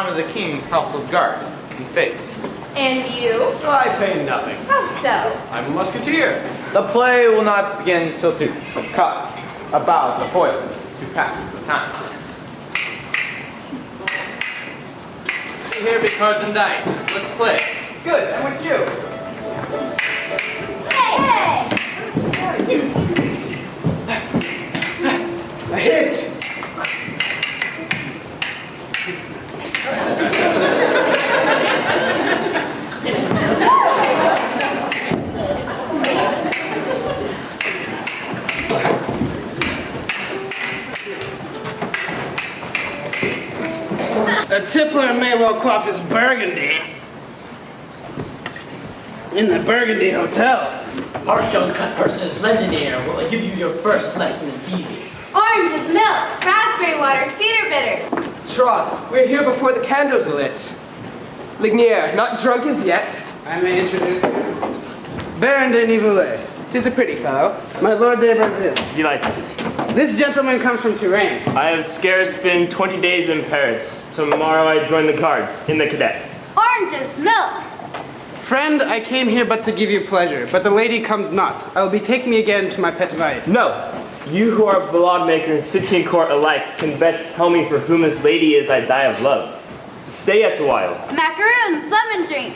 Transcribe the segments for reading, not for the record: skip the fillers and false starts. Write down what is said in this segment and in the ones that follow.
honor the king's household guard and faith. And you? I pay nothing. How so? I'm a musketeer. The play will not begin till 2. Cut. About the foils to pass the time. Here be cards and dice. Let's play. Good, I'm with you. Hey! A hit! A tippler may well quaff his burgundy in the Burgundy Hotel. Our young cut versus Londonere will give you your first lesson in thieving. Oranges, milk, raspberry water, cedar bitters. Troth, we're here before the candles are lit. Lignier, not drunk as yet. I may introduce you. Baron de Nivoulet. 'Tis a pretty fellow. My Lord de Bergerac. Delighted. This gentleman comes from Touraine. I have scarce been 20 days in Paris. Tomorrow I join the guards in the cadets. Oranges, milk. Friend, I came here but to give you pleasure, but the lady comes not. I will betake me again to my pet wife. No, you who are ballad maker in city and court alike can best tell me for whom this lady is I die of love. Stay yet a while. Macaroons, lemon drink.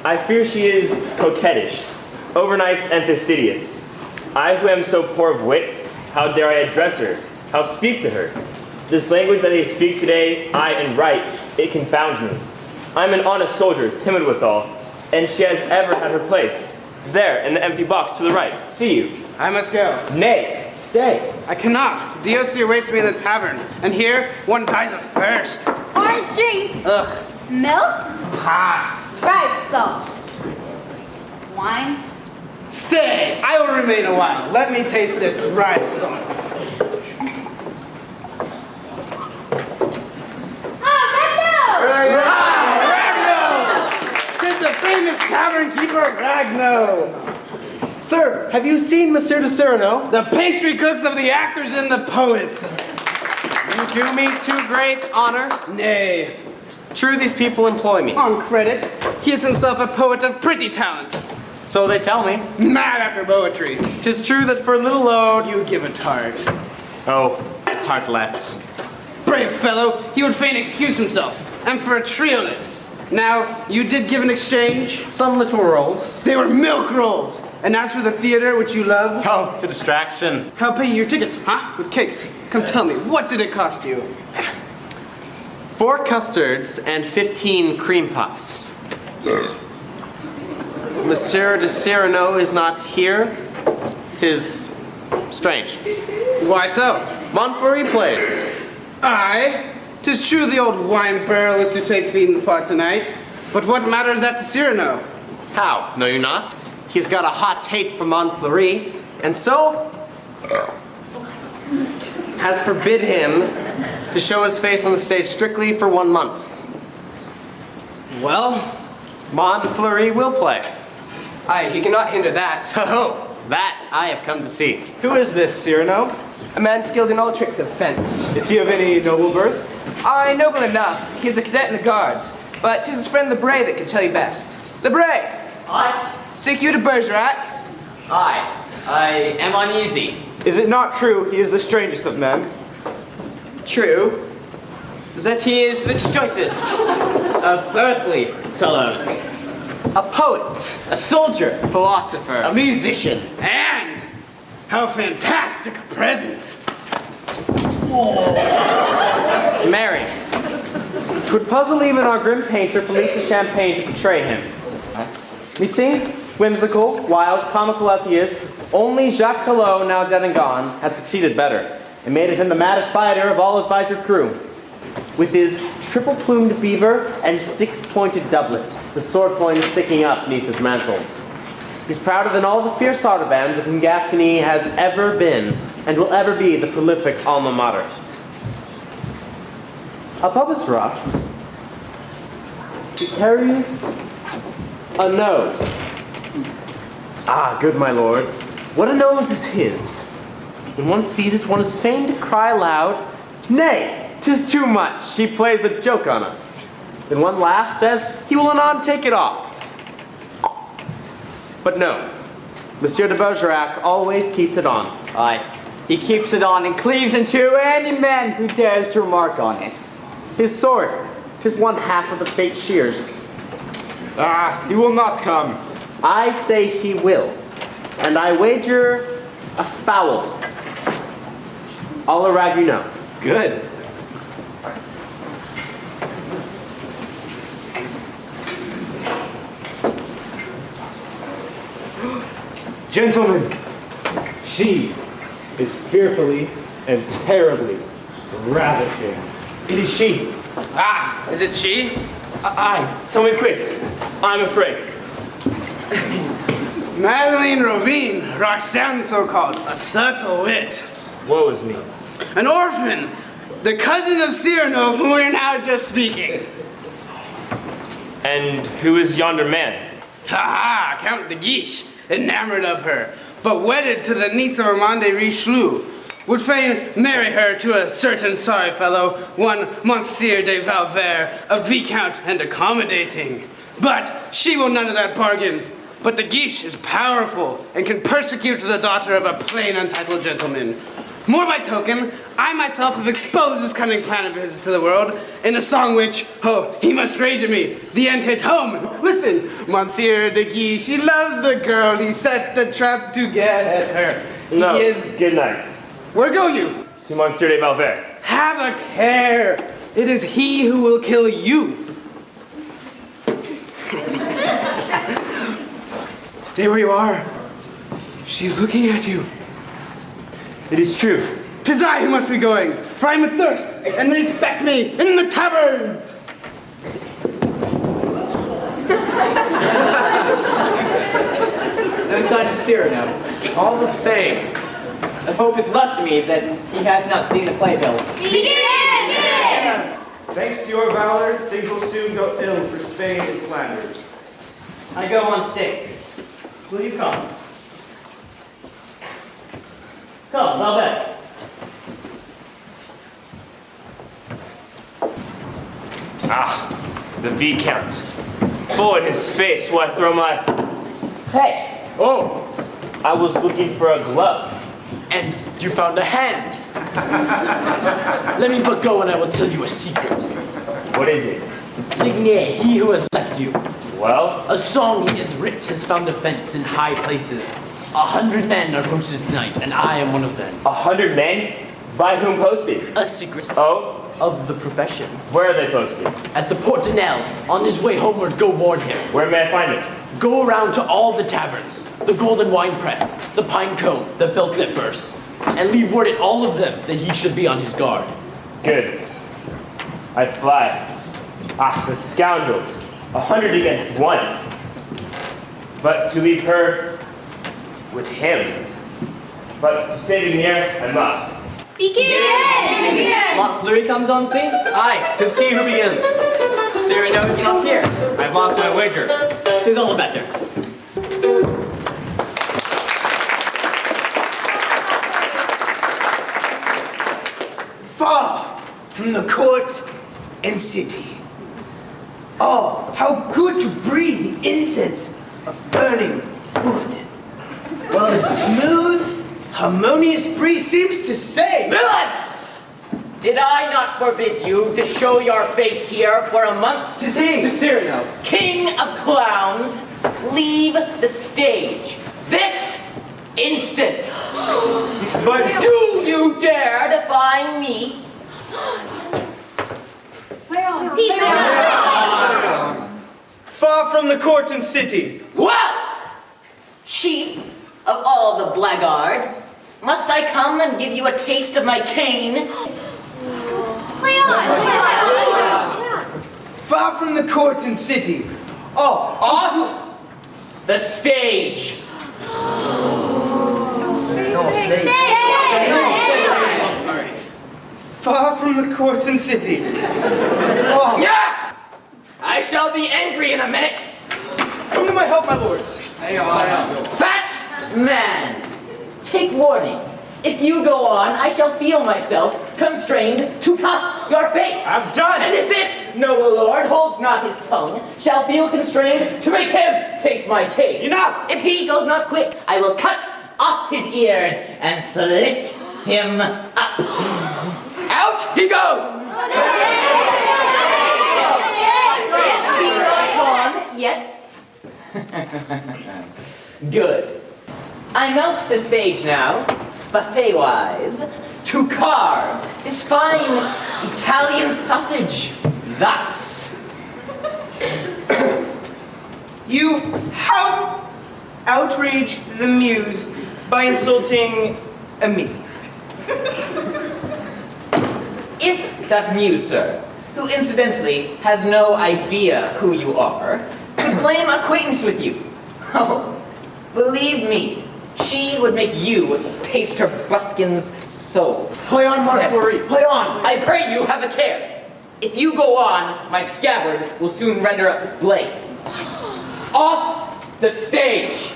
I fear she is coquettish, overnice and fastidious. I who am so poor of wit, how dare I address her, how speak to her? This language that they speak today, I and write, it confounds me. I'm an honest soldier, timid withal, and she has ever had her place. There, in the empty box to the right. See you. I must go. Nay, stay. I cannot. Dios awaits me in the tavern, and here one dies of thirst. Orange drink. Ugh. Milk. Ha! Fried salt. Wine. Stay! I will remain a while. Let me taste this rye salt. The famous tavern keeper Ragno. Sir, have you seen Monsieur de Cyrano? The pastry cooks of the actors and the poets. You do me too great honor. Nay, True, these people employ me. on credit, he is himself a poet of pretty talent. So they tell me. Mad after poetry. 'Tis true that for a little load You give a tart. Oh, tartlets. Brave fellow, he would fain excuse himself. And for a triolet. Now, you did give an exchange. Some little rolls. They were milk rolls. And as for the theater, which you love, Oh, to distraction. how pay you your tickets, huh? With cakes. Come tell me, what did it cost you? 4 custards and 15 cream puffs. Monsieur de Cyrano is not here. 'Tis strange. Why so? Montfleury Place. Aye, 'tis true the old wine barrel is to take feed in the part tonight. But what matters that to Cyrano? How? Know you not? He's got a hot hate for Montfleury, and so has forbid him to show his face on the stage strictly for 1 month. Well, Montfleury will play. Aye, he cannot hinder that. Oh, that I have come to see. Who is this, Cyrano? A man skilled in all tricks of fence. Is he of any noble birth? Aye, noble enough. He is a cadet in the guards. But 'tis his friend Lebray that can tell you best. Lebray! Aye. Seek you de Bergerac? Aye. I am uneasy. Is it not true he is the strangest of men? True that he is the choicest of earthly fellows. A poet, A soldier, philosopher, a musician. and how fantastic a presence. Mary. 'Twould puzzle even our grim painter from beneath the champagne to portray him. Methinks, whimsical, wild, comical as he is, only Jacques Collot, now dead and gone, had succeeded better, and made of him the maddest fighter of all his visored crew. With his triple-plumed beaver and 6-pointed doublet, the sword point sticking up beneath his mantle. He's prouder than all the fierce artabands of whom Gascony has ever been, and will ever be the prolific alma mater. Above his ruff, he carries a nose. Ah, good my lords, what a nose is his! When one sees it, one is fain to cry aloud, nay, 'Tis too much. He plays a joke on us. Then one laughs, says he will anon take it off. But no, Monsieur de Bergerac always keeps it on. Aye, he keeps it on and cleaves in two any man who dares to remark on it. His sword, 'tis one half of the fate shears. Ah, he will not come. I say he will, and I wager a foul. I'll arrive, you know. Good. Gentlemen, she is fearfully and terribly ravishing. It is she. Ah, is it she? Aye, tell me quick. I'm afraid. Madeline Rovine, Rostand so-called, a subtle wit. Woe is me. An orphan, the cousin of Cyrano, whom we're now just speaking. And who is yonder man? Ha ha, Count de Guiche, enamored of her, but wedded to the niece of Armand de Richelieu, would fain marry her to a certain sorry fellow, one Monsieur de Valvert, a viscount and accommodating. But she will none of that bargain. But de Guiche is powerful and can persecute the daughter of a plain untitled gentleman. More by token, I myself have exposed this cunning plan of his to the world in a song which, oh, he must rage at me. The end hit home. Listen, Monsieur de Guiche, he loves the girl. He set the trap to get at her. No, He is... good night. Where go you? To Monsieur de Valvert. Have a care. It is he who will kill you. Stay where you are. She's looking at you. It is true. 'Tis I who must be going, for I'm athirst, and they expect me in the taverns. No sign of Cyrano. All the same, the hope is left to me that he has not seen the playbill. Begin! Thanks to your valor, things will soon go ill for Spain and Flanders. I go on stage. Will you come? Come, Valverde. Ah, the Viscount. Full in his face will I throw my... Hey! Oh! I was looking for a glove. And you found a hand. Let me but go and I will tell you a secret. What is it? Lignier, he who has left you. Well? A song he has writ has found offense in high places. 100 men are posted tonight, and I am one of them. 100 men? By whom posted? A secret Oh? of the profession. Where are they posted? At the Port Danelle, on his way homeward, go warn him. Where may I find them? Go around to all the taverns, the Golden Wine Press, the Pine Cone, the Belt Nippers, and leave word at all of them that he should be on his guard. Good. I fly. Ah, the scoundrels. 100 against 1. But to leave her with him. But to save him here, I must. Begin! Montfleury comes on scene? Aye, 'tis he who begins. Cyrano is not here. I've lost my wager. 'Tis all the better. Far from the court and city. Oh, how good to breathe the incense of burning wood. While the smooth, harmonious breeze seems to say, Villain! Did I not forbid you to show your face here for a month? "'Tis he, Cyrano, king of clowns, leave the stage this instant. But Do you dare defy me? Peace out! Far from the court and city. Well, chief of all the blackguards, must I come and give you a taste of my cane? Play on! far from the court and city. Oh, Off the stage. far from the court and city. Oh, Yeah! I shall be angry in a minute. come to my help, my lords. Fat man, take warning. If you go on, I shall feel myself constrained to cut your face. I'm done. And if this noble lord holds not his tongue, shall feel constrained to make him taste my cane. Enough! If he goes not quick, I will cut off his ears and slit him up. Out he goes! Is he not gone yet? Good. I mount the stage now, buffet-wise, to carve this fine Italian sausage, thus. You outrage the muse by insulting me. If that muse, sir, who incidentally has no idea who you are, could claim acquaintance with you, oh, believe me, she would make you taste her buskin's soul. Play on, Mark Fleury, play on! I pray you have a care. If you go on, my scabbard will soon render up its blade. Off the stage!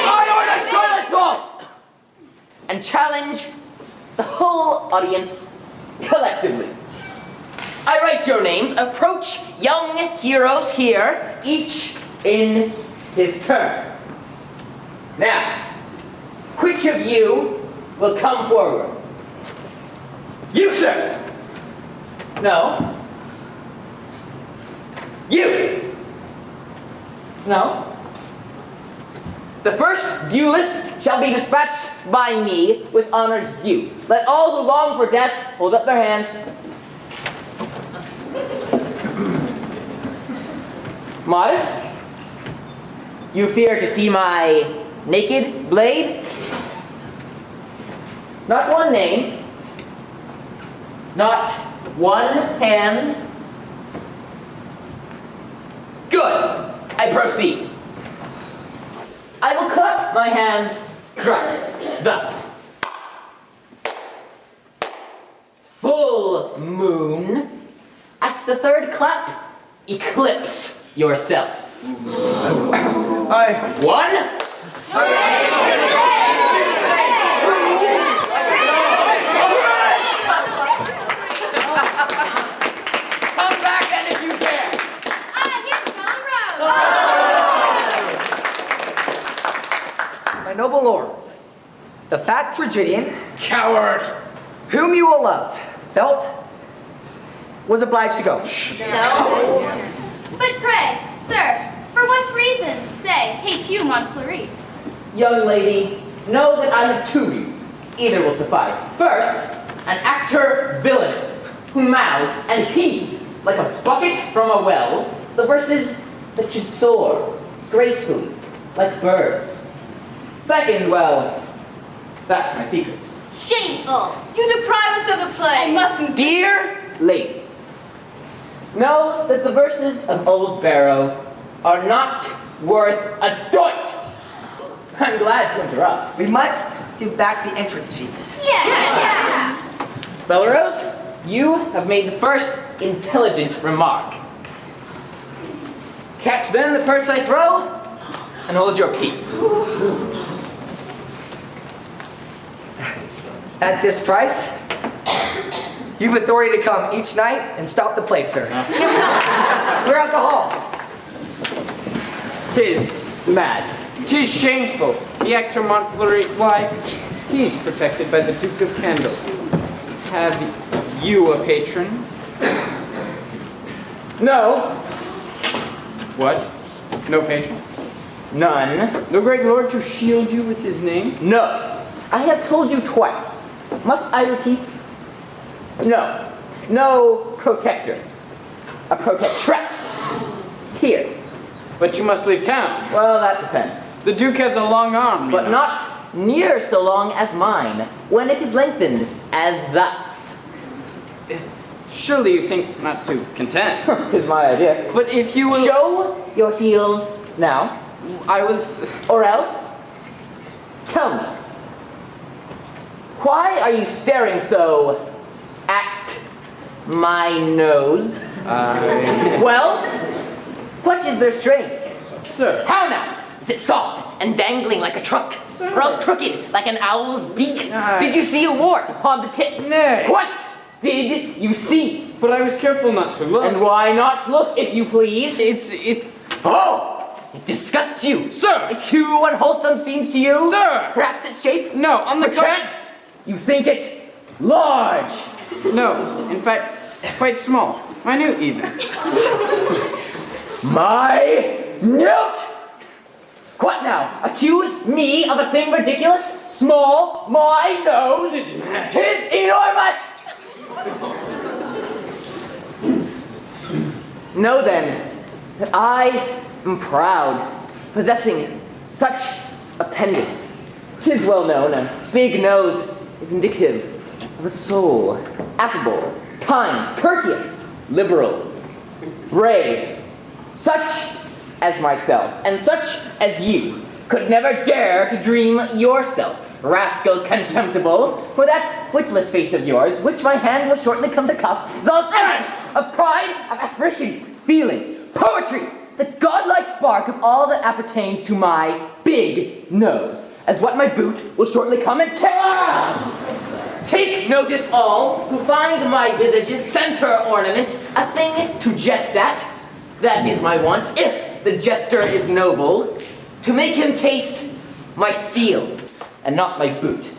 I order silence all! And challenge the whole audience collectively. I write your names. Approach young heroes here, each in his turn. Now, which of you will come forward? You, sir! No. You! No. The first duelist shall be dispatched by me with honors due. Let all who long for death hold up their hands. Modest? You fear to see my naked blade? Not one name. Not one hand. Good. I proceed. I will clap my hands thus. Full moon. At the third clap, eclipse yourself. One. Come back and if you dare. Here's Mother Rose. My noble lords, the fat tragedian, Coward! whom you will love, felt, was obliged to go. No. But pray, sir, for what reason, say, hate you Montfleury? Young lady, know that I have two reasons. Either will suffice. First, an actor villainous, who mouths and heaves like a bucket from a well the verses that should soar gracefully like birds. Second, well, that's my secret. Shameful! You deprive us of the play. I mustn't. Dear lady, know that the verses of Old Barrow are not worth a doit. I'm glad to interrupt. We must give back the entrance fees. Yes. Bellerose, you have made the first intelligent remark. Catch then the purse I throw, and hold your peace. At this price, you've authority to come each night and stop the play, sir. We're at the hall. 'Tis mad. 'Tis shameful. The actor Montfleury, why, he's protected by the Duke of Kendal. Have you a patron? No, What? No patron? none. No great lord to shield you with his name? No. I have told you twice. Must I repeat? No. No protector. A protectress. Here. But you must leave town. Well, that depends. The Duke has a long arm, you But know. not near so long as mine, when it is lengthened as thus. Surely you think not to contend. 'Tis my idea. But if you will... Show your heels now, I was... or else, tell me, why are you staring so at my nose? Well, what is there strange? Sir. How now? Is it soft and dangling like a trunk, or else crooked like an owl's beak? Did you see a wart upon the tip? Nay. What did you see? But I was careful not to look. And why not look, if you please? Oh! It disgusts you! Sir! It too unwholesome seems to you? Sir! Perhaps its shape? No, on the Perchance you think it large! No, in fact, quite small. Minute even. Minute? What now? Accuse me of a thing ridiculous? Small? My nose? 'Tis enormous! Know then, that I am proud, possessing such appendix. 'Tis well known, a big nose is indicative of a soul, affable, kind, courteous, liberal, brave, such as myself, and such as you, could never dare to dream yourself, rascal contemptible, for that witless face of yours, which my hand will shortly come to cuff, is all evidence of pride, of aspiration, feeling, poetry, the godlike spark of all that appertains to my big nose, as what my boot will shortly come and take notice all who find my visage's center ornament a thing to jest at. That is my want, if the jester is noble, to make him taste my steel and not my boot.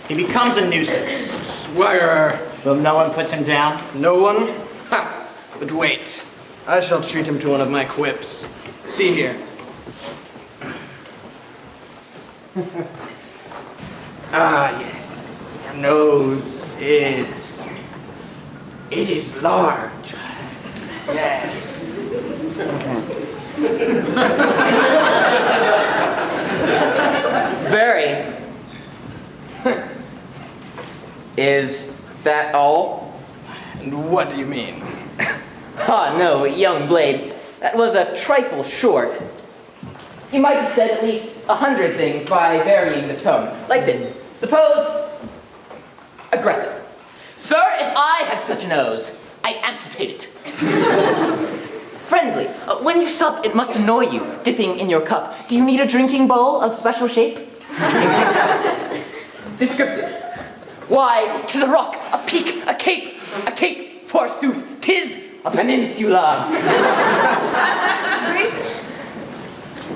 He becomes a nuisance. Swagger. Though no one puts him down. No one? Ha! But wait. I shall treat him to one of my quips. See here. Ah, yes. Your nose is... It is large. Yes. Very. Is that all? And what do you mean? Ah, no, young blade. That was a trifle short. You might have said at least 100 things by varying the tone. Like this. Suppose, aggressive. Sir, if I had such a nose, I'd amputate it. Friendly. When you sup, it must annoy you, dipping in your cup. Do you need a drinking bowl of special shape? Descriptive. Why, 'tis a rock, a peak, a cape, forsooth, 'tis a peninsula.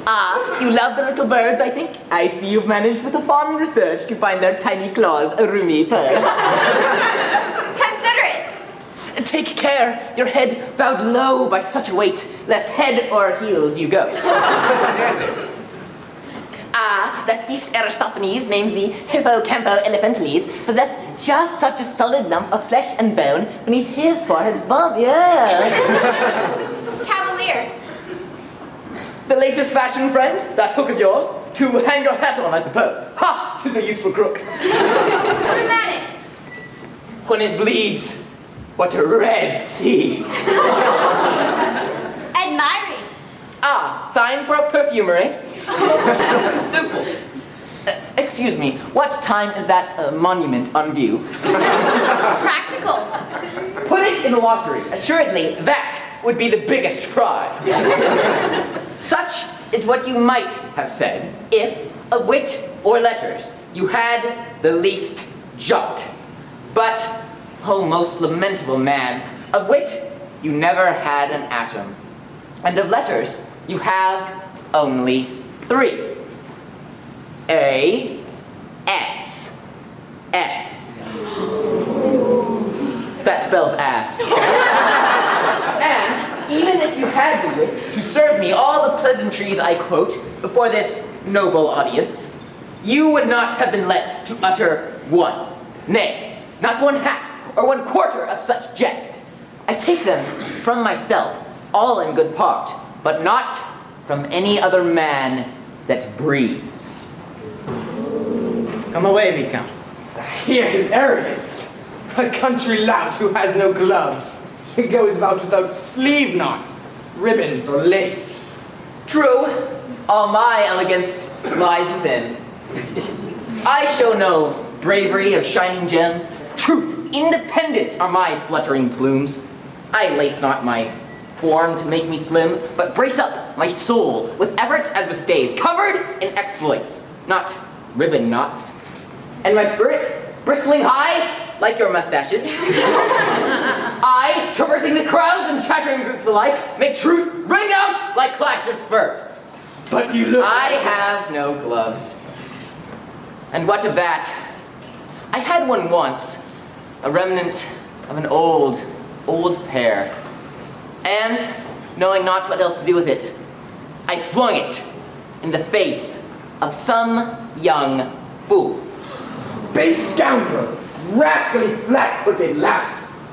Ah, you love the little birds, I think? I see you've managed with a fond research to find their tiny claws a roomy purr. Consider it. Take care, your head bowed low by such a weight, lest head or heels you go. Ah, that beast Aristophanes names the Hippocampo-Elephantiles possessed just such a solid lump of flesh and bone beneath his forehead's bump, yeah. Cavalier. The latest fashion, friend, that hook of yours, to hang your hat on, I suppose. Ha! 'Tis a useful crook. Dramatic. When it bleeds, what a red sea. Admiring. Ah, sign for a perfumery. Simple. Excuse me, what time is that monument on view? Practical. Put it in the lottery. Assuredly, that would be the biggest prize. Such is what you might have said if, of wit or letters, you had the least jot. But, oh most lamentable man, of wit you never had an atom. And of letters you have only 3. A, S, S. That spells ass. And even if you had the wit to serve me all the pleasantries I quote before this noble audience, you would not have been let to utter one, nay, not 1/2 or 1/4 of such jest. I take them from myself, all in good part, but not from any other man that breathes. Come away, Viscount. Hear his arrogance. A country lout who has no gloves. He goes about without sleeve knots, ribbons, or lace. True, all my elegance lies within. I show no bravery of shining gems. Truth, independence are my fluttering plumes. I lace not my form to make me slim, but brace up my soul with efforts as with stays, covered in exploits, not ribbon knots. And my spirit bristling high, like your mustaches. I, traversing the crowds and chattering groups alike, make truth ring out like clashers' spurs. But you look... I have no gloves. And what of that? I had one once, a remnant of an old pair. And, knowing not what else to do with it, I flung it in the face of some young fool. Base scoundrel! Rascally flat-footed lout!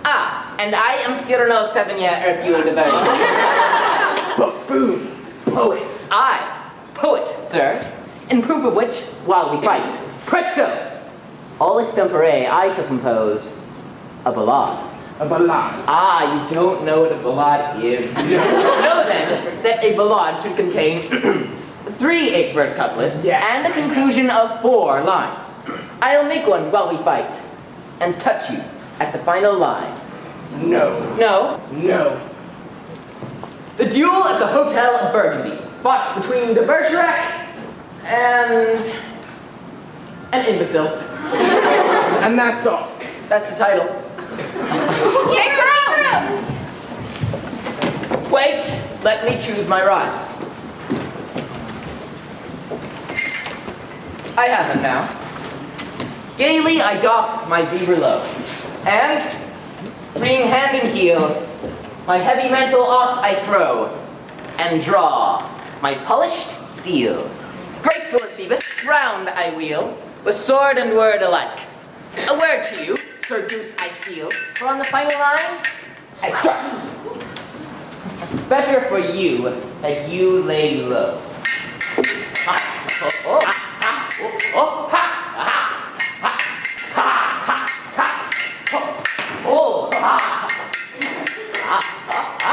Ah, and I am Cyrano De Bergerac. Buffoon! Poet! I, poet, sir, in proof of which, while we fight, presto! All extempore, I shall compose a ballade. A ballade? Ah, you don't know what a ballade is. Know then that a ballade should contain 3 8-verse couplets and a conclusion of 4 lines. I'll make one while we fight and touch you at the final line. No. No? No. The duel at the Hotel of Burgundy, fought between De Bergerac and an imbecile. And that's all. That's the title. Get through! Wait, let me choose my rhymes. I have them now. Gaily I doff my beaver low, and, freeing hand and heel, my heavy mantle off I throw, and draw my polished steel. Graceful as Phoebus, round I wheel, with sword and word alike. A word to you, Sir Goose I steal, for on the final line, I struck. Better for you that you lay low. Ha, oh, oh, ha, oh, oh, ha, ha, ha, ha, ha, ha, oh, ha, ha, ha,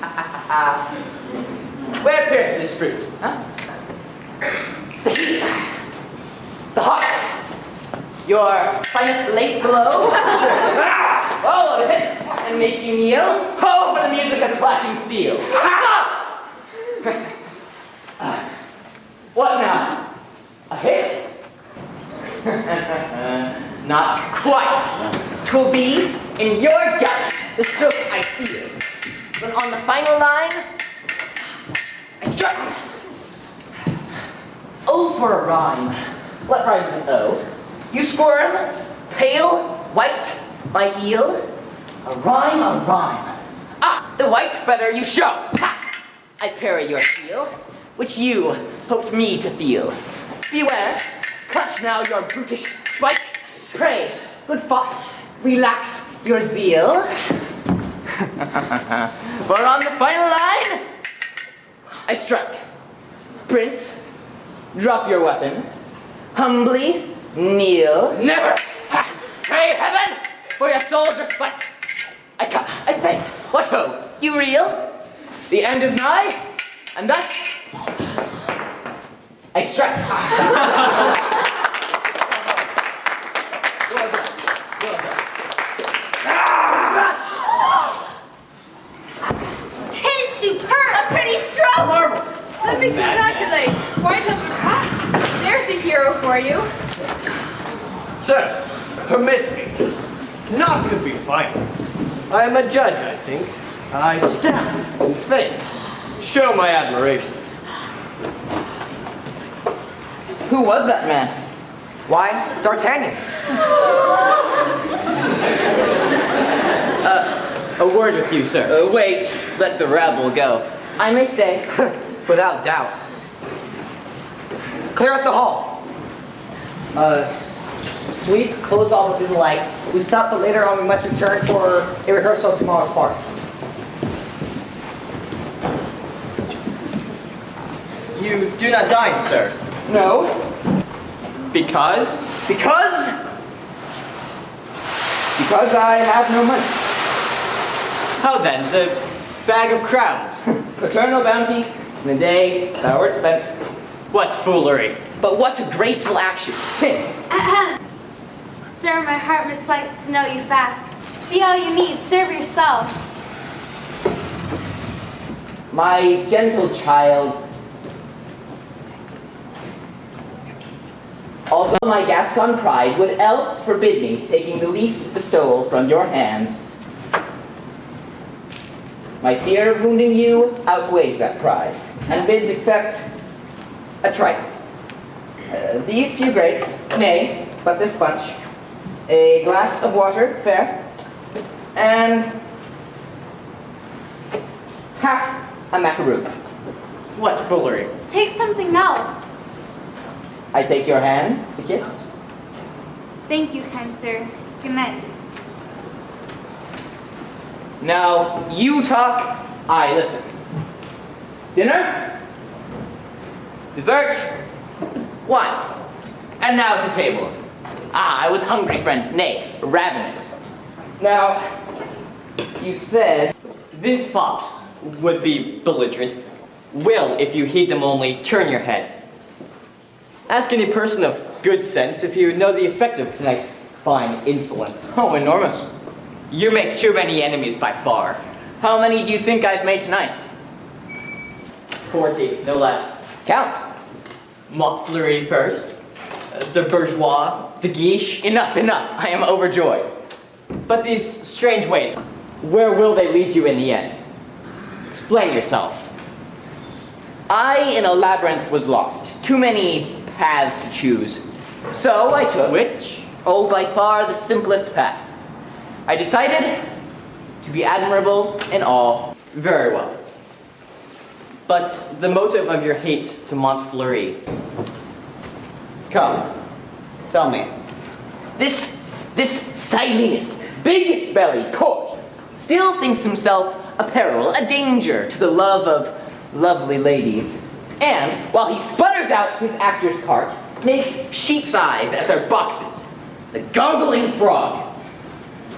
ha, ha. Where pierce this fruit, huh? The heart. Your finest lace below. Oh, hit and make you kneel. Oh, for the music of the flashing steel. What now? A hit? Not quite. 'Twill be in your gut the stroke I steal. But on the final line, I struck. Oh, for a rhyme. What rhyme do you know? You squirm, pale, white, my eel. A rhyme, a rhyme. Ah, the white better you show. Ha! I parry your steel, which you hoped me to feel. Beware, clutch now your brutish spike. Pray, good fop, relax your zeal. For on the final line, I struck. Prince, drop your weapon. Humbly kneel. Never! Ha! Pray heaven for your soul's respite. I cut, I bent. What ho? You reel? The end is nigh, and thus I struck. Tis superb! A pretty stroke! Let me congratulate. Quite has passed. There's a hero for you. Sir, permit me. Not to be final. I am a judge, I think. I stamp in faith. Show my admiration. Who was that man? Why, D'Artagnan. A word with you, sir. Wait, let the rabble go. I may stay. Without doubt. Clear out the hall. Sweep, close all the little lights. We stop, but later on we must return for a rehearsal of tomorrow's farce. You do not dine, sir. No. Because? Because I have no money. How then? The bag of crowns. Paternal bounty, in the day thou art spent. What foolery. But what a graceful action. Think. Ahem. Sir, my heart mislikes to know you fast. See all you need, serve yourself. my gentle child, although my Gascon pride would else forbid me taking the least bestowal from your hands, my fear of wounding you outweighs that pride, and bids accept a trifle. These few grapes, nay, but this bunch, a glass of water, fair, and half a macaroon. What foolery? Take something else. I take your hand to kiss. Thank you, kind sir. Good night. Now, you talk, I listen. Dinner? Dessert? Wine. And now to table. Ah, I was hungry, friend. Nay, ravenous. Now, you said... These fops would be belligerent, will, if you heed them only, turn your head. Ask any person of good sense if you know the effect of tonight's fine insolence. Oh, enormous. You make too many enemies by far. How many do you think I've made tonight? 40, no less. Count. Mock Fleury first, the bourgeois, de Guiche. Enough. I am overjoyed. But these strange ways, where will they lead you in the end? Explain yourself. I in a labyrinth was lost. Too many paths to choose. So I took... Which? Oh, by far the simplest path. I decided to be admirable in all. Very well. But the motive of your hate to Montfleury. Come, tell me. This Silenus, big-bellied court, still thinks himself a peril, a danger to the love of lovely ladies. And, while he sputters out his actor's part, makes sheep's eyes at their boxes. The goggling frog.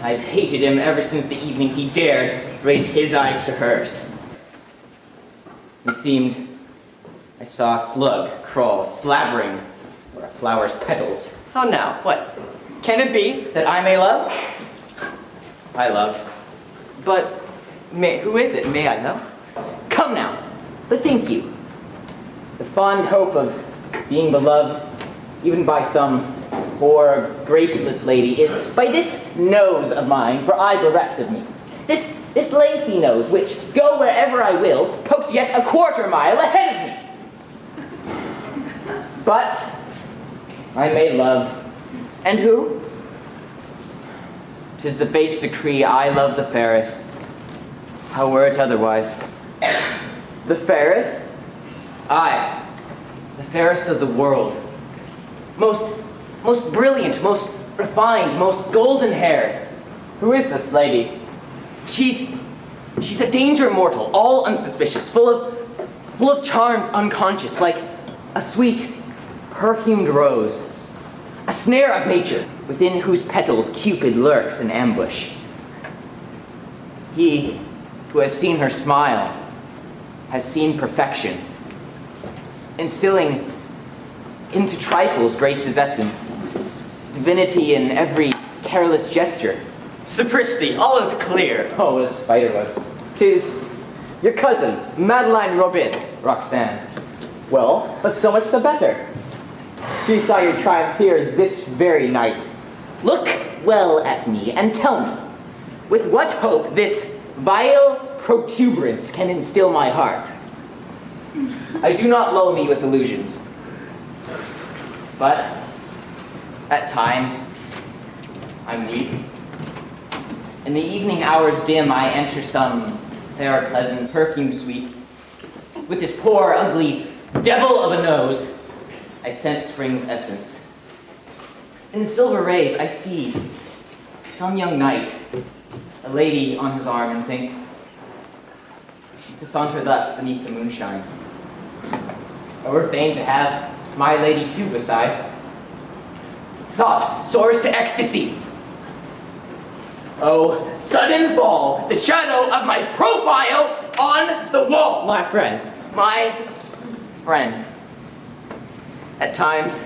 I've hated him ever since the evening he dared raise his eyes to hers. Meseemed I saw a slug crawl slavering where a flower's petals. How now? What? Can it be? That I may love? I love. But who is it? May I know? Come now, bethink you. The fond hope of being beloved, even by some poor, graceless lady, is by this nose of mine, for I bereft of me. This lengthy nose, which, go wherever I will, pokes yet a quarter mile ahead of me. But I may love. And who? 'Tis the fate's decree I love the fairest. How were it otherwise? The fairest? Aye, the fairest of the world. Most brilliant, most refined, most golden-haired. Who is this lady? She's a danger mortal, all unsuspicious, full of charms unconscious, like a sweet, perfumed rose. A snare of nature, within whose petals Cupid lurks in ambush. He who has seen her smile has seen perfection, instilling into trifles grace's essence, divinity in every careless gesture. Sapristi, all is clear. Oh, as spider webs. 'Tis your cousin, Madeline Robin, Roxanne. Well, but so much the better. She saw your triumph here this very night. Look well at me and tell me, with what hope this vile protuberance can instill my heart. I do not lull me with illusions, but at times I'm weak. In the evening hours dim, I enter some fair, pleasant, perfume sweet. With this poor, ugly devil of a nose, I scent spring's essence. In the silver rays, I see some young knight, a lady on his arm, and think, to saunter thus beneath the moonshine. I were fain to have my lady too beside. Thought soars to ecstasy. Oh, sudden fall, the shadow of my profile on the wall. My friend. My friend. At times,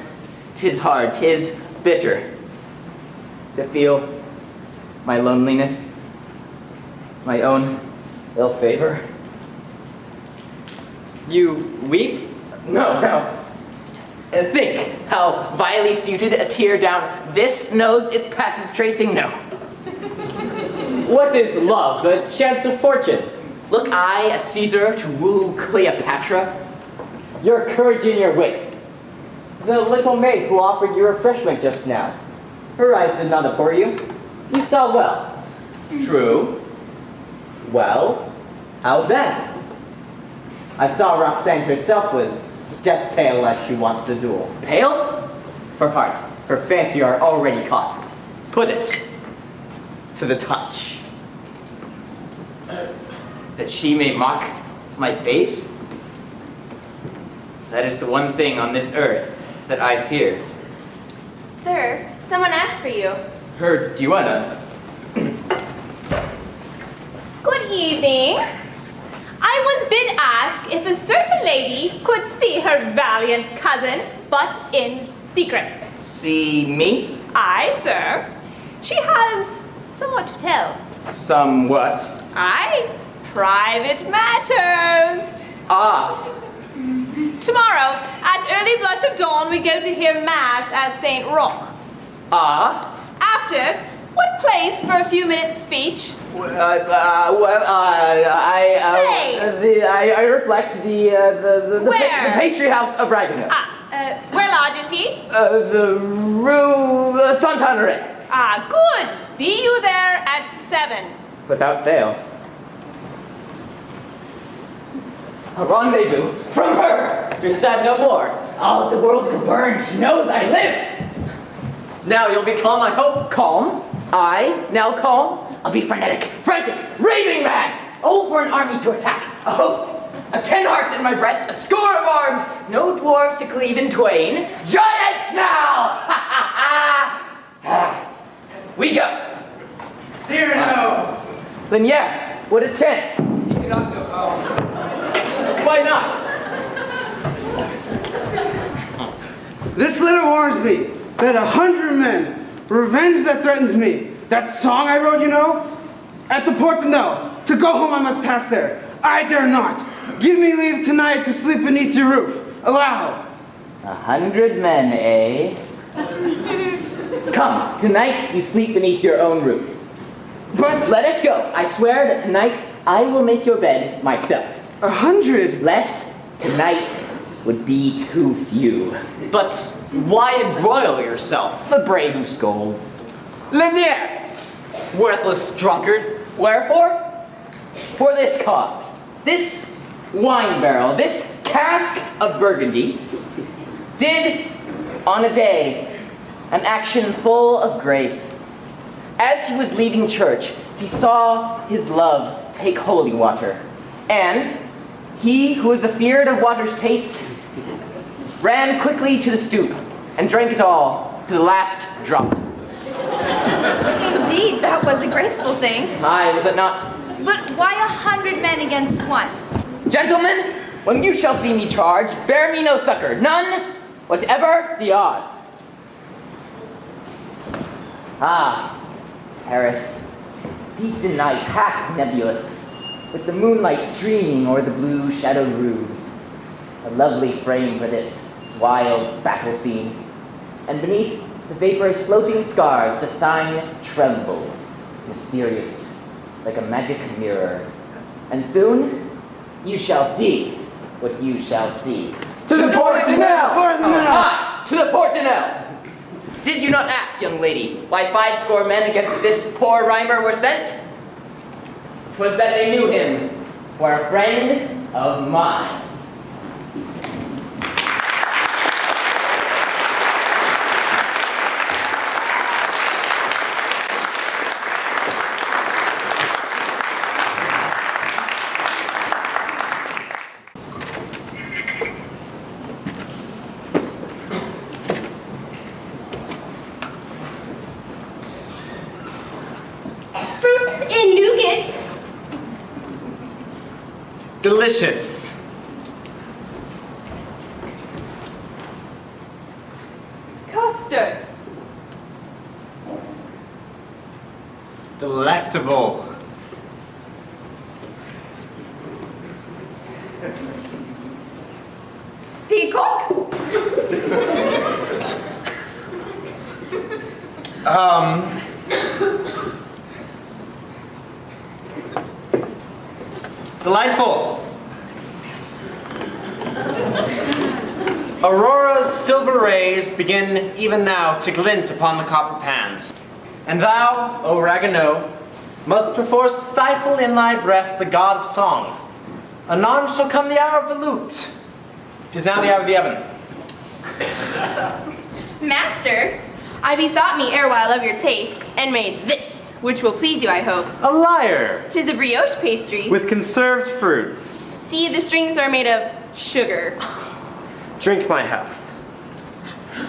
'tis hard, 'tis bitter to feel my loneliness, my own ill favor. You weep? No, no. Think how vilely suited a tear down this knows its passage tracing? No. What is love? The chance of fortune? Look I, a Caesar, to woo Cleopatra? Your courage and your wit. The little maid who offered you refreshment just now. Her eyes did not abhor you. You saw well. True. Well, how then? I saw Roxanne herself was death pale as she watched the duel. Pale? Her heart, her fancy are already caught. Put it to the touch. That she may mock my face? That is the one thing on this earth that I fear. Sir, someone asked for you. Her duenna. Good evening. I was bid ask if a certain lady could see her valiant cousin, but in secret. See me? Aye, sir. She has somewhat to tell. Somewhat. Aye, private matters. Ah, Tomorrow, at early blush of dawn, we go to hear Mass at St. Roch. ah. After, what place for a few minutes speech? I reflect the Where? the pastry house of Braganza. Where lodge is he? The Rue Saint-Honoré. Ah, good. Be you there at 7. Without fail. A rendezvous from her. You're sad no more. All the world could burn. She knows I live. Now you'll be calm, I hope. Calm? I now calm? I'll be frenetic, frantic, raving mad. Oh, for an army to attack. A host of 10 hearts in my breast, a score of arms. No dwarves to cleave in twain. Giants now! Ha ha ha! We go. Cyrano! Then yeah, what is chance? You cannot go home. Why not? This letter warns me that 100 men, revenge that threatens me. That song I wrote, you know? At the Porte de Nol. To go home I must pass there. I dare not. Give me leave tonight to sleep beneath your roof. Allow. 100 men, eh? Come, tonight you sleep beneath your own roof. But let us go. I swear that tonight I will make your bed myself. 100? Less tonight would be too few. But why embroil yourself? The brave who scolds. Linier! Worthless drunkard. Wherefore? For this cause. This wine barrel, this cask of Burgundy, did on a day an action full of grace. As he was leaving church, he saw his love take holy water, and he who was afeard of water's taste ran quickly to the stoop and drank it all to the last drop. Indeed, that was a graceful thing. Aye, was it not? But why 100 men against one? Gentlemen, when you shall see me charge, bear me no succor, none, whatever the odds. Ah, Paris, steeped in night, half nebulous, with the moonlight streaming o'er the blue shadowed roofs. A lovely frame for this wild battle scene. And beneath the vaporous floating scars, the sign trembles, mysterious, like a magic mirror. And soon, you shall see what you shall see. To the Porte de Nol! Ah, to the Porte de Nol! Did you not ask, young lady, why 50 men against this poor rhymer were sent? 'Twas that they knew him for a friend of mine. Fruits in nougat. Delicious. Custard. Delectable. Delightful. Aurora's silver rays begin even now to glint upon the copper pans. And thou, O Ragueneau, must perforce stifle in thy breast the god of song. Anon shall come the hour of the lute. 'Tis now the hour of the oven. Master, I bethought me erewhile of your tastes, and made this, which will please you, I hope. A liar! 'Tis a brioche pastry. With conserved fruits. See, the strings are made of sugar. Drink my health.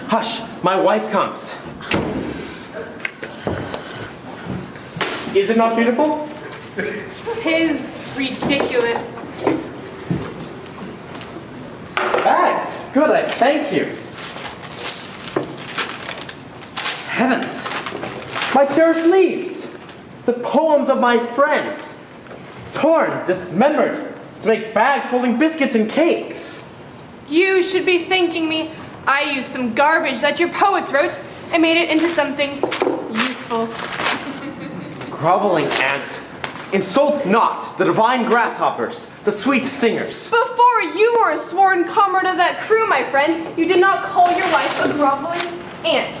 Hush, my wife comes. Is it not beautiful? 'Tis ridiculous. That's good, I thank you. Heavens! My cherished leaves! The poems of my friends! Torn, dismembered, to make bags holding biscuits and cakes! You should be thanking me. I used some garbage that your poets wrote and made it into something useful. Groveling ant, insult not the divine grasshoppers, the sweet singers. Before you were a sworn comrade of that crew, my friend, you did not call your wife a groveling ant.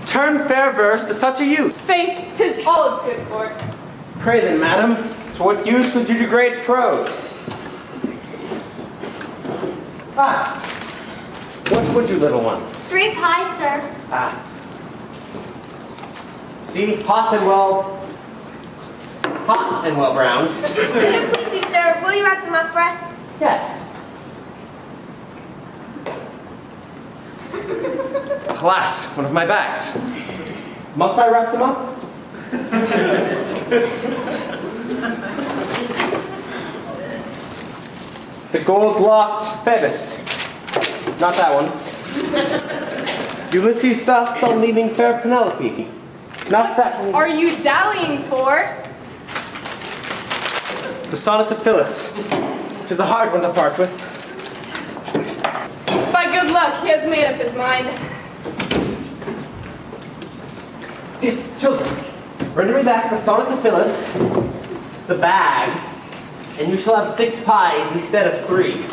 Turn fair verse to such a use. Faith, 'tis all it's good for. Pray then, madam, to what use would you degrade prose? Ah, what would you, little ones? 3 pies, sir. Ah. See, hot and well browned. Please you, sir, will you wrap them up for us? Yes. Alas, one of my bags. Must I wrap them up? The gold-locked Phoebus. Not that one. Ulysses thus on leaving fair Penelope. Not that one. Are you dallying for? The sonnet to Phyllis. Which is a hard one to part with. By good luck, he has made up his mind. Yes, children, render me back the sonnet to Phyllis, the bag, and you shall have 6 pies instead of 3.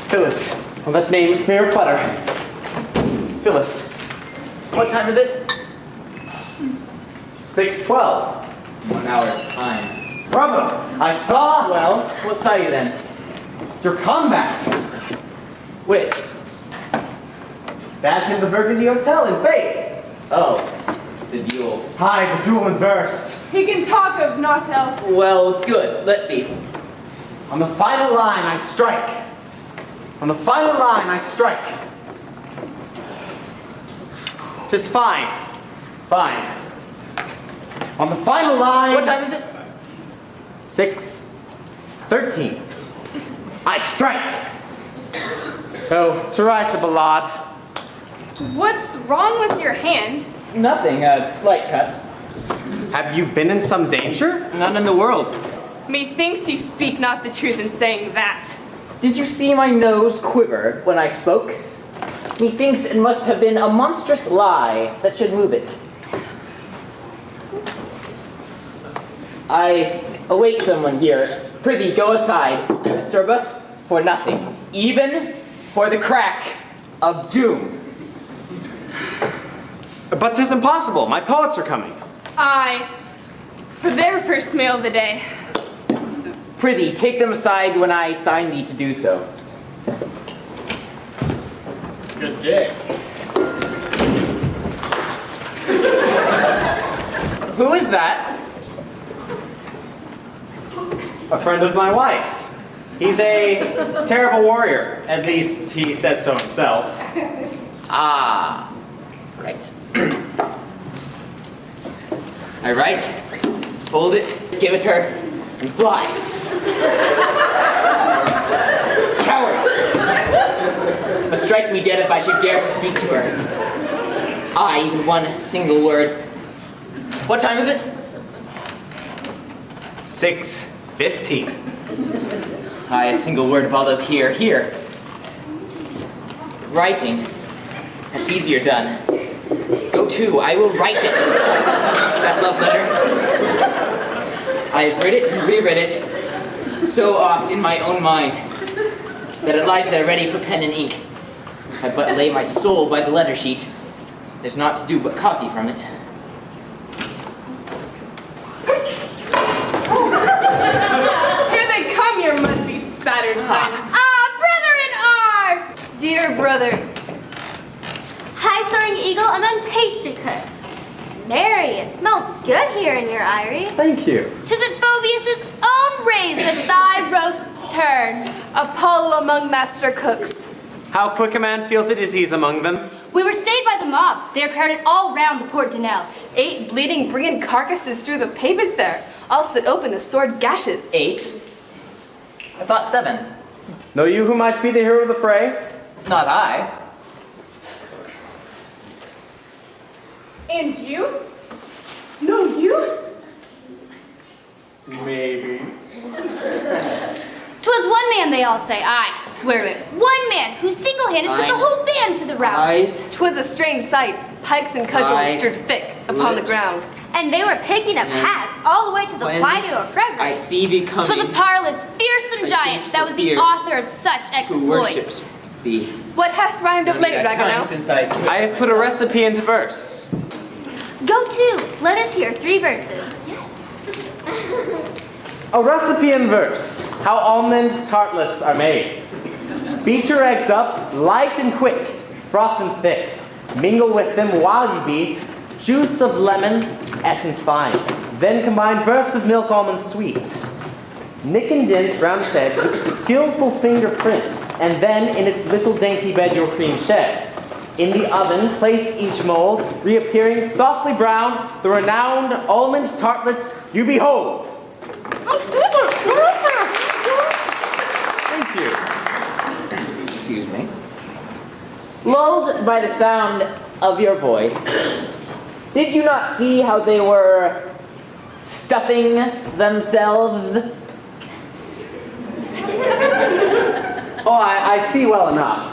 Phyllis, on that name smear of butter. Phyllis, What time is it? 6:12. 1 hour's time. Bravo! I saw, Well, what saw you then? your combats. Which? That in the Burgundy Hotel in Faith. Oh, the duel. Hi, the duel in verse. He can talk of naught else. Well, good. Let be. On the final line I strike. On the final line I strike. 'Tis fine. Fine. On the final line. What time is it? 6:13. I strike. Oh, to write a ballade. What's wrong with your hand? Nothing. A slight cut. Have you been in some danger? None in the world. Methinks you speak not the truth in saying that. Did you see my nose quiver when I spoke? Methinks it must have been a monstrous lie that should move it. I await someone here. Prithee, go aside. Disturb us for nothing, even for the crack of doom. But 'tis impossible. My poets are coming. Aye, for their first meal of the day. Prithee, take them aside when I sign thee to do so. Good day. Who is that? A friend of my wife's. He's a terrible warrior. At least he says so himself. Ah, right. I write, fold it, give it her, and fly. strike me dead if I should dare to speak to her. Aye, even one single word. What time is it? 6:15. Aye, a single word follows here. Here. Writing. That's easier done. Go to, I will write it. That love letter. I have read it and reread it so oft in my own mind that it lies there ready for pen and ink. I but lay my soul by the letter sheet. There's naught to do but copy from it. Here they come, your mud-bespattered giants. Ah, brother in arms! Dear brother, High-soaring eagle among pastry cooks. Mary, it smells good here in your eyrie. Thank you. 'Tis at Phoebus' own raise that thy roasts turn. Apollo among master cooks. How quick a man feels a disease among them. We were stayed by the mob. They are crowded all round the Port Danelle. 8 bleeding, bringing carcasses through the pavers there. All sit open as sword gashes. 8? I thought 7. Know you who might be the hero of the fray? Not I. And you? No, you? Maybe. 'Twas one man, they all say. I swear it. One man who single-handed put the whole band to the rout. Eyes. 'Twas a strange sight. Pikes and cudgels Aye. stood thick upon the Lips. ground. And they were picking up hats all the way to the When Plido of Frederick. I see thee 'Twas a coming, parlous, fearsome giant that was the fear author of such who exploits. worships thee. What hast rhymed of late, Time Ragueneau? since I I have put a recipe into verse. Go to. Let us hear 3 verses. A recipe in verse. How almond tartlets are made. Beat your eggs up, light and quick, froth them thick. Mingle with them while you beat, juice of lemon, essence fine. Then combine burst of milk almond sweet. Nick and dint round its edge with skillful fingerprint, and then in its little dainty bed your cream shed. In the oven, place each mold, reappearing softly brown, the renowned almond tartlets you behold. Thank you. Excuse me. Lulled by the sound of your voice, did you not see how they were stuffing themselves? Oh, I see well enough,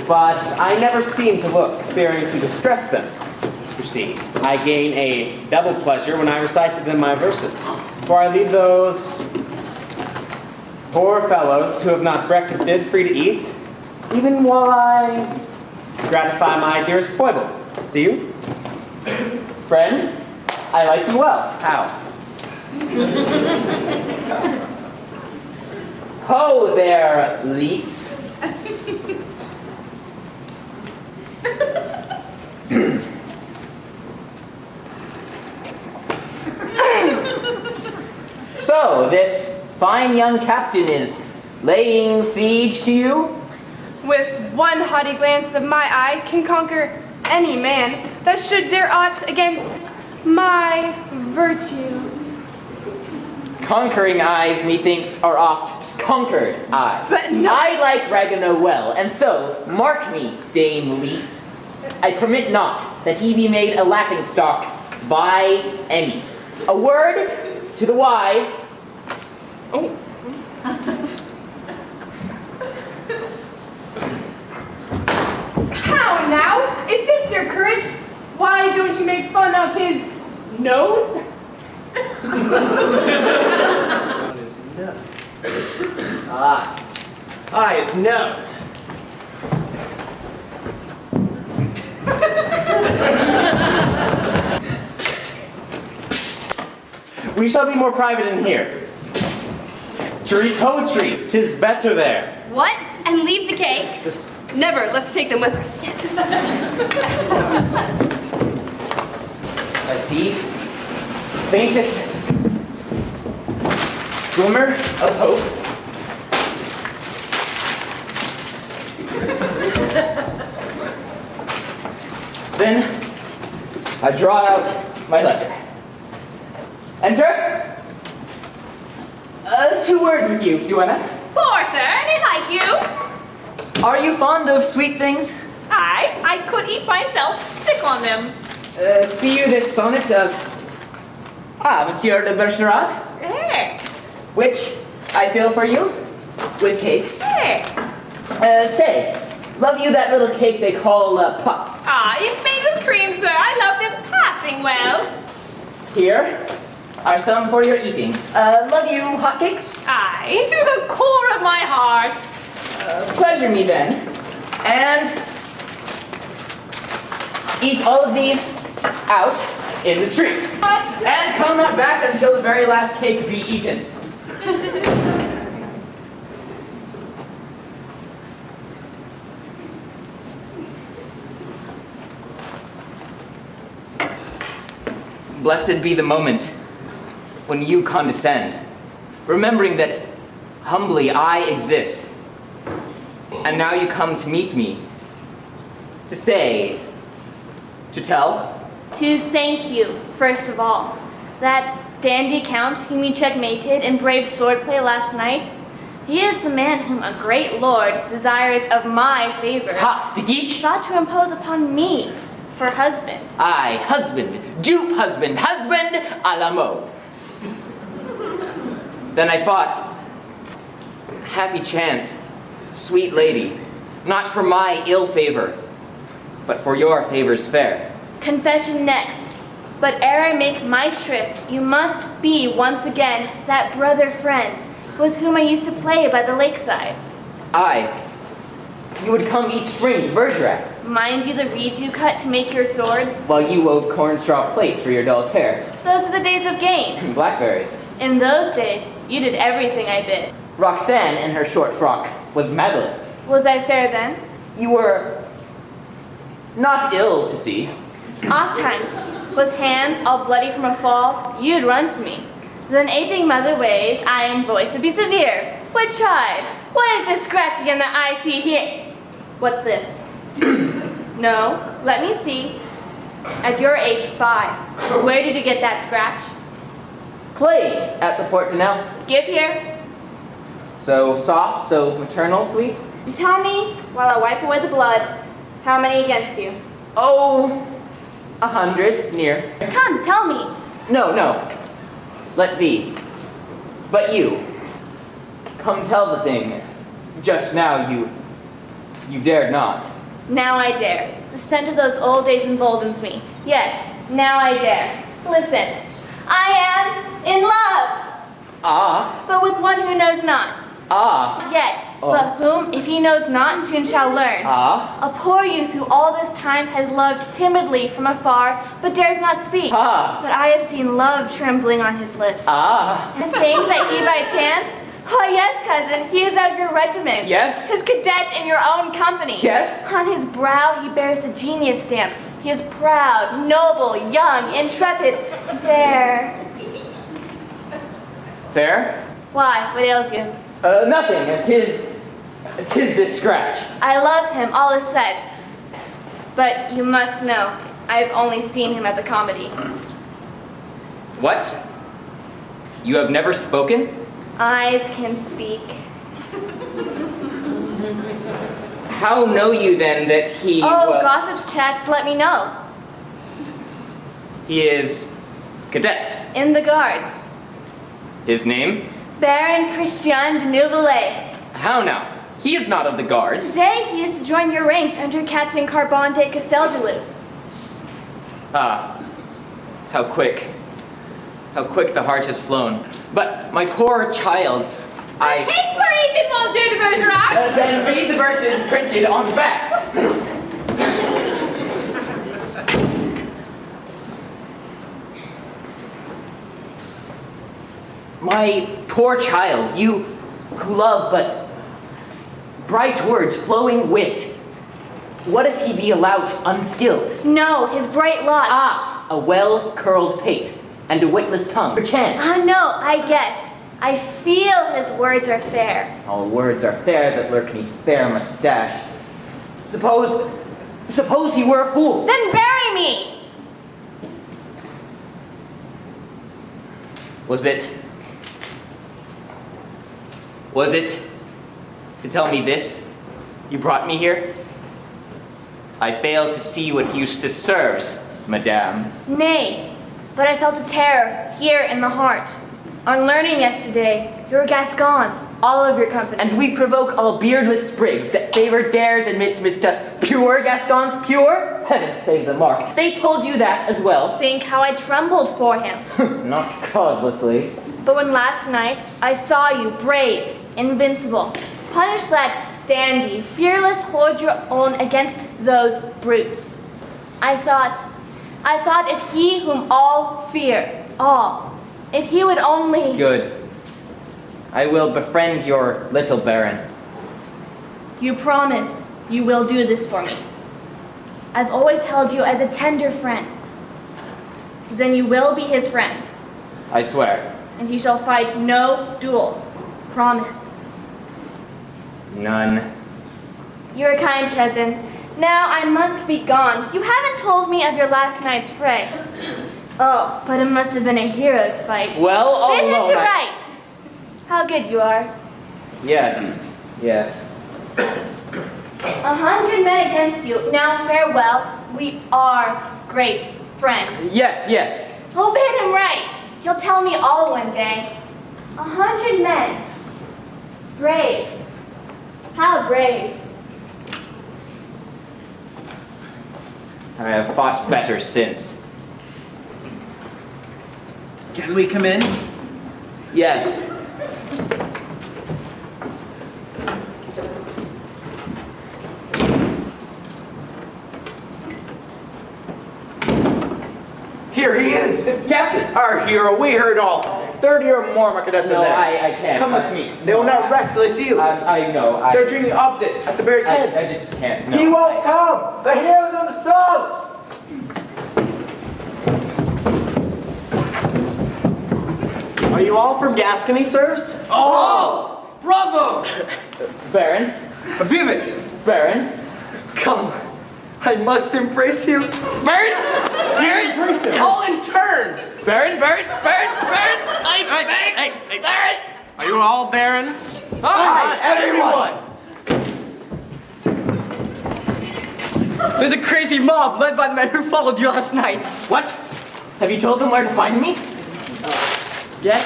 but I never seem to look fearing to distress them. You see, I gain a double pleasure when I recite to them my verses, for I leave those poor fellows who have not breakfasted free to eat, even while I gratify my dearest foible. See you? Friend, I like you well. How? Ho there, Lise. So, this fine young captain is laying siege to you? With one haughty glance of my eye can conquer any man that should dare aught against my virtue. Conquering eyes, methinks, are oft conquered eyes. But no- I like Ragueneau well, and so, mark me, Dame Lise. I permit not that he be made a laughingstock by any. A word to the wise. Oh. How now? Is this your courage? Why don't you make fun of his nose? His nose. We shall be more private in here. To read poetry, 'tis better there. What? And leave the cakes? Never. Let's take them with us. I see. Faintest glimmer of hope. Then I draw out my letter. Enter. 2 words with you, do I not? Poor sir, they like you. Are you fond of sweet things? I could eat myself sick on them. See you this sonnet of Monsieur de Bergerac, Eh, which I fill for you with cakes. eh. Stay. Love you that little cake they call puff. It's made with cream, sir. I love them passing well. Here are some for your eating. Love you hotcakes? Aye, to the core of my heart. Pleasure me then. And eat all of these out in the street. What? And come not back until the very last cake be eaten. Blessed be the moment when you condescend, remembering that humbly I exist. And now you come to meet me, to say, to tell. To thank you, first of all. That dandy count whom you checkmated in brave swordplay last night, he is the man whom a great lord, desirous of my favor, Ha, de guiche! sought to impose upon me for husband. Aye, husband, dupe husband, husband a la mode. Then I thought, happy chance, sweet lady, not for my ill favor, but for your favors fair. Confession next. But ere I make my shrift, you must be once again that brother friend with whom I used to play by the lakeside. Aye, you would come each spring to Bergerac, Mind you the reeds you cut to make your swords? while you wove corn straw plaits for your doll's hair, Those were the days of games. and blackberries. In those days, you did everything I bid. Roxanne in her short frock was Madeline. Was I fair then? You were not ill to see. Oft times, with hands all bloody from a fall, you'd run to me. Then aping mother ways, I in voice would be severe. What child? What is this scratching in the eye see here? What's this? No, let me see. At your age 5, where did you get that scratch? Played at the Portinel. Give here. So soft, so maternal, sweet. Tell me, while I wipe away the blood, how many against you? Oh, 100, near. Come, tell me. No, no, let be. But you, come tell the thing. Just now you dared not. Now I dare. The scent of those old days emboldens me. Yes, now I dare. Listen, I am in love, Ah, but with one who knows not. ah, Yet, Oh. but whom, if he knows not, soon shall learn. ah, A poor youth who all this time has loved timidly from afar, but dares not speak. ah, But I have seen love trembling on his lips. ah. And think that he by chance? Oh yes, cousin, he is of your regiment. Yes. His cadet in your own company. Yes. On his brow he bears the genius stamp. He is proud, noble, young, intrepid, fair. Fair? Why, what ails you? Nothing. Tis this scratch. I love him, all is said. But you must know, I've only seen him at the comedy. What? You have never spoken? Eyes can speak. How know you then that he? Gossip's chats let me know. He is cadet. In the guards. His name? Baron Christian de Neuvillette. How now? He is not of the guards. Today he is to join your ranks under Captain Carbon de Castelgelou. Ah, how quick the heart has flown. But my poor child, Cakes are eaten, Monsieur de Bergerac. Then read the verses printed on the backs. My poor child, you who love but bright words, flowing wit. What if he be a lout unskilled? No, his bright locks. Ah, a well-curled pate and a witless tongue. Perchance. Ah, no, I guess. I feel his words are fair. All words are fair that lurk neath fair mustache. Suppose he were a fool. Then bury me. Was it to tell me this You brought me here? I fail to see what use this serves, madame. Nay, but I felt a terror here in the heart. On learning yesterday, you're Gascons, all of your company. And we provoke all beardless sprigs that favor dares amidst us pure Gascons, pure? Heaven save the mark. They told you that as well. Think how I trembled for him. Not causelessly. But when last night I saw you brave, invincible, punish that dandy, fearless, hold your own against those brutes. I thought if he whom all fear, if he would only... Good. I will befriend your little baron. You promise you will do this for me. I've always held you as a tender friend. Then you will be his friend. I swear. And he shall fight no duels. Promise. None. You're a kind cousin. Now I must be gone. You haven't told me of your last night's fray. Oh, but it must have been a hero's fight. Well, all Bid him alone to right. How good you are. Yes. 100 men against you. Now farewell. We are great friends. Yes. Oh, bid him right. He'll tell me all one day. 100 men. Brave. How brave. I have fought better since. Can we come in? Yes. Here he is! Captain! Our hero, we heard all. 30 or more, my cadets No, are there. I can't. Come with me. They will not reckless you. I know. They're drinking opposite at the bear's head. I just can't. No, He won't come! The hero's on the souls! Are you all from Gascony, sirs? Oh! Bravo! Baron? Vivat! Baron? Come. I must embrace you. Baron! Embrace him. All in turn. Baron! I beg! Baron! Are you all barons? Aye, everyone! There's a crazy mob led by the men who followed you last night. What? Have you told them where to find me? Yes?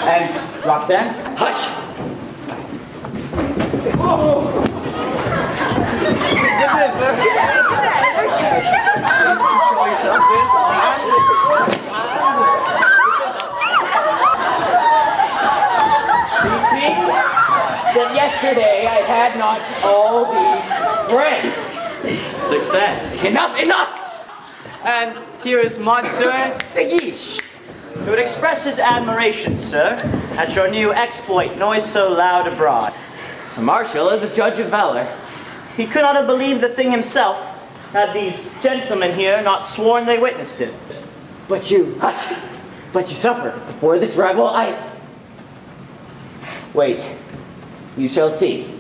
And Roxanne? Hush! That yesterday I had not all these friends. Success. Enough! And here is Monsieur de Guiche, who would express his admiration, sir, at your new exploit, noise so loud abroad. The Marshal is a judge of valor. He could not have believed the thing himself, had these gentlemen here not sworn they witnessed it. But you suffered before this rebel. Wait, you shall see.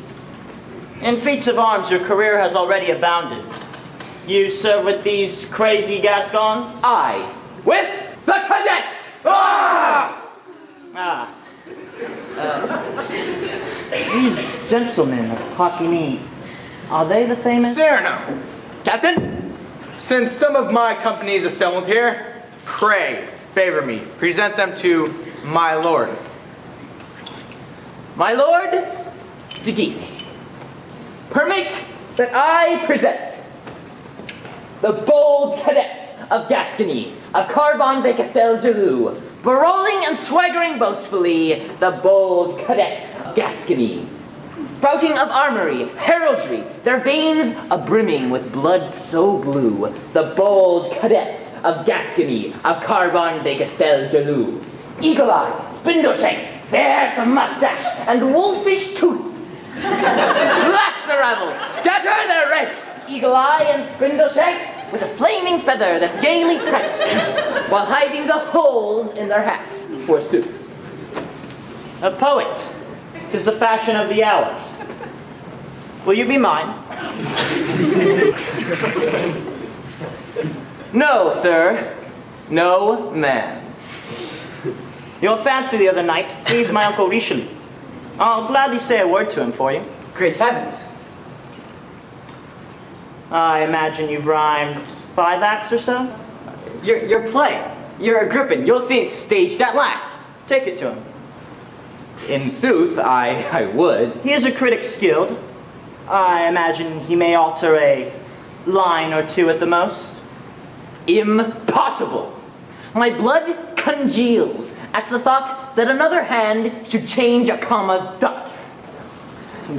In feats of arms, your career has already abounded. You serve with these crazy Gascons? I, with the cadets! These gentlemen of Hakimi, are they the famous? Cyrano! Captain? Since some of my company is assembled here, pray, favor me, present them to my lord. My lord de Guiche, permit that I present the bold cadets of Gascony, of Carbon de Castelgelou, barolling and swaggering boastfully, the bold cadets of Gascony. Sprouting of armory, heraldry, their veins a-brimming with blood so blue, the bold cadets of Gascony, of Carbon de Castelgelou. Eagle eye, spindle shanks, fearsome mustache, and wolfish tooth. Slash the rabble, scatter their ranks, eagle eye and spindle shanks, with a flaming feather that gaily pranks, while hiding the holes in their hats, forsooth. A poet. 'Tis the fashion of the hour. Will you be mine? No, sir. No man's. Your fancy the other night pleased my Uncle Richelieu. I'll gladly say a word to him for you. Great heavens. I imagine you've rhymed 5 acts or so? Your play. You're a griffin. You'll see it staged at last. Take it to him. In sooth, I would. He is a critic skilled. I imagine he may alter a line or 2 at the most. Impossible. My blood congeals at the thought that another hand should change a comma's dot.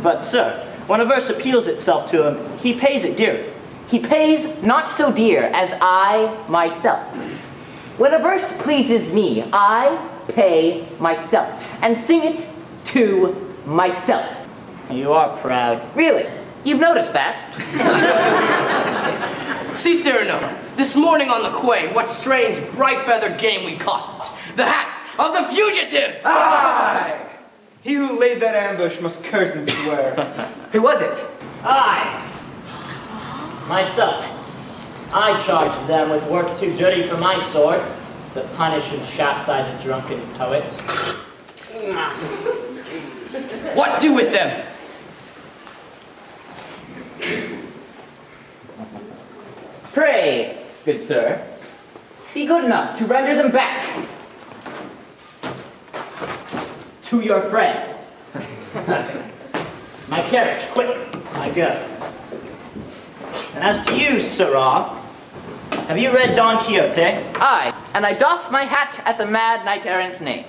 But sir, when a verse appeals itself to him, he pays it dearly. He pays not so dear as I myself. When a verse pleases me, I pay myself and sing it to myself. You are proud. Really? You've noticed that? See, Cyrano, this morning on the quay, what strange bright feathered game we caught. The hats of the fugitives! Aye! He who laid that ambush must curse and swear. Who was it? I, myself, I charge them with work too dirty for my sword, to punish and chastise a drunken poet. What do with them? Pray, good sir, be good enough to render them back to your friends. My carriage, quick, I go. And as to you, Sirrah, have you read Don Quixote? Aye, and I doff my hat at the mad knight-errant's name.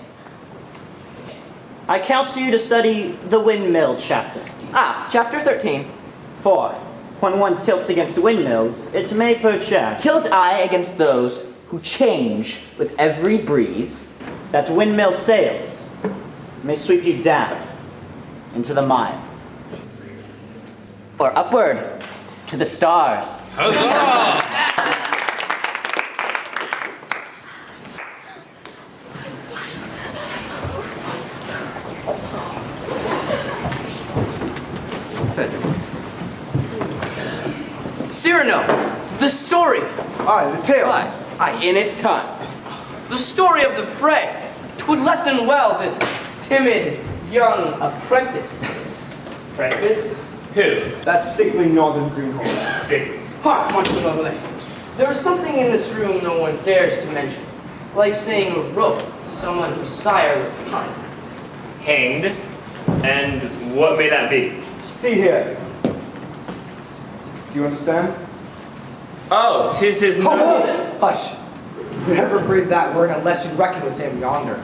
I counsel you to study the windmill chapter. Ah, chapter 13. For when one tilts against windmills, it may perchance Tilt I against those who change with every breeze, that windmill sails may sweep you down into the mire. or upward to the stars. Cyrano, the story. Aye, the tale. Aye, in its time. The story of the fray. 'Twould lessen well this timid young apprentice. Apprentice? Who? That sickly northern greenhorn. Sick. Hark, Monsieur Lovelace. There is something in this room no one dares to mention. Like saying a rope, someone whose sire was hung. Hanged? And what may that be? See here. Do you understand? Oh, 'tis his Oh, hush. Never breathe that word unless you reckon with him yonder.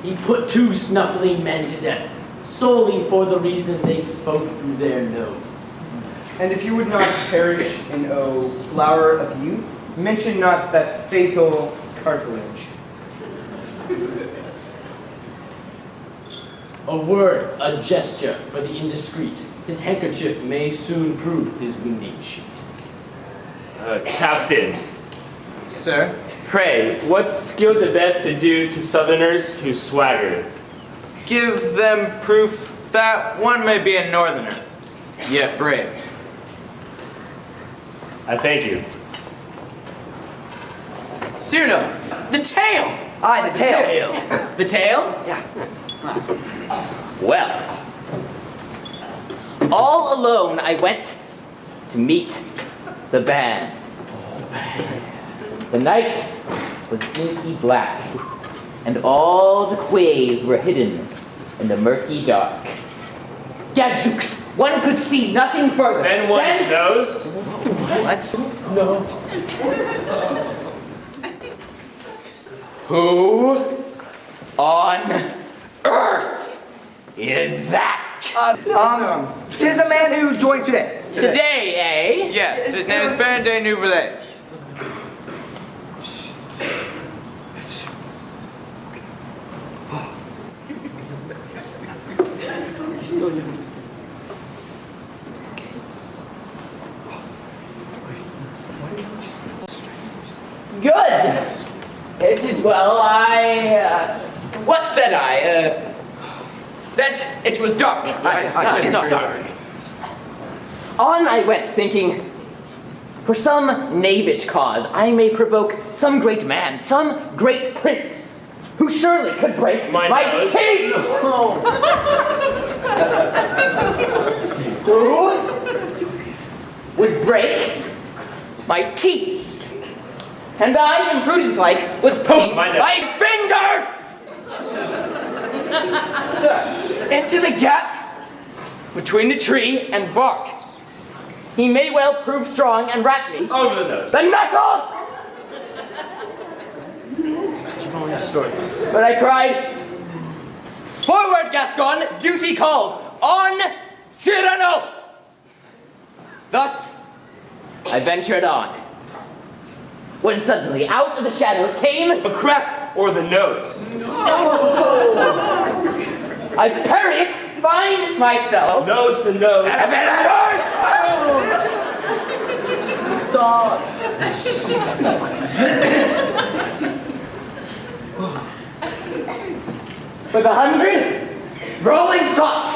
He put 2 snuffling men to death, solely for the reason they spoke through their nose. And if you would not perish in, O flower of youth, mention not that fatal cartilage. A word, a gesture for the indiscreet. His handkerchief may soon prove his wounding sheet. Captain, Sir? pray, what skills it best to do to southerners who swagger? Give them proof that one may be a northerner, yet brave. I thank you. Cyrano, the tail! Aye, the tail. The tail? Yeah. Well, all alone I went to meet the band. The night was inky black, and all the quays were hidden in the murky dark. Gadzooks! One could see nothing further. Then one knows? What? No. Who on earth is that? 'Tis a man who joined today. Today, eh? Yes, his name is Baron de Nouvelet. Good. It is well. What said I? That it was dark. I said sorry. On I went, thinking, for some knavish cause, I may provoke some great man, some great prince, who surely could break My nose. teeth. break my teeth. And I, imprudent-like, was poking my finger! Sir, into the gap between the tree and bark. He may well prove strong and rat me. Over the nose. The knuckles! But I cried, "Forward, Gascon! Duty calls! On Cyrano!" Thus, I ventured on. When suddenly, out of the shadows came a crack or the nose. I parry it, find myself nose to nose. Stop. With 100 rolling sots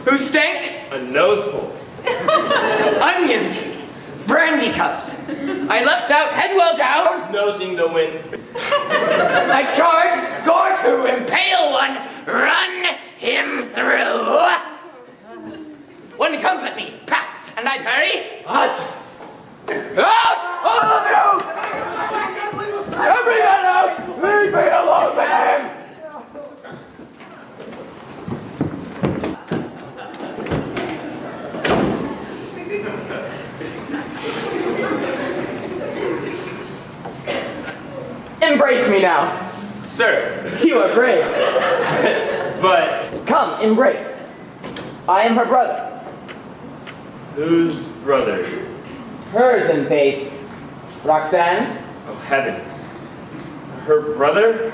who stank a noseful. Onions, brandy cups. I leapt out head well down, nosing the wind. I charged, gore to impale one, run him through. One comes at me, pap, and I parry. Out! All of you! Everyone out! Leave me alone, man! Embrace me now. Sir. You are brave. But... Come, embrace. I am her brother. Whose brother? Hers in faith. Roxanne's. Oh, heavens. Her brother?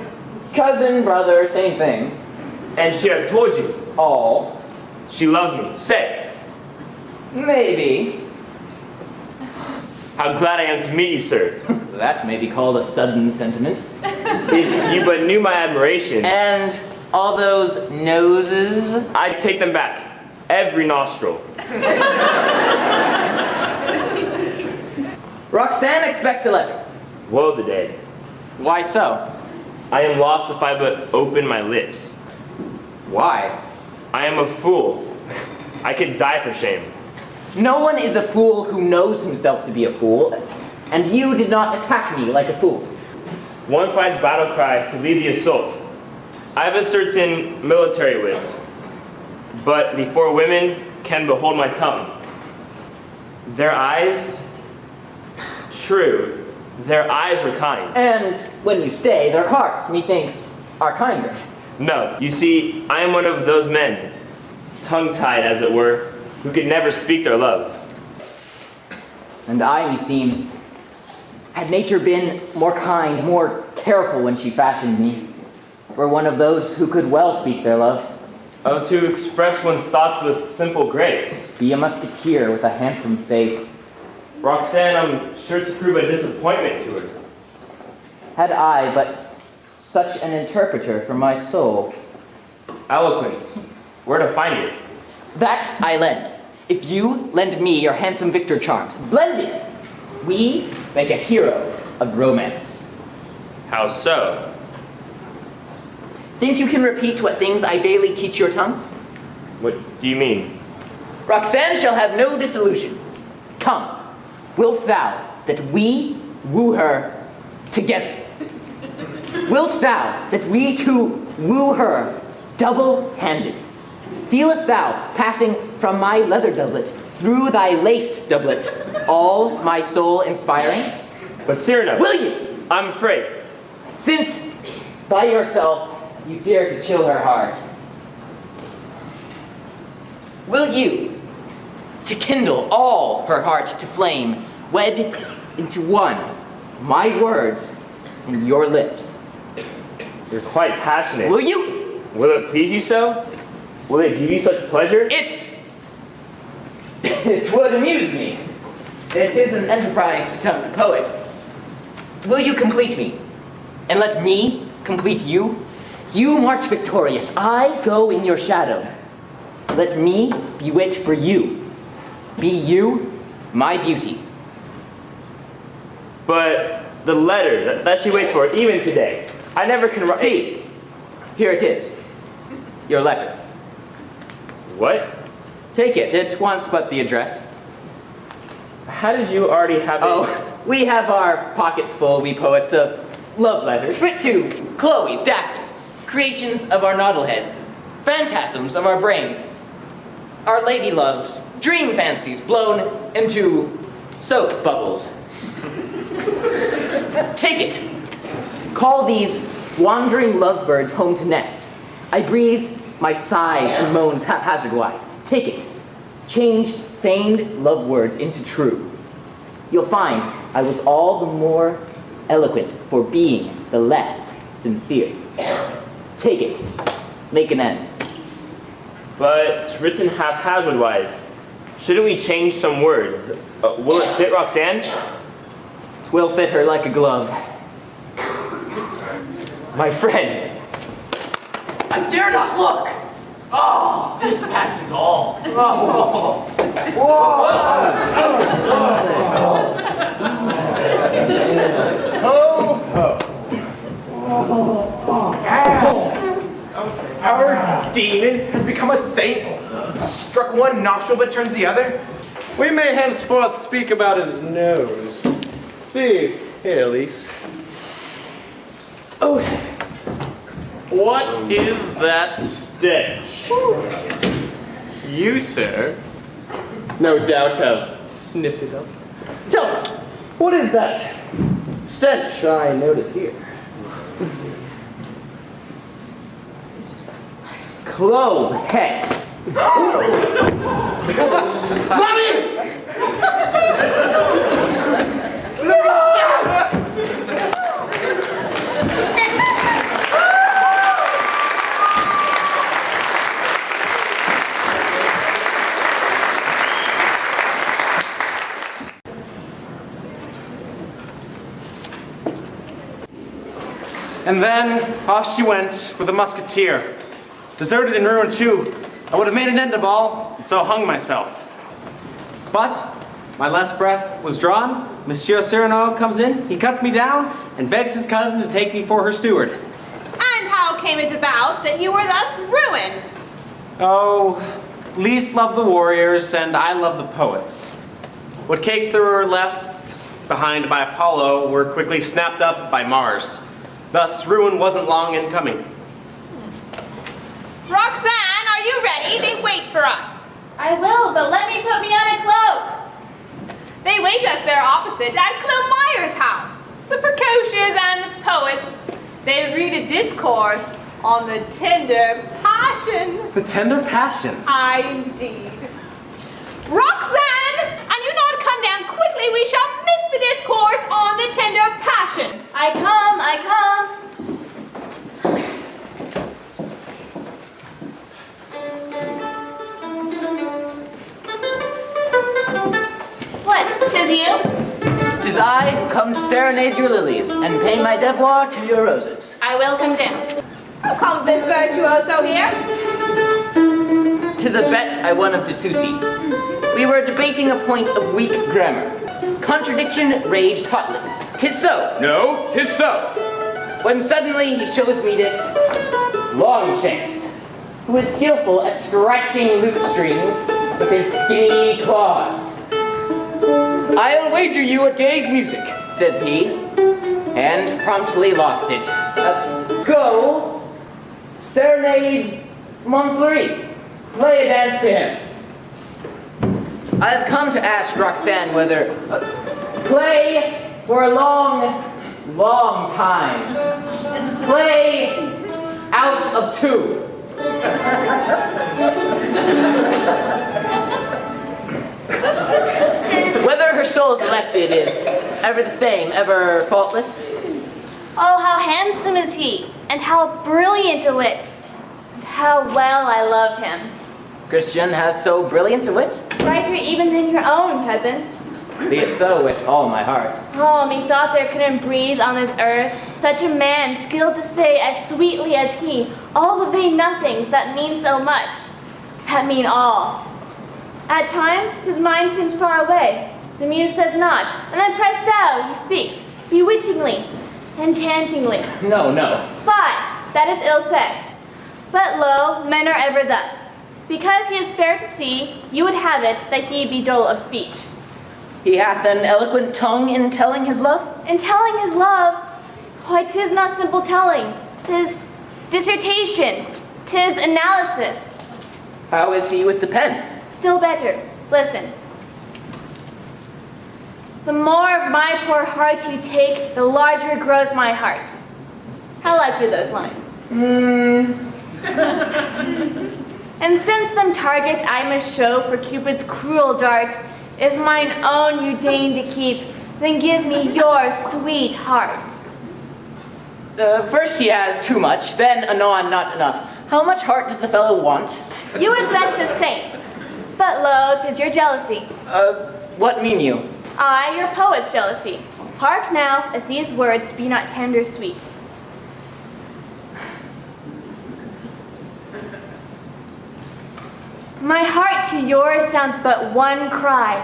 Cousin, brother, same thing. And she has told you? All. She loves me. Say. Maybe. How glad I am to meet you, sir. That may be called a sudden sentiment. If you but knew my admiration. And all those noses? I'd take them back. Every nostril. Roxanne expects a letter. Woe the day. Why so? I am lost if I but open my lips. Why? I am a fool. I could die for shame. No one is a fool who knows himself to be a fool, and you did not attack me like a fool. One finds battle cry to lead the assault. I have a certain military wit, but before women can behold my tongue. Their eyes, true, their eyes are kind. And when you stay, their hearts, methinks, are kinder. No, you see, I am one of those men, tongue-tied as it were, who could never speak their love. And I, meseems, had nature been more kind, more careful when she fashioned me, were one of those who could well speak their love. Oh, to express one's thoughts with simple grace. Be a musketeer with a handsome face. Roxanne, I'm sure to prove a disappointment to her. Had I but such an interpreter for my soul. Eloquence, where to find it? That I lend. If you lend me your handsome victor charms, blended, we make a hero of romance. How so? Think you can repeat what things I daily teach your tongue? What do you mean? Roxanne shall have no disillusion. Come, wilt thou that we woo her together? Wilt thou that we two woo her double-handed? Feelest thou, passing from my leather doublet through thy laced doublet, all my soul inspiring? But Cyrano, will you? I'm afraid. Since by yourself you dare to chill her heart, will you, to kindle all her heart to flame, wed into one my words and your lips? You're quite passionate. Will you? Will it please you so? Will it give you such pleasure? It would amuse me. It is an enterprise to tempt the poet. Will you complete me? And let me complete you? You march victorious, I go in your shadow. Let me be wit for you. Be you my beauty. But the letter that she waits for, even today, I never can write. See, here it is. Your letter. What? Take it. It wants but the address. How did you already have it? Oh, we have our pockets full, we poets, of love letters writ to Chloe's, Daphne's, creations of our noddleheads, phantasms of our brains, our lady loves, dream fancies blown into soap bubbles. Take it. Call these wandering lovebirds home to nest. I breathe my sighs and moans haphazard-wise. Take it. Change feigned love words into true. You'll find I was all the more eloquent for being the less sincere. Take it. Make an end. But it's written haphazard-wise. Shouldn't we change some words? Will it fit Roxanne? Will fit her like a glove. My friend. I dare not look! Oh, this passes all. Oh. Our demon has become a saint. Struck one nostril but turns the other. We may henceforth speak about his nose. See, here, Elise. Oh, what is that stench? You, sir, no doubt have sniffed it up. Tell me, what is that stench I notice here? Clove heads. Mommy! And then off she went with a musketeer. Deserted and ruined too. I would have made an end of all, and so hung myself. But my last breath was drawn. Monsieur Cyrano comes in, he cuts me down, and begs his cousin to take me for her steward. And how came it about that you were thus ruined? Oh, Lise loved the warriors, and I love the poets. What cakes there were left behind by Apollo were quickly snapped up by Mars. Thus, ruin wasn't long in coming. Roxanne, are you ready? They wait for us. I will, but let me put me on a cloak. They wait us there opposite at Clomeyer's house. The precocious and the poets. They read a discourse on the tender passion. The tender passion? Aye, indeed. Roxanne, and you not come down quickly, we shall miss the discourse on the tender passion. I come. What, 'tis you? 'Tis I who come to serenade your lilies and pay my devoir to your roses. I will come down. Who comes this virtuoso here? 'Tis a bet I won of D'Soucy. We were debating a point of weak grammar. Contradiction raged hotly. 'Tis so. No, 'tis so. When suddenly he shows me this Longshanks, who is skillful at scratching lute strings with his skinny claws. I'll wager you a day's music, says he, and promptly lost it. Go, serenade Montfleury, play a dance to him. I have come to ask Roxanne whether play for a long time. Play out of tune. Whether her soul's elected is ever the same, ever faultless. Oh, how handsome is he, and how brilliant a wit, and how well I love him. Christian has so brilliant a wit. Brighter even than your own, cousin. Be it so with all my heart. Oh, methought there couldn't breathe on this earth such a man skilled to say as sweetly as he all the vain nothings that mean so much, that mean all. At times, his mind seems far away. The muse says not, and then pressed out, he speaks, bewitchingly, enchantingly. No. Fie, that is ill said. But lo, men are ever thus. Because he is fair to see, you would have it that he be dull of speech. He hath an eloquent tongue in telling his love? In telling his love, why, 'tis not simple telling. 'Tis dissertation. 'Tis analysis. How is he with the pen? Still better. Listen. The more of my poor heart you take, the larger grows my heart. How likely those lines? And since some target I must show for Cupid's cruel dart, if mine own you deign to keep, then give me your sweet heart. First he has too much, then anon not enough. How much heart does the fellow want? You would bet to saint, but lo, 'tis your jealousy. What mean you? I, your poet's jealousy. Hark now, if these words be not tender sweet. My heart to yours sounds but one cry.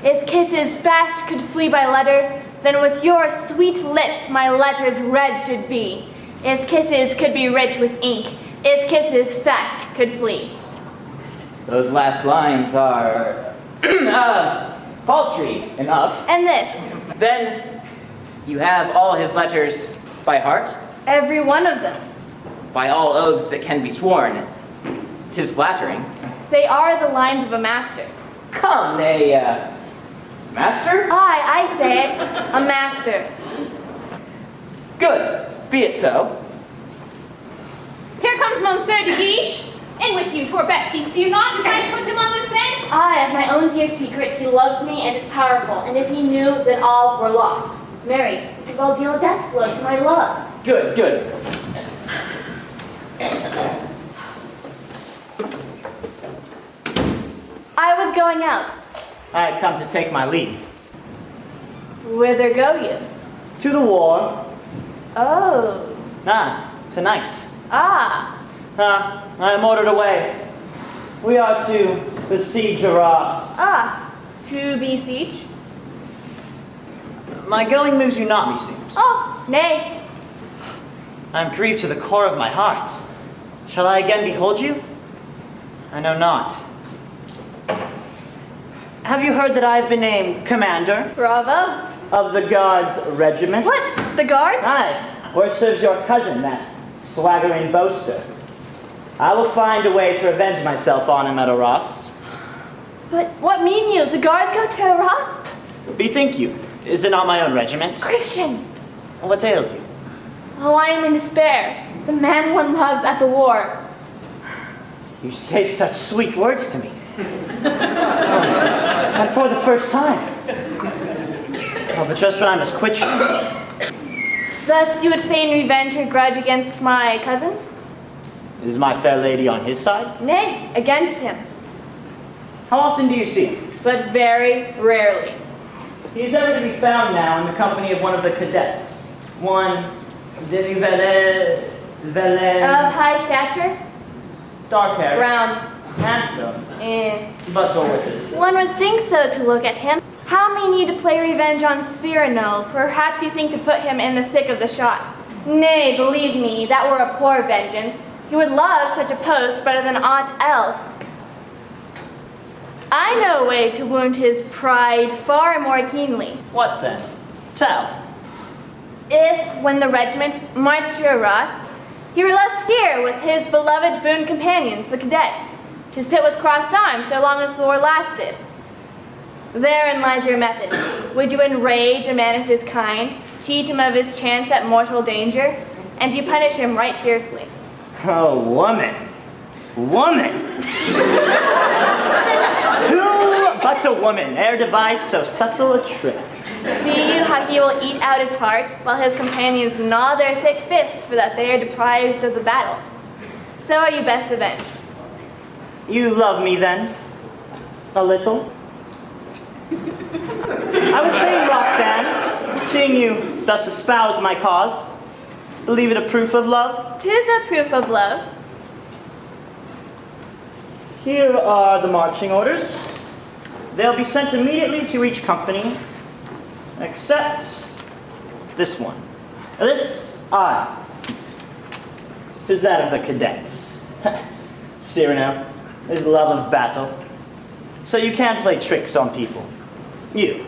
If kisses fast could flee by letter, then with your sweet lips my letters red should be. If kisses could be writ with ink, if kisses fast could flee. Those last lines are paltry enough. And this? Then you have all his letters by heart? Every one of them. By all oaths that can be sworn. 'Tis flattering. They are the lines of a master. Come, master? Aye, I say it, a master. Good, be it so. Here comes Monsieur de Guiche. And with you, 'twere best he see you not, if I put him on the scent. I, of my own dear secret, he loves me and is powerful, and if he knew, then all were lost. Marry, you could well deal a death blow to my love. Good, good. I was going out. I had come to take my leave. Whither go you? To the war. Oh. Tonight. I am ordered away. We are to besiege Arras. To besiege? My going moves you not, meseems. Oh, nay. I am grieved to the core of my heart. Shall I again behold you? I know not. Have you heard that I have been named commander? Bravo. Of the Guards regiment? What? The Guards? Aye. Where serves your cousin, that swaggering boaster? I will find a way to revenge myself on him at Arras. But what mean you? The Guards go to Arras? Bethink you, is it not my own regiment? Christian! What ails you? Oh, I am in despair. The man one loves at the war. You say such sweet words to me. And for the first time. Oh, but just when I must quit you. Thus you would fain revenge your grudge against my cousin? Is my fair lady on his side? Nay, against him. How often do you see him? But very rarely. He is ever to be found now in the company of one of the cadets. One Denivelle. Of high stature? Dark hair. Brown. Handsome. But dorothy. One would think so to look at him. How mean you to play revenge on Cyrano? Perhaps you think to put him in the thick of the shots. Nay, believe me, that were a poor vengeance. He would love such a post better than aught else. I know a way to wound his pride far more keenly. What then? Tell. If, when the regiment marched to Arras, he were left here with his beloved boon companions, the cadets, to sit with crossed arms so long as the war lasted. Therein lies your method. Would you enrage a man of his kind, cheat him of his chance at mortal danger, and you punish him right fiercely? Oh, woman. Woman! Who but a woman e'er devised so subtle a trick? See you how he will eat out his heart, while his companions gnaw their thick fists for that they are deprived of the battle. So are you best avenged. You love me then? A little? I would fain, Roxanne, seeing you thus espouse my cause, believe it a proof of love? 'Tis a proof of love. Here are the marching orders. They'll be sent immediately to each company, except this one. This, 'tis that of the cadets. Cyrano, his love of battle. So you can't play tricks on people. You,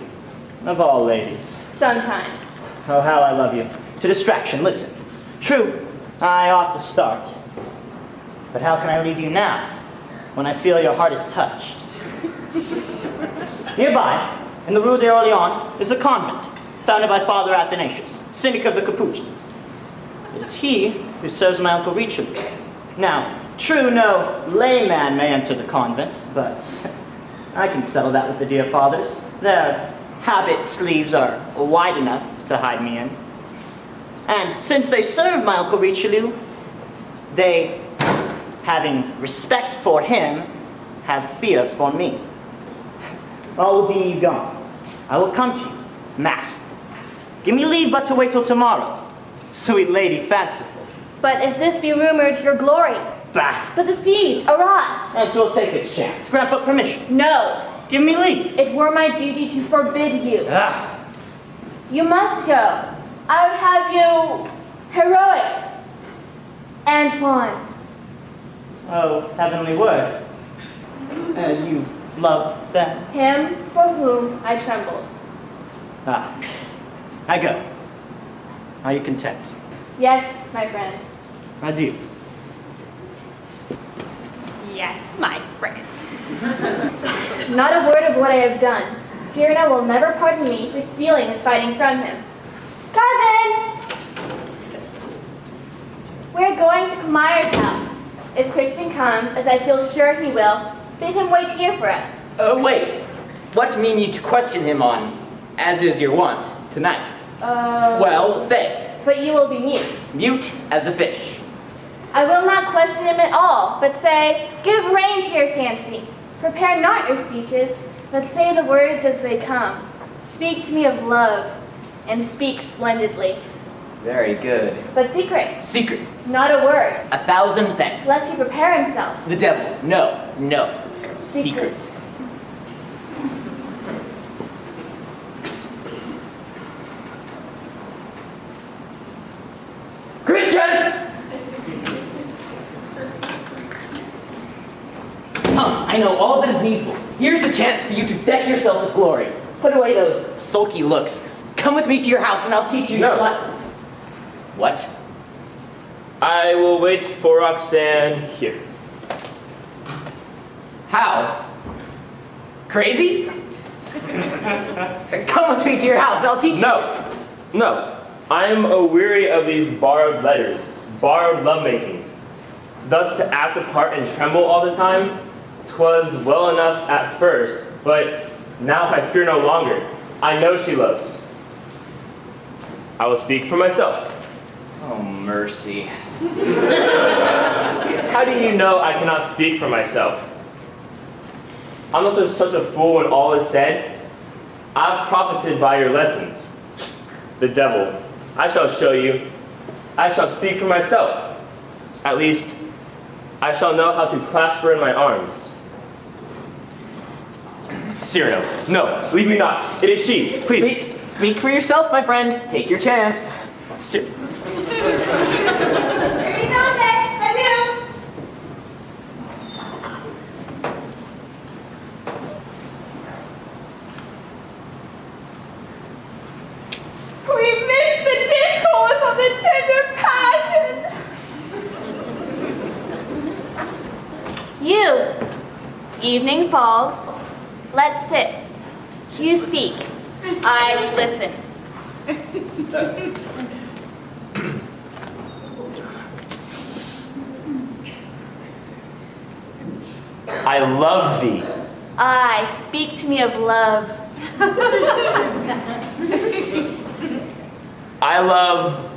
Of all ladies. Sometimes. Oh, how I love you. To distraction, listen. True, I ought to start. But how can I leave you now, when I feel your heart is touched? Nearby, in the Rue d'Orléans, is a convent, founded by Father Athanasius, cynic of the Capuchins. It is he who serves my Uncle Richelieu. Now, true, no layman may enter the convent, but I can settle that with the dear fathers. Their habit sleeves are wide enough to hide me in. And since they serve my Uncle Richelieu, they, having respect for him, have fear for me. All will deem you gone. I will come to you, masked. Give me leave but to wait till tomorrow, sweet lady fanciful. But if this be rumored, your glory. Bah! But the siege, Arras. And 'twill take its chance. Grant but permission. No. Give me leave. It were my duty to forbid you. Ah! You must go. I would have you heroic. Antoine. Oh, heavenly word. And you love them? Him for whom I trembled. Ah. I go. Are you content? Yes, my friend. Adieu. Yes, my friend. Not a word of what I have done. Cyrano will never pardon me for stealing his fighting from him. Cousin! We're going to Kamaya's house. If Christian comes, as I feel sure he will, bid him wait here for us. Wait. What mean you to question him on, as is your wont, tonight? Well, say. But you will be mute. Mute as a fish. I will not question him at all, but say, give rein to your fancy. Prepare not your speeches, but say the words as they come. Speak to me of love, and speak splendidly. Very good. But secret. Secret. Not a word. 1,000 thanks. Lest he prepare himself. The devil. No, no. Secret. Christian! Come, I know all that is needful. Here's a chance for you to deck yourself with glory. Put away those sulky looks. Come with me to your house and I'll teach you What? I will wait for Roxanne here. How? Crazy? Come with me to your house, I'll teach you. No. I am aweary of these borrowed letters, borrowed lovemakings. Thus to act a part and tremble all the time, 'twas well enough at first, but now I fear no longer. I know she loves. I will speak for myself. Oh, mercy. How do you know I cannot speak for myself? I'm not just such a fool when all is said. I've profited by your lessons. The devil. I shall show you. I shall speak for myself. At least, I shall know how to clasp her in my arms. Cyrano, no, leave me not. It is she. Please. Speak for yourself, my friend. Take your chance. We missed the discourse of the tender passion. You. Evening falls. Let's sit. You speak. I listen. I love thee. I speak to me of love. I love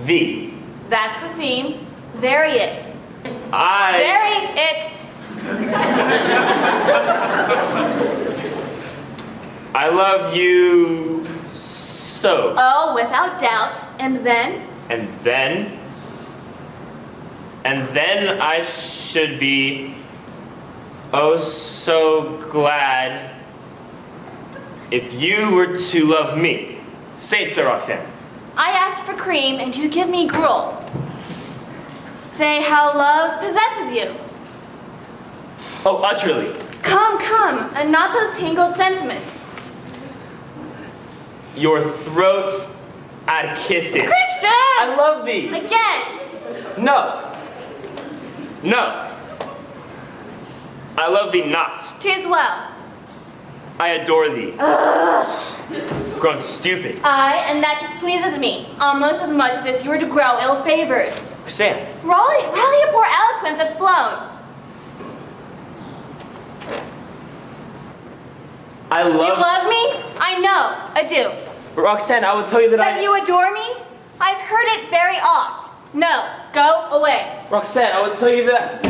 thee. That's the theme. Vary it. Vary it. I love you so. Oh, without doubt. And then? And then I should be oh so glad if you were to love me. Say it, Sir Roxanne. I asked for cream and you give me gruel. Say how love possesses you. Oh, utterly. Come, and not those tangled sentiments. Your throats I'd kiss it. Christian! I love thee. Again! No. No. I love thee not. 'Tis well. I adore thee. Ugh. Grown stupid. Aye, and that displeases me, almost as much as if you were to grow ill-favored. Sam. Rally a poor eloquence that's flown. I love... You love me? I know, I do. Roxanne, I will tell you that That you adore me? I've heard it very oft. No, go away. Roxanne, I will tell you that...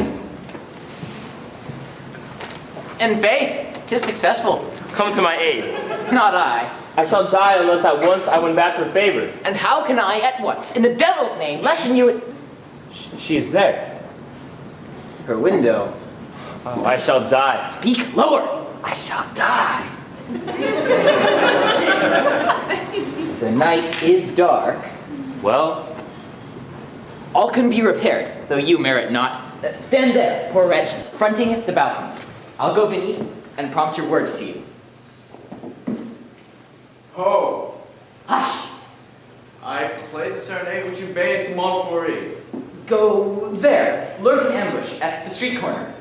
In faith, 'tis successful. Come to my aid. Not I. I shall die unless at once I win back her favor. And how can I at once, in the devil's name, lessen you... She is there. Her window. Oh, I shall die. Speak lower. I shall die. The night is dark. Well? All can be repaired, though you merit not. Stand there, poor wretch, fronting the balcony. I'll go beneath and prompt your words to you. Ho! Hush! I played the serenade which you bade to Montfleury. Go there, lurk in ambush at the street corner.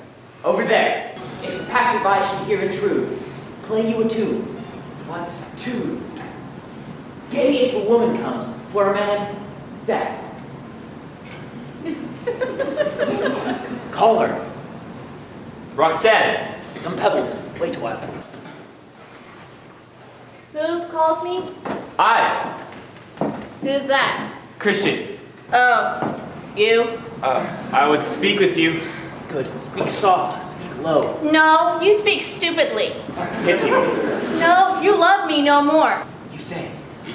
Over there. If the passerby should hear intrude, play you a tune. What tune? Gay if a woman comes, for a man, sad. Call her. Roxanne. Some pebbles. Wait a while. Who calls me? I. Who's that? Christian. Oh, you? I would speak with you. Good. Speak soft. Speak low. No, you speak stupidly. Pity. No, you love me no more. You say.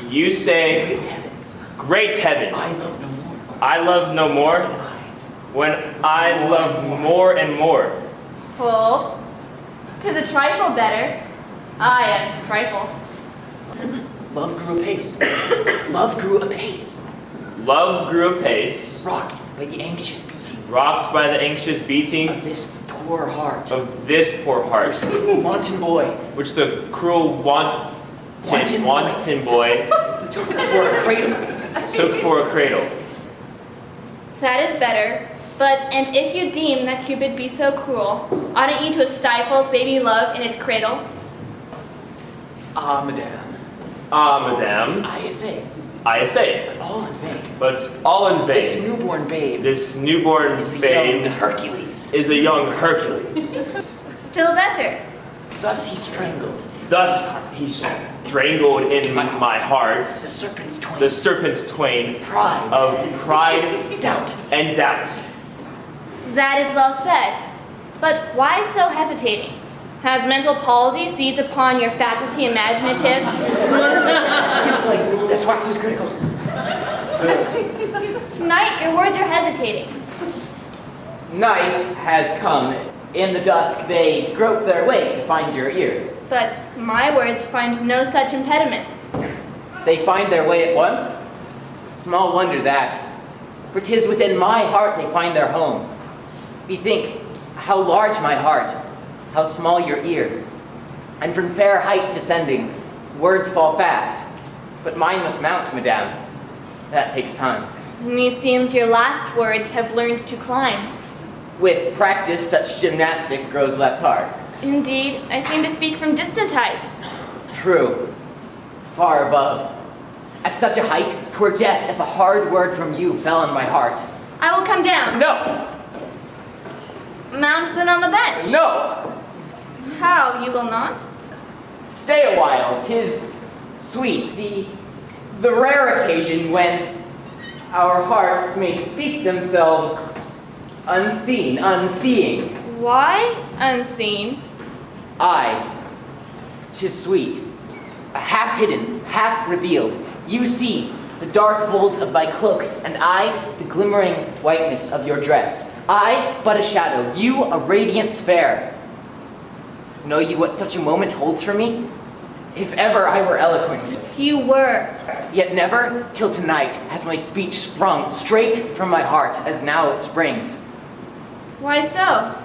You say. Great heaven. Great heaven. I love no more. I love no more. When I love more and more. Hold. 'Tis a trifle better. Aye, a trifle. Love grew apace. Love grew apace. Love grew apace. Rocked by the anxious beating. Rocked by the anxious beating. Of this poor heart. Of this poor heart. Which the cruel wanton boy. Which the cruel wanton boy. Took for a cradle. Took for a cradle. That is better. But, and if you deem that Cupid be so cruel, oughtn't you to have stifled baby love in its cradle? Ah, madame. Ah, madame. I assay. I assay. But all in vain. But all in vain. This newborn babe. This newborn is a babe. Young Hercules. Is a young Hercules. Still better. Thus he strangled. Thus he strangled in my heart. The serpent's twain. The serpent's twain. Pride. Of pride. Doubt. And doubt. That is well said. But why so hesitating? Has mental palsy seized upon your faculty imaginative? Give place. This wax is critical. Tonight your words are hesitating. Night has come. In the dusk they grope their way to find your ear. But my words find no such impediment. They find their way at once? Small wonder that. For 'tis within my heart they find their home. Bethink how large my heart, how small your ear. And from fair heights descending, words fall fast. But mine must mount, madame. That takes time. Meseems your last words have learned to climb. With practice, such gymnastic grows less hard. Indeed, I seem to speak from distant heights. True. Far above. At such a height, 'twere death if a hard word from you fell on my heart. I will come down. No! Mount then on the bench. No! How, you will not? Stay a while, 'tis sweet, the rare occasion when our hearts may speak themselves unseen, unseeing. Why unseen? I, 'tis sweet, half hidden, half revealed. You see the dark folds of my cloak, and I the glimmering whiteness of your dress. I but a shadow, you a radiance fair. Know you what such a moment holds for me? If ever I were eloquent. If you were. Yet never till tonight has my speech sprung straight from my heart as now it springs. Why so?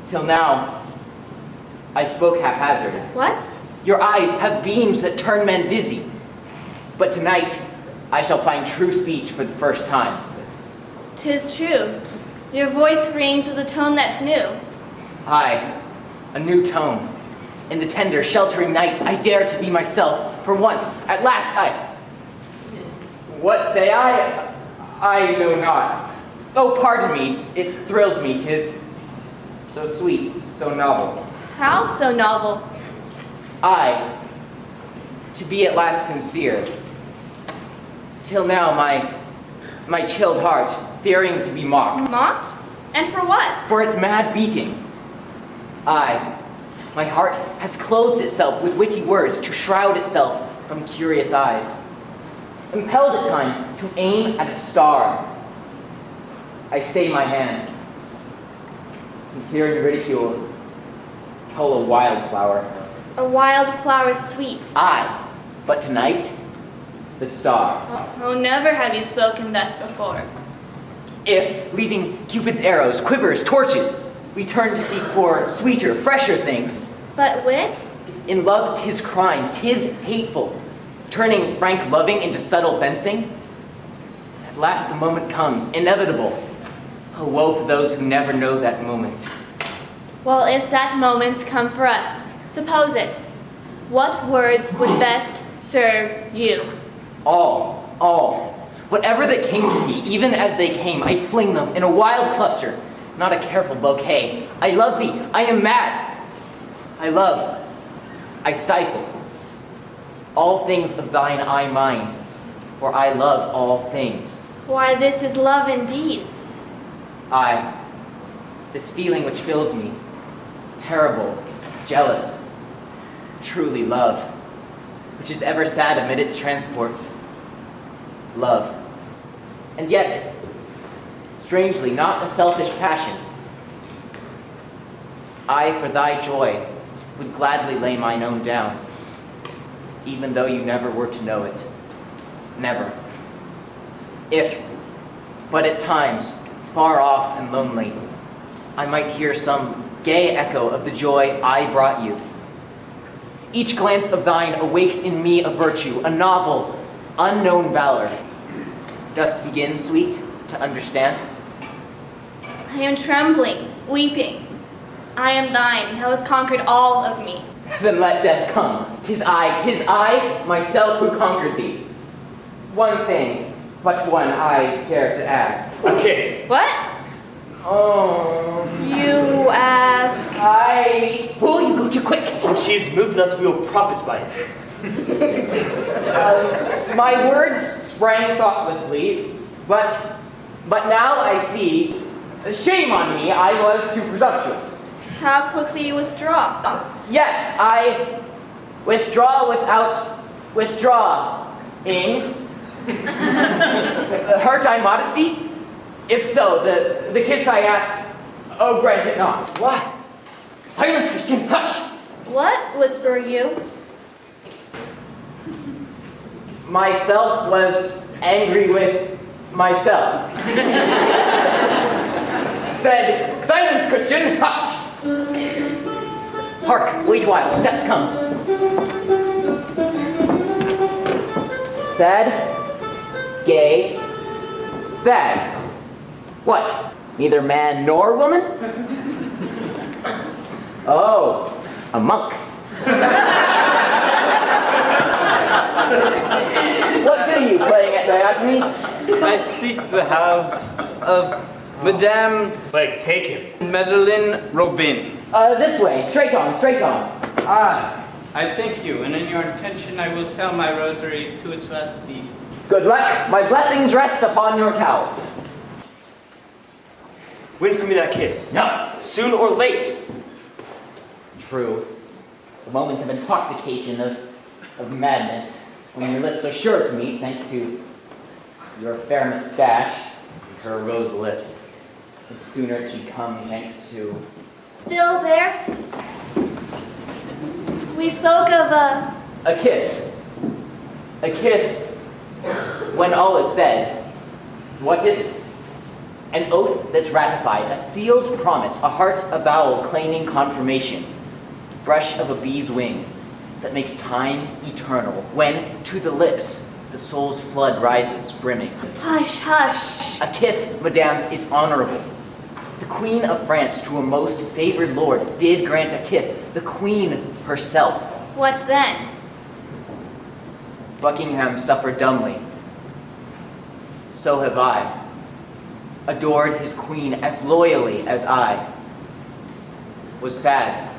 Till now, I spoke haphazard. What? Your eyes have beams that turn men dizzy. But tonight, I shall find true speech for the first time. 'Tis true. Your voice rings with a tone that's new. Aye, a new tone. In the tender, sheltering night, I dare to be myself. For once, at last, What say I? I know not. Oh, pardon me, it thrills me, 'tis so sweet, so novel. How so novel? To be at last sincere. Till now, my chilled heart, fearing to be mocked. Mocked? And for what? For its mad beating. My heart has clothed itself with witty words to shroud itself from curious eyes. Impelled at times to aim at a star. I stay my hand, and fearing ridicule, cull a wildflower. A wildflower sweet. But tonight, the star. Oh, never have you spoken thus before. If, leaving Cupid's arrows, quivers, torches, we turn to seek for sweeter, fresher things. But wit? In love, 'tis crime, 'tis hateful, turning frank loving into subtle fencing. At last the moment comes, inevitable. Oh, woe for those who never know that moment. Well, if that moment's come for us, suppose it. What words would best serve you? All. Whatever that came to me, even as they came, I fling them in a wild cluster, not a careful bouquet. I love thee, I am mad. I love, I stifle. All things of thine I mind, for I love all things. Why, this is love indeed. This feeling which fills me, terrible, jealous, truly love, which is ever sad amid its transports. Love. And yet, strangely, not a selfish passion. I, for thy joy, would gladly lay mine own down, even though you never were to know it. Never. If, but at times, far off and lonely, I might hear some gay echo of the joy I brought you. Each glance of thine awakes in me a virtue, a novel, unknown valor. Dost begin, sweet, to understand? I am trembling, weeping. I am thine, thou hast conquered all of me. Then let death come. 'Tis I, myself who conquered thee. One thing, but one I dare to ask. A kiss. What? Oh. You ask? Fool, you go too quick. Since she has moved us, we will profit by it. My words sprang thoughtlessly, but now I see, shame on me, I was too presumptuous. How quickly you withdraw? Yes, I withdraw without withdrawing. Hurt I modesty? If so, the kiss I ask, oh, grant it not. What? Silence, Christian, hush! What whisper you? Myself was angry with myself. Said, silence, Christian, hush! Hark, wait a while, steps come. Sad, gay, sad. What? Neither man nor woman? Oh, a monk. What do you playing at Diogenes? I seek the house of Madame... Take him. Madeleine Robin. This way, straight on. I thank you, and in your intention I will tell my rosary to its last bead. Good luck. My blessings rest upon your cowl. Win for me that kiss. No. Soon or late. True. The moment of intoxication, of madness, when your lips are sure to meet, thanks to your fair mustache and her rose lips. The sooner it should come, thanks to... Still there? We spoke of a kiss. A kiss, when all is said, what is it? An oath that's ratified, a sealed promise, a heart's avowal claiming confirmation. Brush of a bee's wing, that makes time eternal, when to the lips the soul's flood rises brimming. Hush, hush. A kiss, madame, is honorable. The Queen of France to her most favored lord did grant a kiss, the Queen herself. What then? Buckingham suffered dumbly. So have I. Adored his queen as loyally as I. Was sad,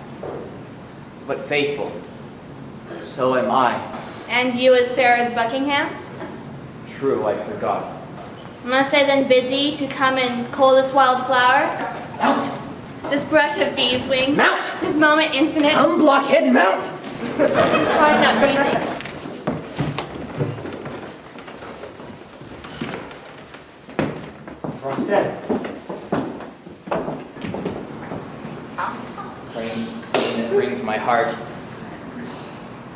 but faithful. So am I. And you as fair as Buckingham? True, I forgot. Must I then bid thee to come and cull this wild flower? Mount! This brush of bees' wing? Mount! This moment infinite? Blockhead, mount! This heart's not breathing. Rostand. Rain that wrings my heart.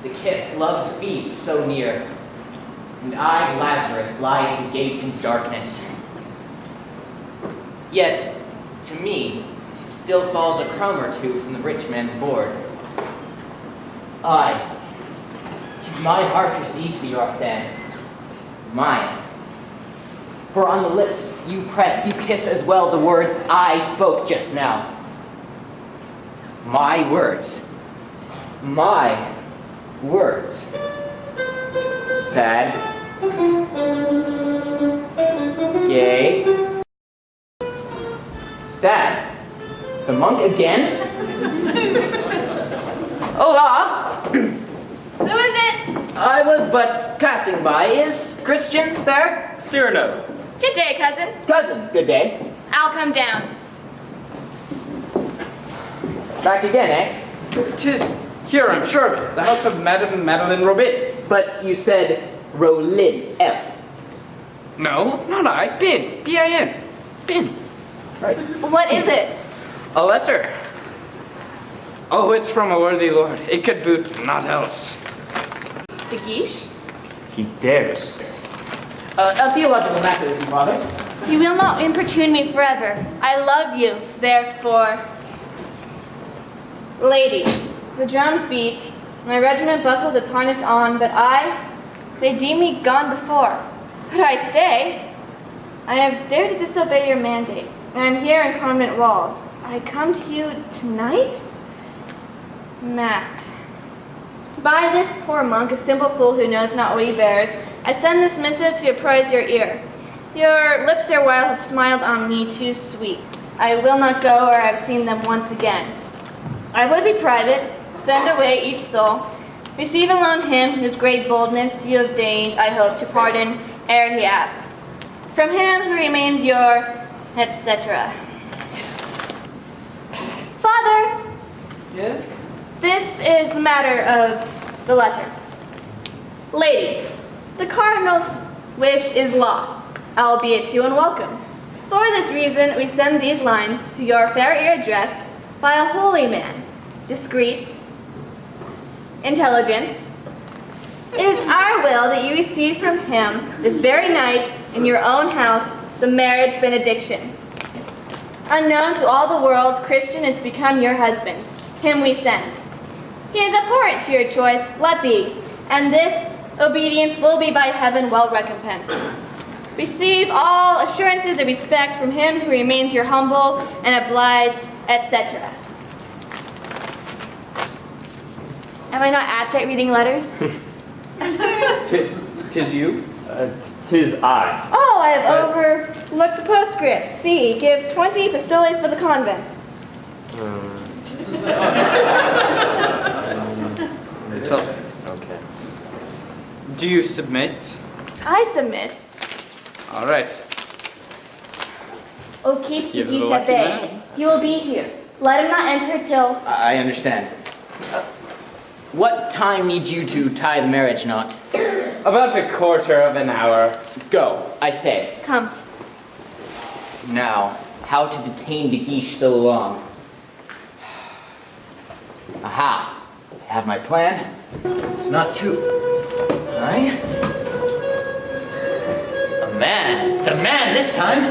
The kiss love's feast so near, and I, Lazarus, lie at the gate in darkness. Yet, to me, still falls a crumb or two from the rich man's board. Aye, 'tis my heart receives thee, Roxanne, mine. For on the lips you press, you kiss as well the words I spoke just now. My words. My words. Sad. Gay. Sad. The monk again? Hola! Who is it? I was but passing by. Is Christian there? Cyrano. Good day, cousin. Cousin, good day. I'll come down. Back again, eh? 'Tis here, I'm sure of it. The house of Madame Madeleine Robit. But you said Rolin, L. No, not I. Bin. B-I-N. Bin. Right. What is it? A letter. Oh, it's from a worthy lord. It could boot naught else. De Guiche? He dares. A theological matter with you, father. You will not importune me forever. I love you, therefore. Lady, the drums beat, my regiment buckles its harness on, but they deem me gone before. Could I stay? I have dared to disobey your mandate, and I'm here in convent walls. I come to you tonight? Masked. By this poor monk, a simple fool who knows not what he bears, I send this missive to apprise your ear. Your lips erewhile have smiled on me too sweet. I will not go, or I have seen them once again. I would be private, send away each soul. Receive alone him whose great boldness you have deigned, I hope, to pardon ere he asks. From him who remains your, etc. Father! Yeah? This is the matter of the letter. Lady, the cardinal's wish is law, albeit too unwelcome. For this reason, we send these lines to your fair ear addressed by a holy man, discreet, intelligent. It is our will that you receive from him this very night in your own house the marriage benediction. Unknown to all the world, Christian is become your husband. Him we send. He is abhorrent to your choice, let be, and this obedience will be by heaven well recompensed. Receive all assurances of respect from him who remains your humble and obliged, etc. Am I not apt at reading letters? Tis you? 'Tis I. Oh, I have overlooked the postscript. See, give 20 pistoles for the convent. Okay. Do you submit? I submit. All right. Oh, keep Give the the Guiche lucky at bay. man. He will be here. Let him not enter till... I understand. What time needs you to tie the marriage knot? About a quarter of an hour. Go, I say. Come. Now, how to detain De Guiche so long? Aha! I have my plan. It's not too... Aye? A man! It's a man this time!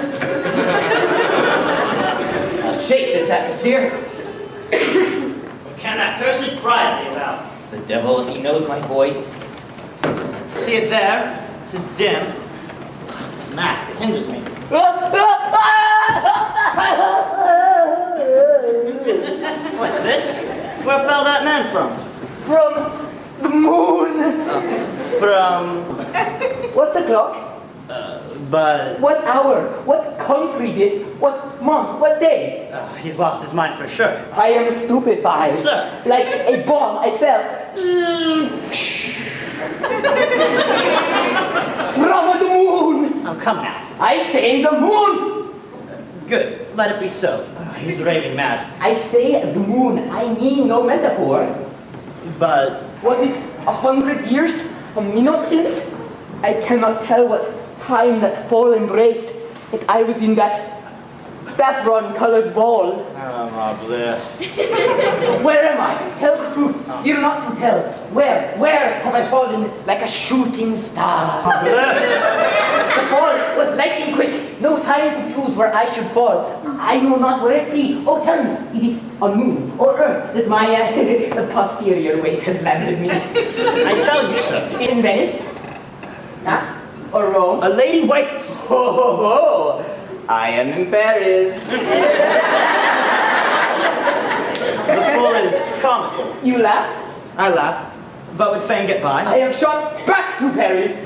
I'll shake this atmosphere. What can that cursed friar be about? The devil, if he knows my voice. See it there? This is dim. This mask, it hinders me. What's this? Where fell that man from? From the moon. From... What's o'clock? But... What hour? What country this? What month? What day? He's lost his mind for sure. I am stupefied. Sir. Like a bomb, I fell. From the moon. Oh, come now. I say the moon. Good. Let it be so. He's raving mad. I say the moon. I mean no metaphor. But... Was it 100 years? A minute since? I cannot tell what time that fall embraced. That I was in that saffron-colored ball. Oh, my bleu. Where am I? Tell the truth. You're not to tell. Where have I fallen like a shooting star? The fall was lightning quick. No time to choose where I should fall. I know not where it be. Oh, tell me, is it on moon or earth that my the posterior weight has landed me? I tell you, sir. In Venice? Huh? Or Rome? A lady waits. Ho, ho, ho. I am in Paris. The fool is comical. You laugh? I laugh, but would fain get by. I have shot back to Paris.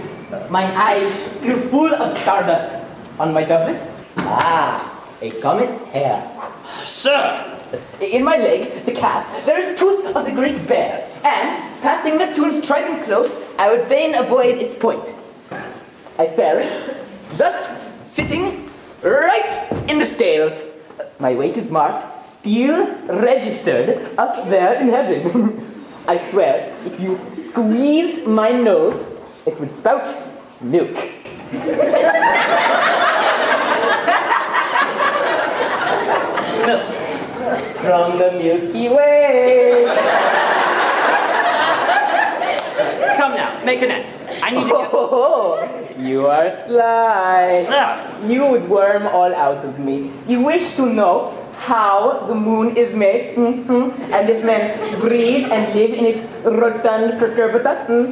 My eyes still full of stardust. On my doublet? Ah, a comet's hair. Sir! In my leg, the calf, there is a tooth of the great bear, and, passing Neptune's trident close, I would fain avoid its point. I fell, thus sitting right in the scales. My weight is marked, still registered, up there in heaven. I swear, if you squeezed my nose, it would spout milk. Milk. From the Milky Way. Come now, make an end. I need to get... Oh, you are sly. Sir. You would worm all out of me. You wish to know how the moon is made, and if men breathe and live in its rotund perturbator.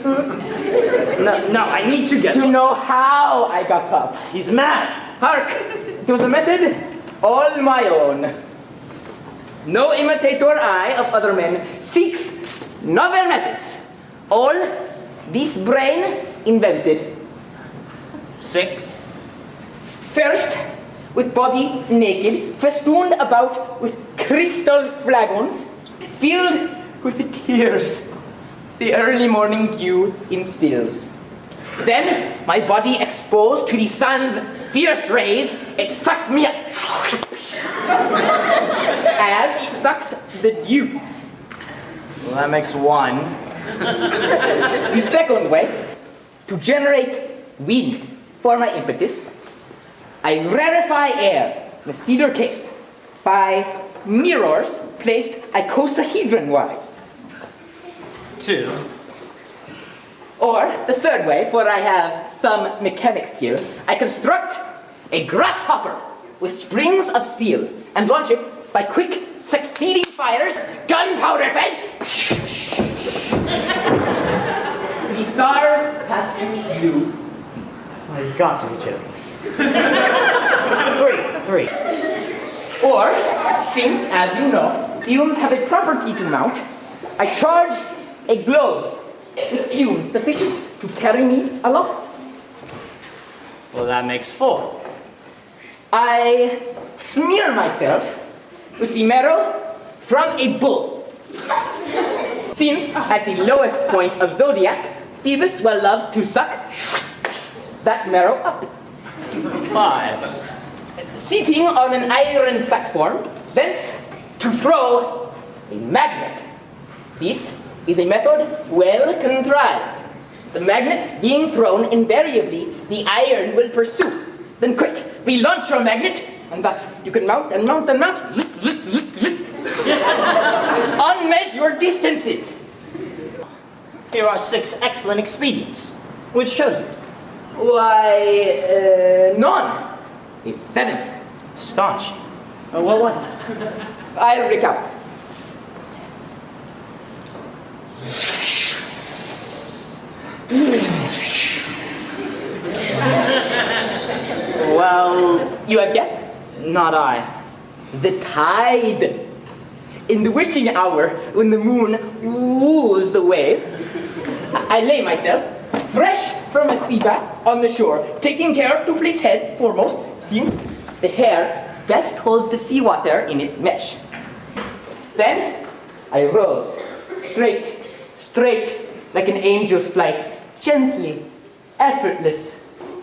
No, I need to get... To know how I got up. He's mad. Hark! It was a method all my own. No imitator I of other men seeks novel methods. All this brain invented. 6. First, with body naked, festooned about with crystal flagons, filled with the tears the early morning dew instills. Then, my body exposed to the sun's fierce rays, it sucks me up as it sucks the dew. Well, that makes 1. The second way, to generate wind for my impetus, I rarefy air in a cedar case by mirrors placed icosahedron-wise. 2. Or, the third way, for I have some mechanic skill, I construct a grasshopper with springs of steel and launch it by quick succeeding fires, gunpowder fed. The stars pass through blue. Oh, you've got to be joking. 3. Or, since, as you know, fumes have a property to mount, I charge a globe with fumes sufficient to carry me aloft. Well, that makes 4. I smear myself with the marrow from a bull. Since, at the lowest point of zodiac, Phoebus well loves to suck that marrow up. 5. Seating on an iron platform, thence to throw a magnet. This is a method well contrived. The magnet being thrown, invariably the iron will pursue. Then quick, we launch your magnet, and thus you can mount and mount and mount. Unmeasured distances. Here are 6 excellent expedients. Which chose it? Why, none. A 7th. Astonishing. What was it? I'll recount. Well, You have guessed? not I. The tide. In the witching hour, when the moon woos the wave, I lay myself, fresh from a sea bath on the shore, taking care to place head foremost, since the hair best holds the seawater in its mesh. Then I rose, straight, like an angel's flight, gently, effortless.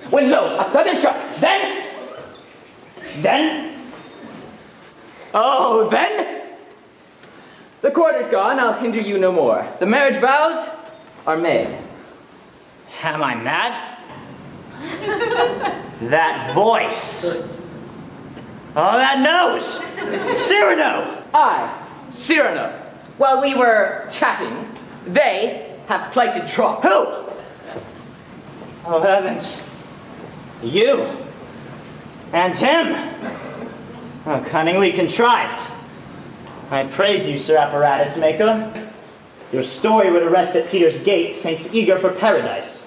When lo, a sudden shock, then, the quarter's gone, I'll hinder you no more. The marriage vows are made. Am I mad? That voice. Oh, that nose. Cyrano. I, Cyrano, while we were chatting, they have plighted troth. Who? Oh, heavens. You. And him. Oh, cunningly contrived. I praise you, Sir Apparatus Maker. Your story would arrest at Peter's gate saints eager for paradise.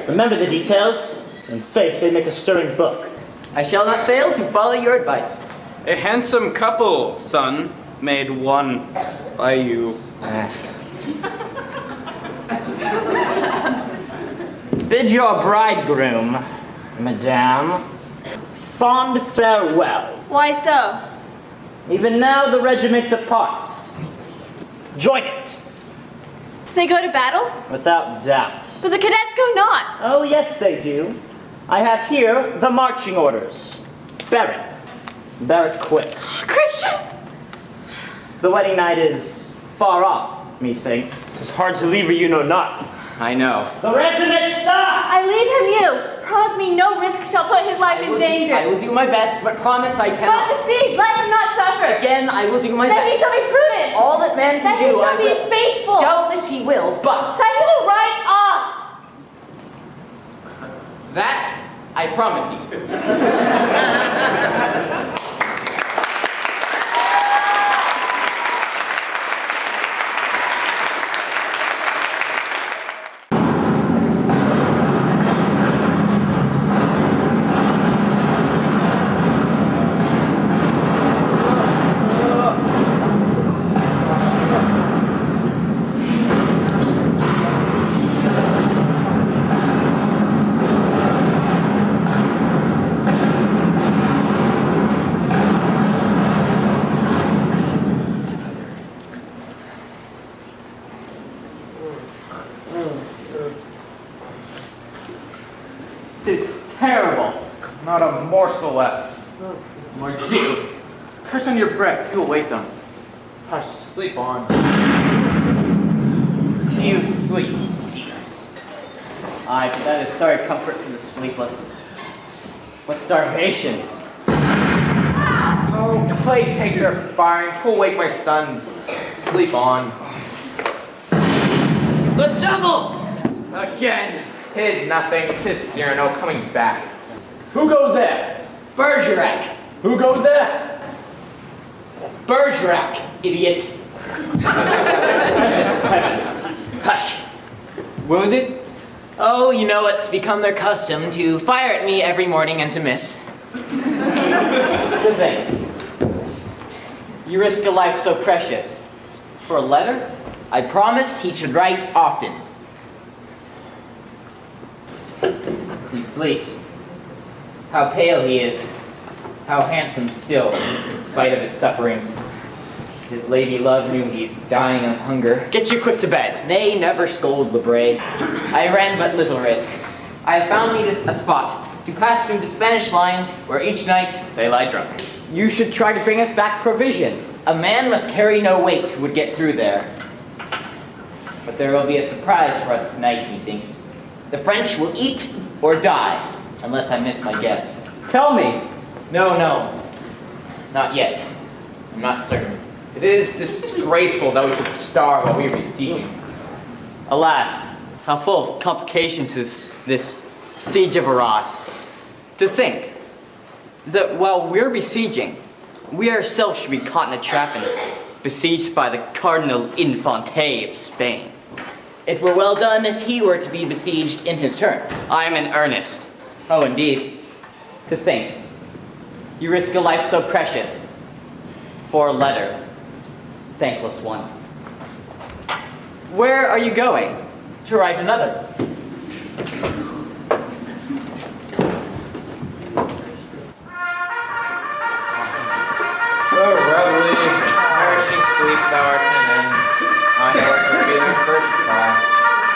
Remember the details. In faith, they make a stirring book. I shall not fail to follow your advice. A handsome couple, son, made one by you. Bid your bridegroom, madame, fond farewell. Why so? Even now the regiment departs. Join it. Do they go to battle? Without doubt. But the cadets go not. Oh, yes, they do. I have here the marching orders. Bear it quick. Christian! The wedding night is far off, methinks. 'Tis hard to leave where you know not. I know. The regiment, stop! I leave him you. Promise me no risk shall put his life in danger. I will do my best, but promise I cannot. But the siege, let him not suffer. Again, I will do my That best. he shall be prudent. All that man can That he do, shall I be will. faithful. Doubtless he will, but That he will write off. that I promise you. Not a morsel left. Mordieu. Curse on your breath, you await them. Hush, sleep on. You sleep. Aye, but that is sorry comfort for the sleepless. What starvation? Oh, plague take their firing. Who'll wake my sons? Sleep on. The devil! Again. 'Tis nothing. 'Tis Cyrano coming back. Who goes there? Bergerac. Who goes there? Bergerac, idiot. Hush. Wounded? Oh, you know, it's become their custom to fire at me every morning and to miss. Good thing. You risk a life so precious. For a letter, I promised he should write often. He sleeps. How pale he is. How handsome still, in spite of his sufferings. His lady love knew he's dying of hunger. Get you quick to bed. Nay, never scold, Lebre. I ran but little risk. I have found me a spot to pass through the Spanish lines, where each night they lie drunk. You should try to bring us back provision. A man must carry no weight who would get through there. But there will be a surprise for us tonight, methinks. The French will eat or die, unless I miss my guess. Tell me. No, not yet. I'm not certain. It is disgraceful that we should starve while we are besieging. Alas, how full of complications is this siege of Arras. To think that while we're besieging, we ourselves should be caught in a trap and besieged by the Cardinal Infante of Spain. It were well done if he were to be besieged in his turn. I am in earnest. Oh, indeed. To think, you risk a life so precious for a letter, thankless one. Where are you going? To write another. Oh, reveille, nourishing sleep thou art an end. I know what you're feeling first try.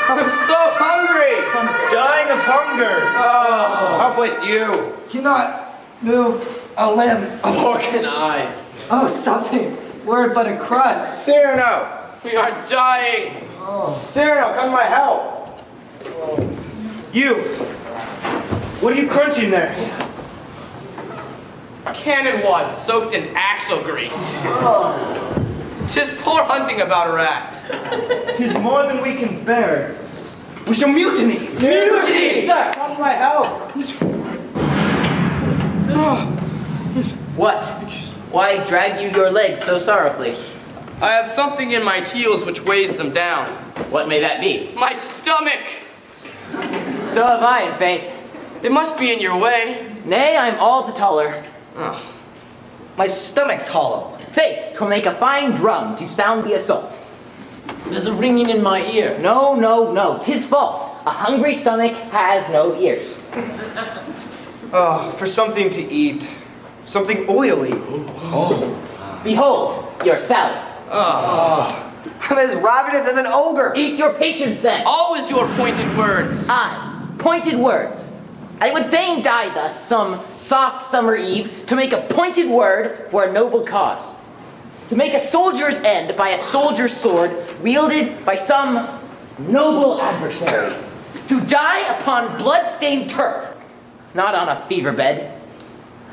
I'm so hungry! I'm dying of hunger! Oh, up with you! Cannot move a limb. Nor can I. Oh, something. Word but a crust. Cyrano, we are dying! Oh. Cyrano, come to my help! You! What are you crunching there? Cannon wads soaked in axle grease. Tis poor hunting about a rat. Tis more than we can bear. We shall mutiny! Mutiny! Sir, come to my help! What? Why drag you your legs so sorrowfully? I have something in my heels which weighs them down. What may that be? My stomach! So have I, in faith. It must be in your way. Nay, I'm all the taller. Oh. My stomach's hollow. Faith, 'twill make a fine drum to sound the assault. There's a ringing in my ear. No, no, no, 'tis false. A hungry stomach has no ears. Oh, for something to eat. Something oily. Oh. Behold, your salad. I'm as ravenous as an ogre. Eat your patience then. Always your pointed words. Aye, pointed words. I would fain die thus some soft summer eve to make a pointed word for a noble cause. To make a soldier's end by a soldier's sword wielded by some noble adversary. To die upon blood-stained turf, not on a fever bed.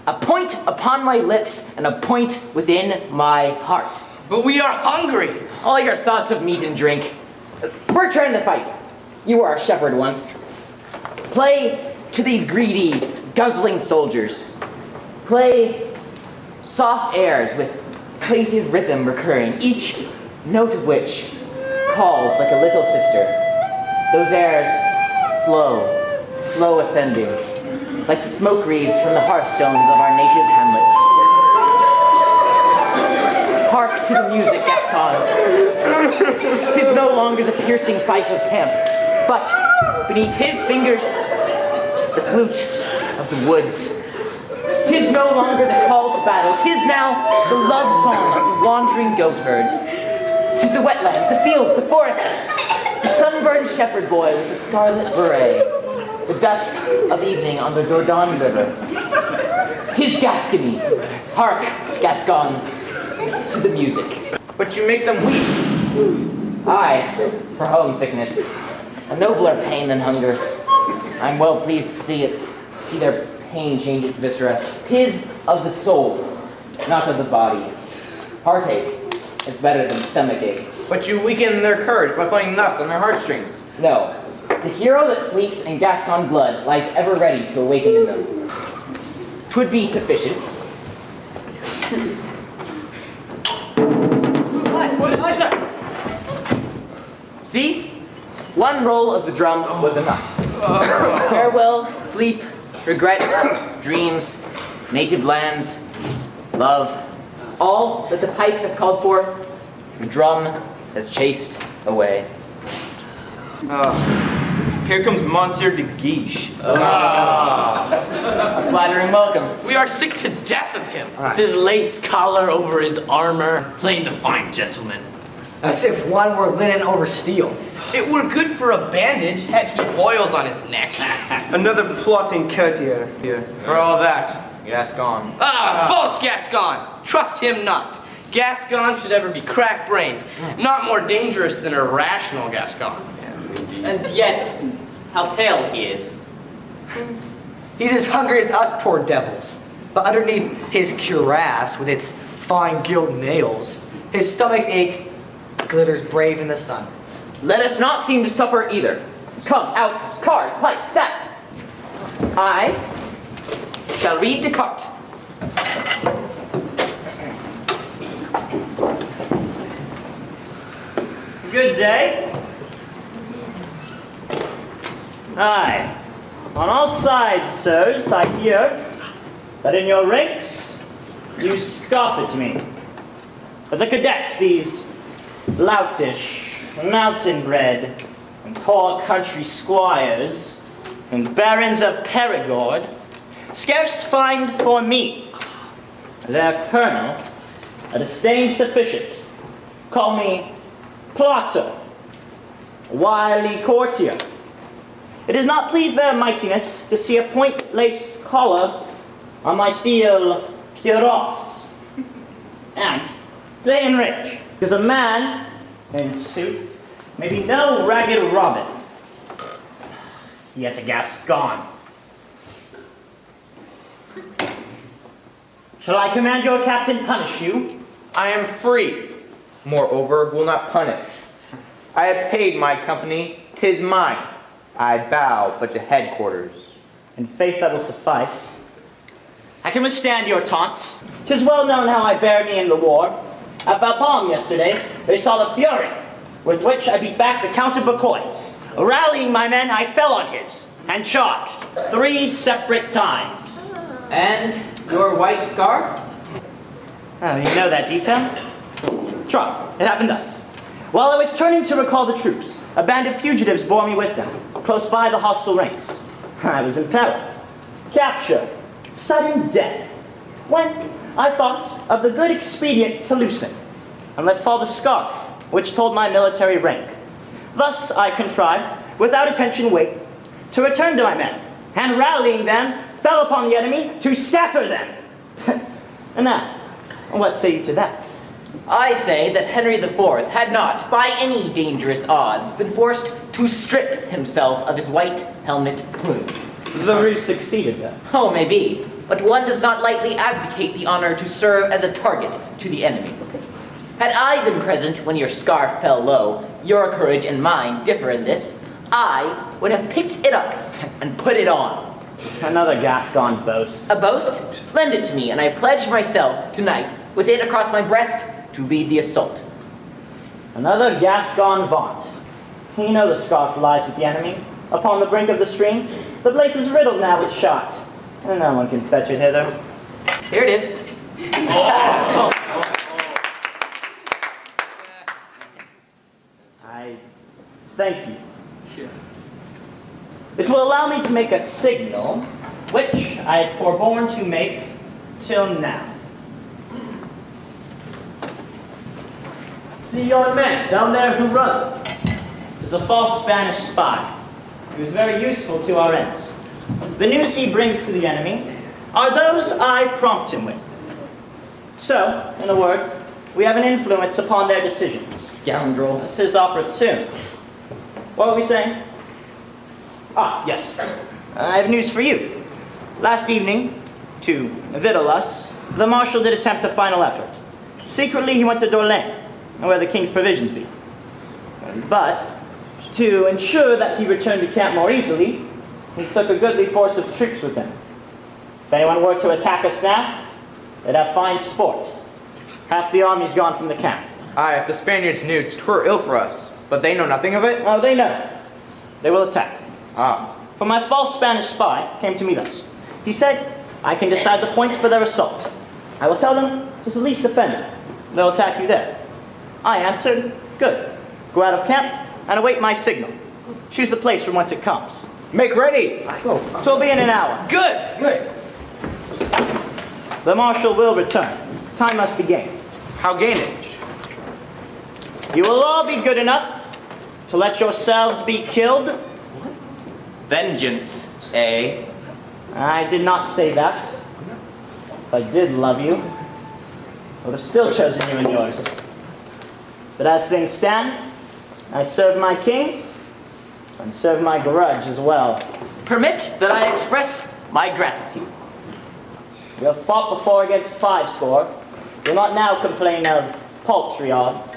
A point upon my lips and a point within my heart. But we are hungry. All your thoughts of meat and drink. Return the fight. You were our shepherd once. Play to these greedy, guzzling soldiers. Play soft airs with plaintive rhythm recurring, each note of which calls like a little sister. Those airs, slow ascending, like the smoke wreaths from the hearthstones of our native hamlets. Hark to the music, Gascons. 'Tis no longer the piercing fife of camp, but beneath his fingers, the flute of the woods. 'Tis no longer the call to battle, 'tis now the love song of the wandering goat herds. 'Tis the wetlands, the fields, the forests, the sunburned shepherd boy with the scarlet beret, the dusk of evening on the Dordogne River. 'Tis Gascony. Hark, Gascons, to the music. But you make them weep. Aye, for homesickness. A nobler pain than hunger. I'm well pleased to see their pain change its viscera. 'Tis of the soul, not of the body. Heartache is better than stomachache. But you weaken their courage by playing thus on their heartstrings. No, the hero that sleeps in Gascon blood lies ever ready to awaken in them. 'Twould be sufficient. What is that? See? One roll of the drum was enough. Farewell, sleep, regrets, dreams, native lands, love. All that the pipe has called forth, the drum has chased away. Here comes Monsieur de Guiche. A flattering welcome. We are sick to death of him. With his lace collar over his armor, playing the fine gentleman. As if one were linen over steel. It were good for a bandage had he boils on his neck. Another plotting courtier here. For all that, Gascon. False Gascon! Trust him not. Gascon should ever be crack-brained. Not more dangerous than a rational Gascon. And yet, how pale he is. He's as hungry as us poor devils. But underneath his cuirass with its fine gilt nails, his stomach ache glitters brave in the sun. Let us not seem to suffer either. Come, out, card, pipe, stats. I shall read Descartes. Good day. Aye. On all sides, sirs, I hear that in your ranks you scoff at me. But the cadets, these loutish, mountain-bred, and poor country squires, and barons of Perigord, scarce find for me, their colonel, a disdain sufficient. Call me plotter, wily courtier. It does not please their mightiness to see a point-laced collar on my steel cuirass. And they enrich, because a man, in sooth, may be no ragged robin, yet a Gascon. Shall I command your captain punish you? I am free. Moreover, will not punish. I have paid my company, 'tis mine. I bow but to headquarters. In faith that will suffice. I can withstand your taunts. 'Tis well known how I bared me in the war. At Bapaume yesterday, they saw the fury with which I beat back the Count of Bucquoy. Rallying my men, I fell on his and charged 3 separate times. And your white scar? Oh, you know that detail? Troth, it happened thus. While I was turning to recall the troops, a band of fugitives bore me with them, close by the hostile ranks. I was in peril. Capture, sudden death. When I thought of the good expedient to loosen, and let fall the scarf, which told my military rank. Thus I contrived, without attention weight, to return to my men, and rallying them, fell upon the enemy to scatter them. And now, what say you to that? I say that Henry IV had not, by any dangerous odds, been forced to strip himself of his white helmet plume. The ruse succeeded then. Oh, maybe. But one does not lightly abdicate the honor to serve as a target to the enemy. Had I been present when your scarf fell low, your courage and mine differ in this. I would have picked it up and put it on. Another Gascon boast. A boast? Lend it to me, and I pledge myself tonight, with it across my breast, to lead the assault. Another Gascon vaunt. You know the scarf lies with the enemy, upon the brink of the stream. The place is riddled now with shot, and no one can fetch it hither. Here it is. I thank you. It will allow me to make a signal, which I had forborne to make till now. See yon man down there who runs. Is a false Spanish spy. He was very useful to our ends. The news he brings to the enemy are those I prompt him with. So, in a word, we have an influence upon their decisions. Scoundrel. It's his opportune. What were we saying? Ah, yes. I have news for you. Last evening, to victual us, the marshal did attempt a final effort. Secretly, he went to Dorlaine, where the king's provisions be. But, to ensure that he returned to camp more easily, he took a goodly force of troops with him. If anyone were to attack us now, they'd have fine sport. Half the army's gone from the camp. Aye, if the Spaniards knew, 'twere ill for us. But they know nothing of it? Oh, they know. They will attack. Ah. For my false Spanish spy came to me thus. He said, I can decide the point for their assault. I will tell them to at least defend it. They'll attack you there. I answered, good. Go out of camp and await my signal. Choose the place from whence it comes. Make ready. 'Twill be in an hour. Good, good. The marshal will return. Time must be gained. How gain it? You will all be good enough to let yourselves be killed. Vengeance, eh? I did not say that. If I did love you, I would have still chosen you and yours. But as things stand, I serve my king and serve my grudge as well. Permit that I express my gratitude. You have fought before against 5 You'll not now complain of paltry odds.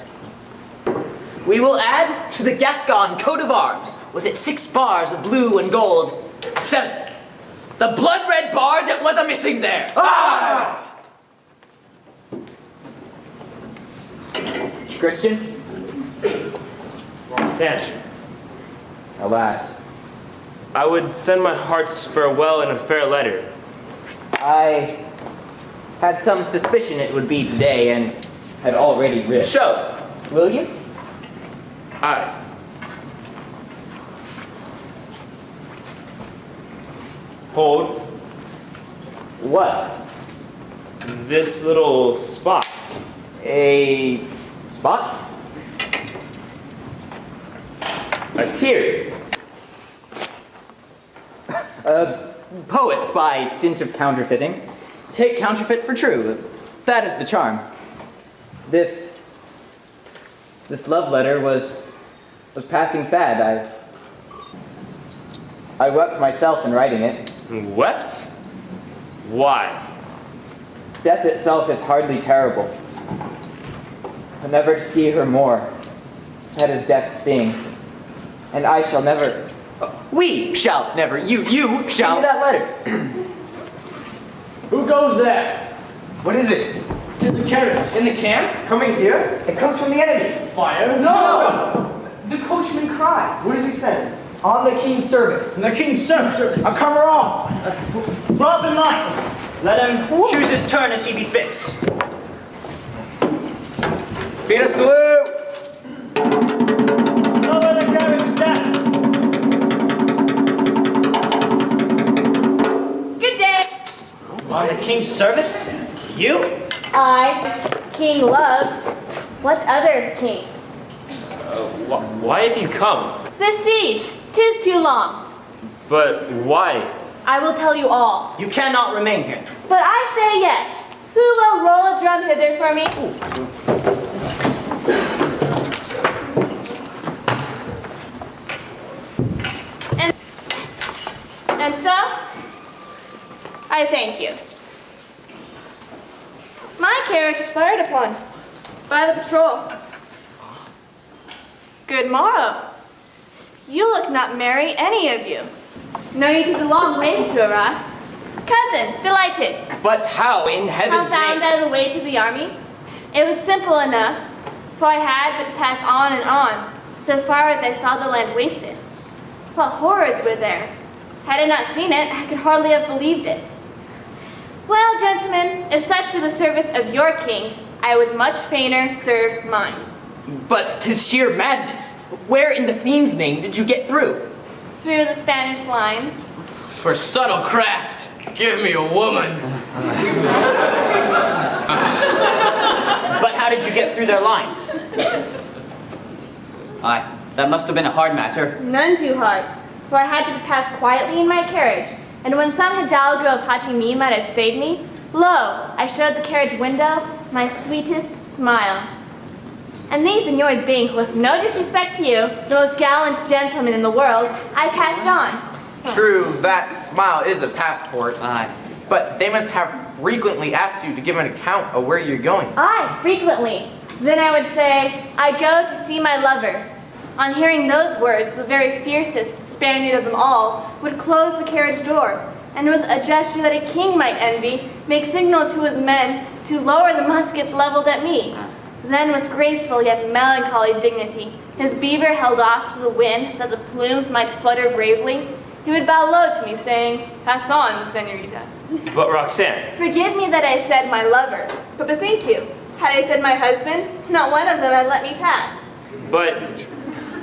We will add to the Gascon coat of arms, with its 6 bars of blue and gold, 7th, the blood-red bar that was a-missing there. Ah! Christian? Sancho. Alas. I would send my heart's farewell in a fair letter. I had some suspicion it would be today and had already written. Show. Will you? Aye. Hold. What? This little spot. A spot? A tear. Poets, by dint of counterfeiting, take counterfeit for true. That is the charm. This love letter was passing sad. I wept myself in writing it. Wept? Why? Death itself is hardly terrible. But never to see her more, that is death stings. And I shall never... We shall never. You shall... Give me that letter. Who goes there? What is it? Tis a carriage. In the camp? Coming here? It comes from the enemy. Fire? No! The coachman cries. What does he say? On the king's service. In the king's service. I'll come along. Rob in line. Let him choose his turn as he befits. Beat a salute! Over the carriage steps. Good day. On the king's service? You? I, King loves. What other kings? Why have you come? This siege, 'tis too long. But why? I will tell you all. You cannot remain here. But I say yes. Who will roll a drum hither for me? And so, I thank you. My carriage is fired upon by the patrol. Good morrow. You look not merry, any of you. No, it is a long ways to Arras. Cousin, delighted. But how in How heaven's found name? I the way to the army? It was simple enough, for I had but to pass on and on, so far as I saw the land wasted. What horrors were there! Had I not seen it, I could hardly have believed it. Well, gentlemen, if such be the service of your king, I would much fainer serve mine. But 'tis sheer madness. Where in the fiend's name did you get through? Through the Spanish lines. For subtle craft, give me a woman. But how did you get through their lines? Aye, that must have been a hard matter. None too hard, for I had to pass quietly in my carriage, and when some hidalgo of Hatimi might have stayed me, lo, I showed the carriage window my sweetest smile. And these signors being, with no disrespect to you, the most gallant gentlemen in the world, I passed on. True, that smile is a passport. Aye. But they must have frequently asked you to give an account of where you're going. Aye, frequently. Then I would say, I go to see my lover. On hearing those words, the very fiercest Spaniard of them all would close the carriage door, and with a gesture that a king might envy, make signal to his men to lower the muskets leveled at me. Then with graceful yet melancholy dignity, his beaver held off to the wind that the plumes might flutter bravely, he would bow low to me saying, "Pass on, senorita." But Roxanne. Forgive me that I said my lover, but bethink you, had I said my husband, not one of them had let me pass. But...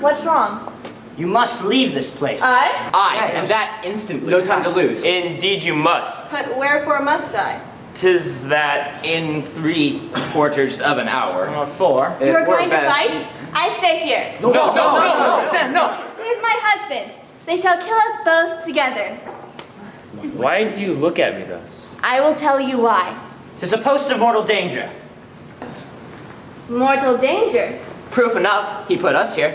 What's wrong? You must leave this place. I? Aye, and that instantly. No time to lose. Indeed you must. But wherefore must I? 'Tis that... In 3/4 of an hour. Or 4. You are going to fight? I stay here. No, Roxanne, no! He is my husband. They shall kill us both together. Why do you look at me thus? I will tell you why. 'Tis a post of mortal danger. Mortal danger. Proof enough, he put us here.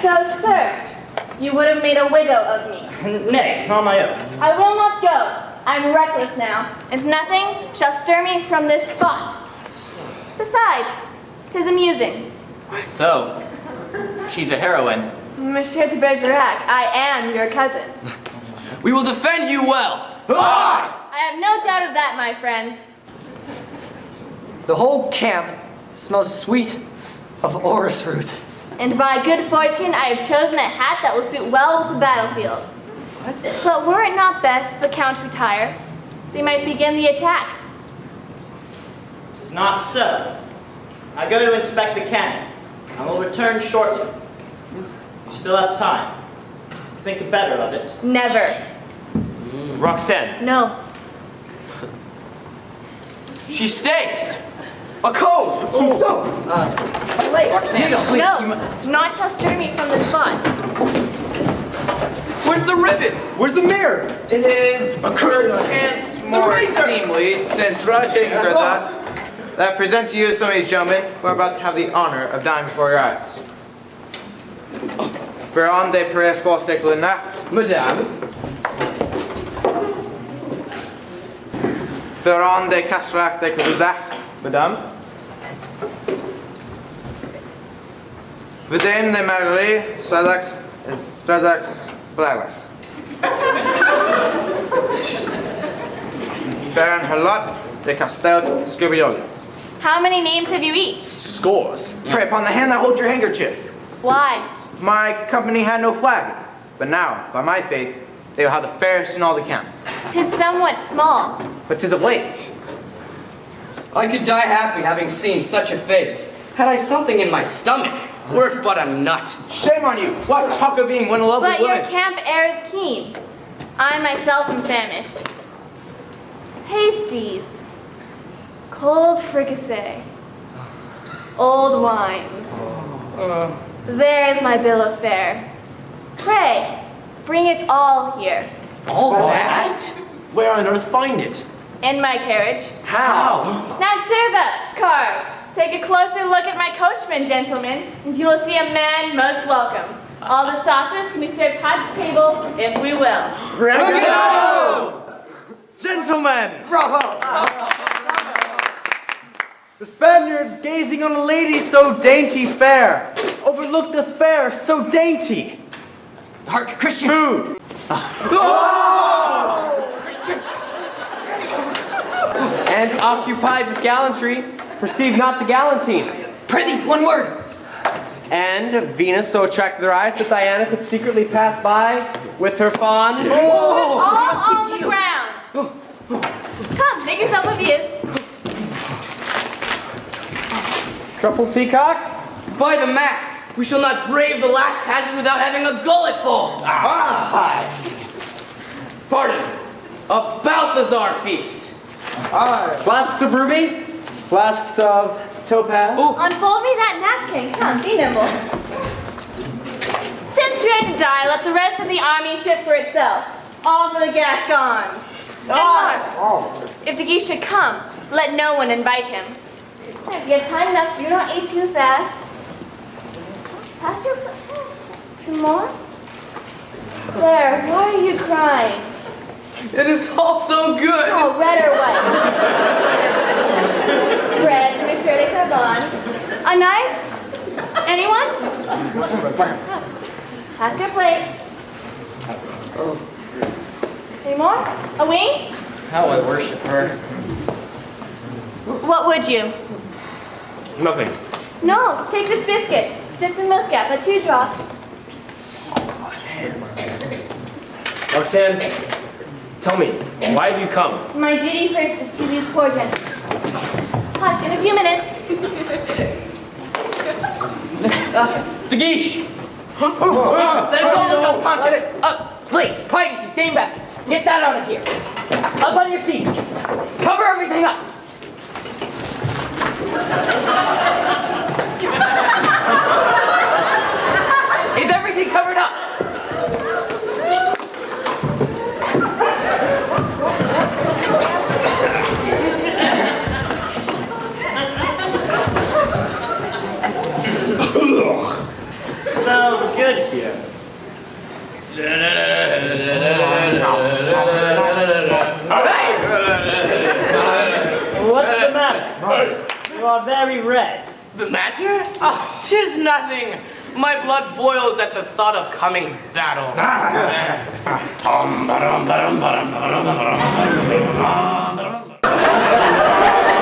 So, sir, you would have made a widow of me. Nay, on my oath. I will not go. I'm reckless now, and nothing shall stir me from this spot. Besides, 'tis amusing. So, she's a heroine. Monsieur de Bergerac, I am your cousin. We will defend you well. I have no doubt of that, my friends. The whole camp smells sweet of orris root. And by good fortune, I have chosen a hat that will suit well with the battlefield. But were it not best the Count retire? They might begin the attack. It's not so. I go to inspect the cannon. I will return shortly. You still have time. Think better of it. Never. Roxanne. No. She stays. A comb. Some soap. Roxanne, please. No, naught shall stir me from the spot. Where's the ribbon? Where's the mirror? It is perchance more razor. seemly, since things are thus, that I present to you some of these gentlemen who are about to have the honor of dying before your eyes. Whereon de Perez Gostickle in that, Madame, whereon de Castrac de Caduzac, Madame? Vidame de Marguerite, Sadak, Blagler. Baron Halot de Castel Scribiolis. How many names have you each? Scores. Pray upon the hand that holds your handkerchief. Why? My company had no flag, but now, by my faith, they will have the fairest in all the camp. 'Tis somewhat small. But 'tis ablaze. I could die happy having seen such a face, had I something in my stomach. Were it but a nut. Shame on you! What talk of being when a lovely But your woman? camp air is keen. I myself am famished. Pasties. Cold fricassee. Old wines. There's my bill of fare. Pray, bring it all here. All that? Where on earth find it? In my carriage. How? Now serve up, cards. Take a closer look at my coachman, gentlemen, and you will see a man most welcome. All the sauces can be served hot at the table, if we will. Bravo! Gentlemen! Bravo! The Spaniards, gazing on a lady so dainty fair, overlooked a fare so dainty. Hark, Christian! Food! Christian! And occupied with gallantry, perceived not the gallantine. Prithee, one word! And Venus so attracted their eyes that Diana could secretly pass by with her fawn. All on the ground. Come, make yourself of use. Truffle peacock? By the mass, we shall not brave the last hazard without having a gullet full. Pardon, a Balthazar feast. Flasks of ruby, flasks of topaz. Unfold me that napkin. Come, be nimble. Since we are to die, let the rest of the army shift for itself. All for the Gascons. Edmond, if the geese should come, let no one invite him. If you have time enough, do not eat too fast. Pass your plate. Some more? There, why are you crying? It is all so good. Oh, red or white? Bread, Monsieur de Carbon. A knife? Anyone? Pass your plate. Any more? A wing? How I worship her. What would you? Nothing. No, take this biscuit. Dipped in muscat, but 2 drops. Roxanne, tell me, why have you come? My duty first is to these poor gentlemen. Hush, in a few minutes. De Guiche! There's almost no punches. Please, quiet, game baskets. Get that out of here. Up on your seats. Cover everything up. Is everything covered up? Smells good here. What's the matter? You are very red. The matter? Oh, 'tis nothing. My blood boils at the thought of coming battle.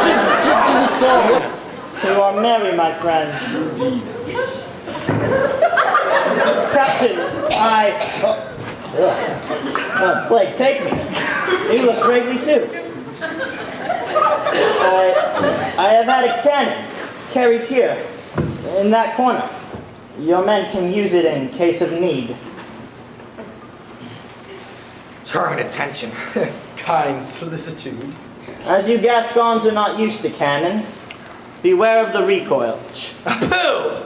Just a soul. You are merry, my friend. Plague take me. You look bravely too. I have had a cannon carried here, in that corner. Your men can use it in case of need. Charming attention. Kind solicitude. As you Gascons are not used to cannon, beware of the recoil. Pooh!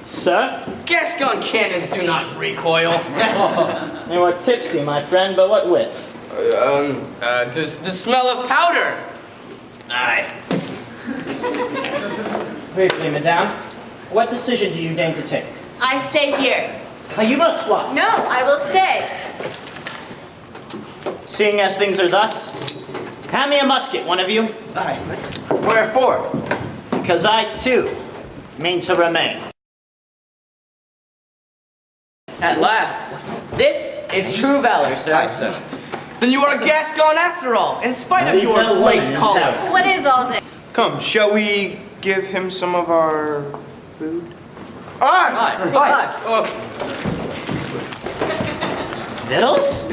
Sir? Gascon cannons do not recoil. You are tipsy, my friend, but what with? The smell of powder. Aye. Briefly, madame, what decision do you deign to take? I stay here. You must fly. No, I will stay. Seeing as things are thus, hand me a musket, one of you. Aye. Wherefore? Because I, too, mean to remain. At last. This is true valor, sir. Aye, sir. Then you are a Gascon after all, in spite of your lace collar. What is all this? Come, shall we give him some of our food? Aye! Vittles?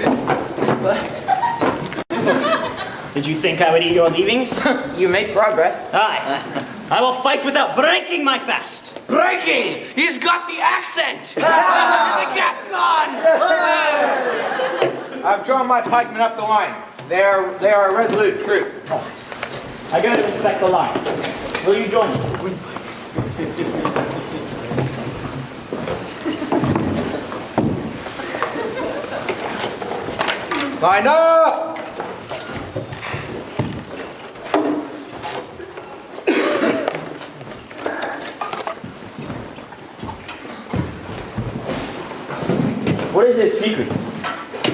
Did you think I would eat your leavings? You make progress. Aye. I will fight without breaking my fast. Breaking! He's got the accent! He's a Gascon! I've drawn my pikemen up the line. They are a resolute troop. I go to inspect the line. Will you join me? Line up! What is his secret?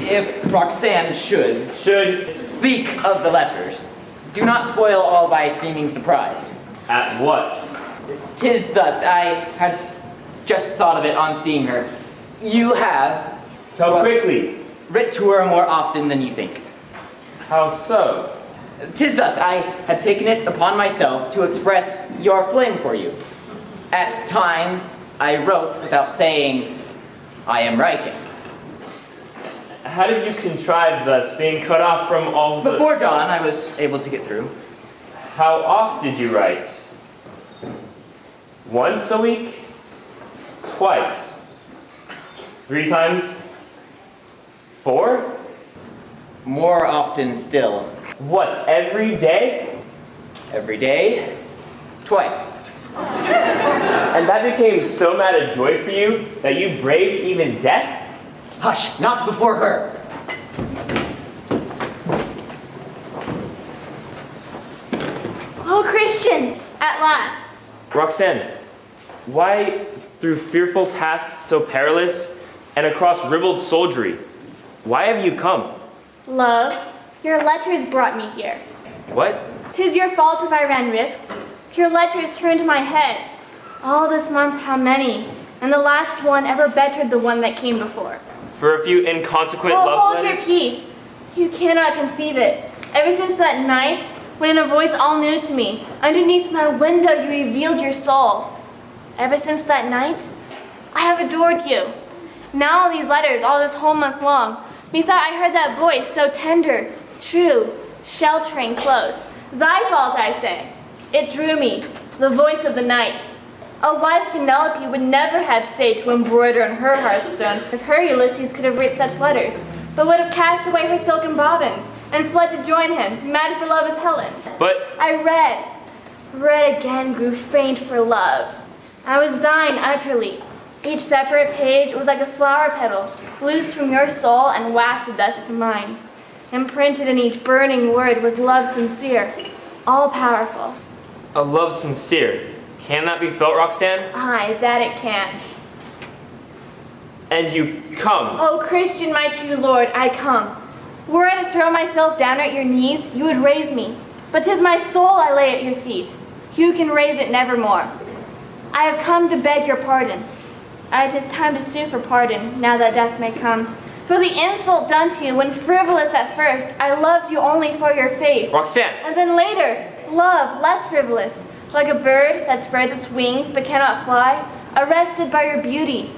If Roxanne should speak of the letters, do not spoil all by seeming surprised. At what? 'Tis thus, I had just thought of it on seeing her. You have... So quickly? Writ to her more often than you think. How so? 'Tis thus, I had taken it upon myself to express your flame for you. At time, I wrote without saying, I am writing. How did you contrive thus, being cut off from all the... Before dawn, I was able to get through. How oft did you write? Once a week? Twice? 3 times? 4? More often still. What, every day? Every day, twice. And that became so mad a joy for you that you braved even death? Hush, not before her. Oh, Christian, at last. Roxanne, why through fearful paths so perilous and across ribald soldiery, why have you come? Love, your letters brought me here. What? 'Tis your fault if I ran risks. Your letters turned my head. All this month, how many? And the last one ever bettered the one that came before. For a few inconsequent Oh, love hold letters? your peace. You cannot conceive it. Ever since that night, when in a voice all new to me, underneath my window you revealed your soul. Ever since that night, I have adored you. Now these letters, all this whole month long, methought I heard that voice so tender, true, sheltering close. Thy fault, I say. It drew me, the voice of the night. A wise Penelope would never have stayed to embroider on her hearthstone if her Ulysses could have writ such letters, but would have cast away her silken bobbins and fled to join him, mad for love as Helen. But I read again, grew faint for love. I was thine utterly. Each separate page was like a flower petal, loosed from your soul and wafted thus to mine. Imprinted in each burning word was love sincere, all-powerful. a love sincere. Can that be felt, Roxanne? Aye, that it can. And you come. Oh, Christian, my true Lord, I come. Were I to throw myself down at your knees, you would raise me. But 'tis my soul I lay at your feet. You can raise it nevermore. I have come to beg your pardon. It is time to sue for pardon, now that death may come. For the insult done to you when frivolous at first, I loved you only for your face. Roxanne! And then later, love less frivolous, like a bird that spreads its wings but cannot fly, arrested by your beauty,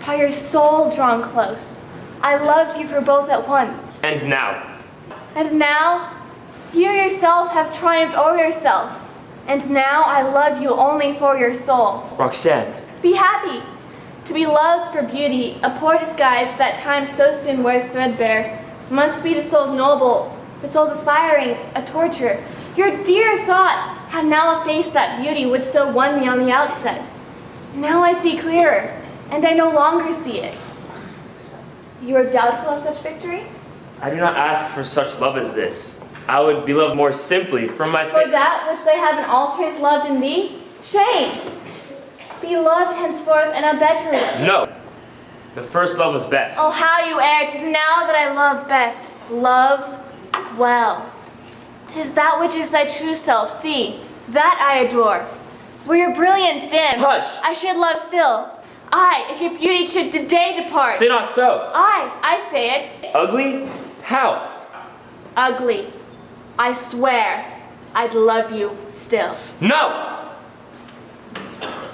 how your soul drawn close. I loved you for both at once. And now, And now, you yourself have triumphed over yourself. And now I love you only for your soul. Roxanne, Be happy. To be loved for beauty, a poor disguise that time so soon wears threadbare, must be the soul's noble, the soul's aspiring, a torture. Your dear thoughts have now effaced that beauty which so won me on the outset. Now I see clearer, and I no longer see it. You are doubtful of such victory? I do not ask for such love as this. I would be loved more simply from my For that which they have in altars loved in thee? Shame! Be loved henceforth in a better way. No. The first love was best. Oh, how you err! 'Tis now that I love best. Love well. 'Tis that which is thy true self. See, that I adore. Were your brilliance dim, Hush! I should love still. I, if your beauty should today depart. Say not so. I say it. Ugly? How? Ugly. I swear, I'd love you still. No!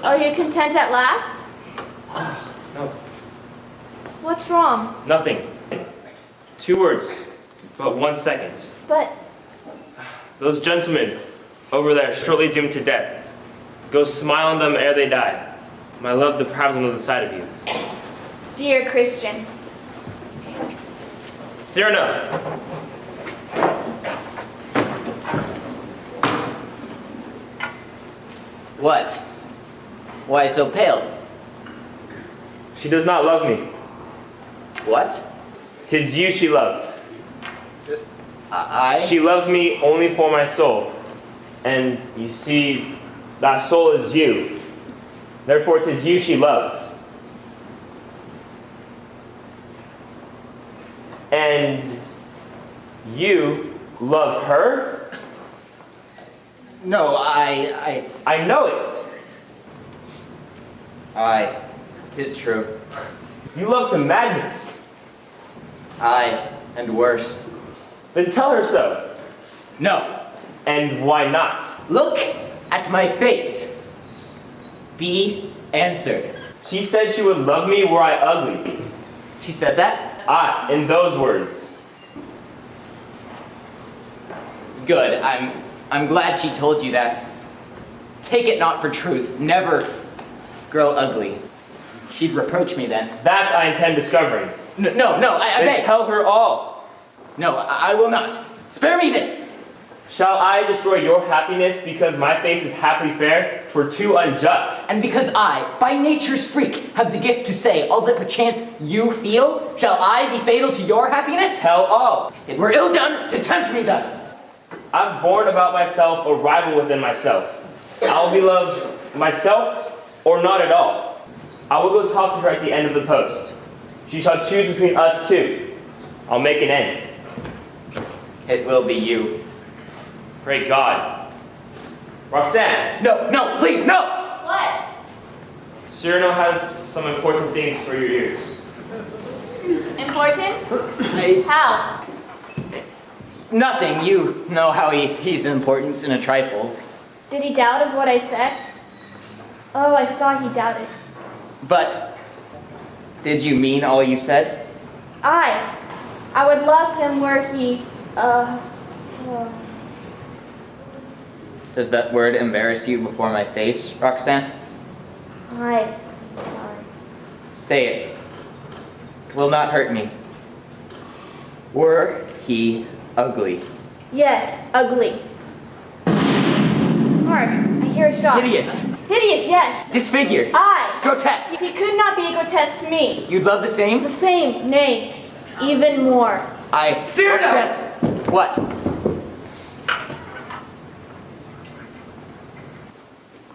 Are you content at last? No. What's wrong? Nothing. 2 words, but 1 second. But Those gentlemen over there, shortly doomed to death. Go smile on them ere they die. My love deprives them of the sight of you. dear Christian, Cyrano. What? Why so pale? She does not love me. What? 'Tis you she loves. I? She loves me only for my soul. And you see, that soul is you. Therefore 'tis you she loves. And you love her? No, I know it. Aye, 'tis true. You love to madness. Aye, and worse. Then tell her so. No. And why not? Look at my face. Be answered. She said she would love me were I ugly. She said that? Ah, in those words. Good. I'm glad she told you that. Take it not for truth. Never grow ugly. She'd reproach me then. That I intend discovering. No, I Then beg. tell her all. No, I will not. Spare me this. Shall I destroy your happiness because my face is happily fair? 'Twere too unjust. And because I, by nature's freak, have the gift to say all that perchance you feel, shall I be fatal to your happiness? Tell all. It were ill done to tempt me thus. I've borne about myself a rival within myself. I'll be loved myself or not at all. I will go talk to her at the end of the post. She shall choose between us two. I'll make an end. It will be you. Pray God. Roxanne. No, please, no! what? Cyrano has some important things for your ears. Important? How? Nothing. You know how he sees importance in a trifle. Did he doubt of what I said? Oh, I saw he doubted. But, did you mean all you said? I would love him were he, Does that word embarrass you before my face, Roxanne? I. Say it. It will not hurt me. Were he ugly? Yes, ugly. Hark, I hear a shot. Hideous. Hideous, yes. Disfigured. I. Grotesque. He could not be grotesque to me. You'd love the same? The same, nay, even more. Cyrano! Roxanne. What?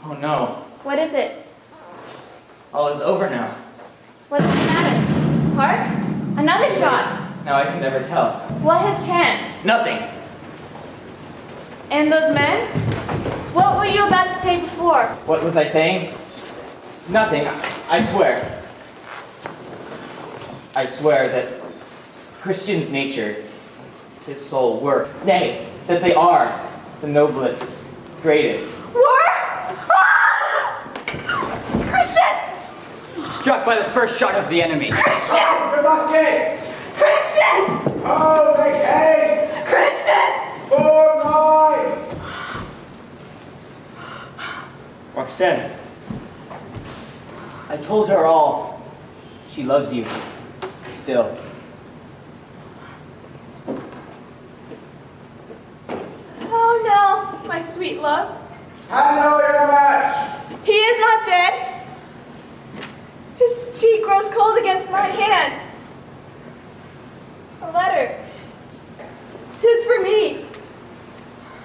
Oh no. What is it? All is over now. What's the matter? Hark, another shot. Now I can never tell. What has chanced? Nothing. And those men? What were you about to say before? What was I saying? Nothing. I swear. I swear that Christian's nature, his soul, were, nay, that they are the noblest, greatest. Were? Ah! Christian! struck by the first shot of the enemy. The muskets! Christian! Oh, make haste! Christian! For mine! Roxanne, I told her all. She loves you. Still. Oh no, my sweet love. I know your match! He is not dead. His cheek grows cold against my hand. A letter. 'Tis for me.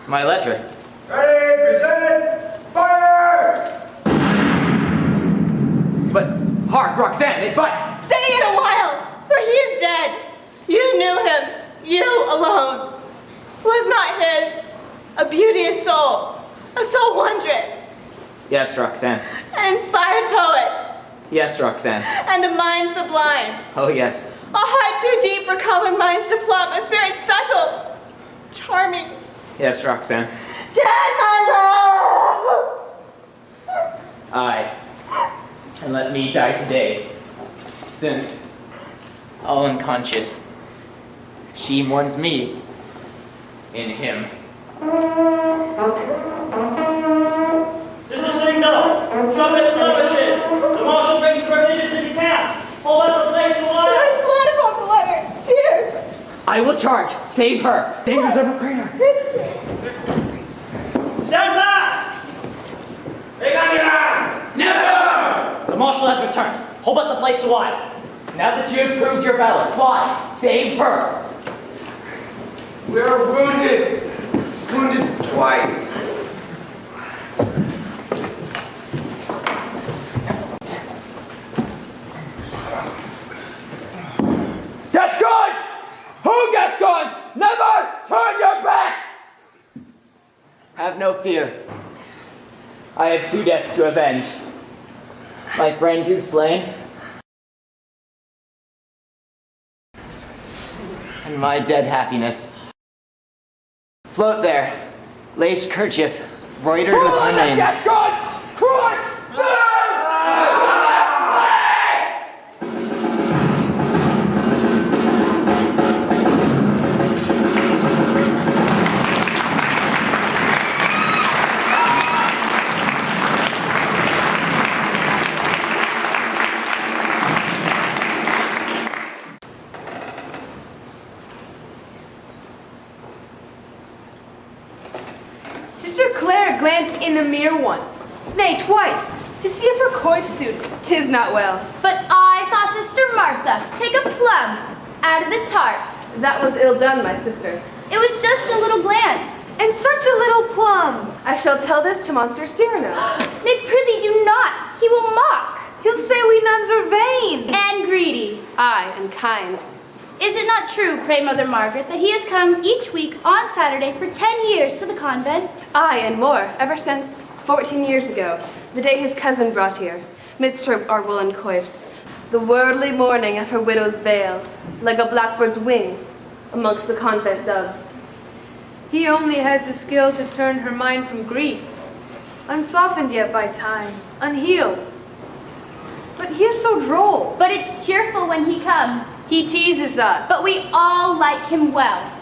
My letter. Ready, present, fire! But hark, Roxanne, they fight! Stay yet a while, for he is dead. You knew him, you alone. Was not his a beauteous soul, a soul wondrous, Yes, Roxanne. an inspired poet, Yes, Roxanne. and a mind sublime. Oh, yes. A heart too deep for common minds to plumb, a spirit subtle, charming. Yes, Roxanne. Dead, my love! Aye. And let me die today, since, all unconscious, she mourns me in him. "'Tis the signal! Trumpet flourishes! The marshal brings provisions in camp! Hold up the place a while!" There is blood upon the letter! Tears! I will charge. Save her. Dangers ever greater. Stand fast! Never! The marshal has returned. Hold up the place a while. Now that you have proved your valor, fly. Save her. We are wounded. Wounded twice. Gascons! Who Gascons? Never turn your backs! Have no fear. I have 2 deaths to avenge. My friend who's slain, and my dead happiness. Float there, lace kerchief, broidered with my name. Gascons! Crush them! Sister Claire glanced in the mirror once, nay twice, to see if her coif suit 'tis not well. But I saw Sister Martha take a plum out of the tart. That was ill done, my sister. It was just a little glance. And such a little plum! I shall tell this to Monsieur Cyrano. Nay, prithee do not. He will mock. He'll say we nuns are vain. And greedy. Aye, and kind. Is it not true, pray Mother Margaret, that he has come each week on Saturday for 10 years to the convent? Aye, and more, ever since 14 years ago, the day his cousin brought here, midst our woolen coifs, the worldly mourning of her widow's veil, like a blackbird's wing amongst the convent doves. He only has the skill to turn her mind from grief, unsoftened yet by time, unhealed. But he is so droll. But it's cheerful when he comes. He teases us. But we all like him well.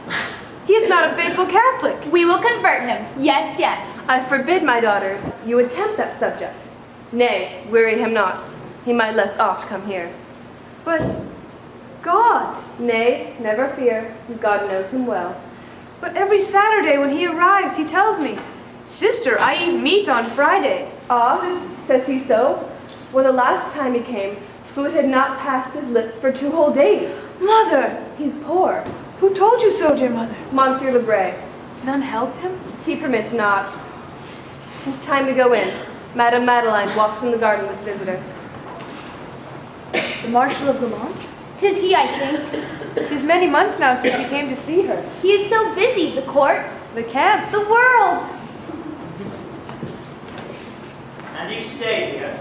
He is not a faithful Catholic. We will convert him. Yes, yes. I forbid, my daughters, you attempt that subject. Nay, weary him not. He might less oft come here. But God. Nay, never fear. God knows him well. But every Saturday when he arrives, he tells me, "Sister, I eat meat on Friday." Ah, says he so? Well, the last time he came, food had not passed his lips for 2 whole days. Mother! He's poor. Who told you so, dear mother? Monsieur Lebray. None help him? He permits not. 'Tis time to go in. Madame Madeline walks from the garden with the visitor. The Marshal of Lamont? 'Tis he, I think. 'Tis many months now since he came to see her. He is so busy, the court, the camp, the world. And you stay here,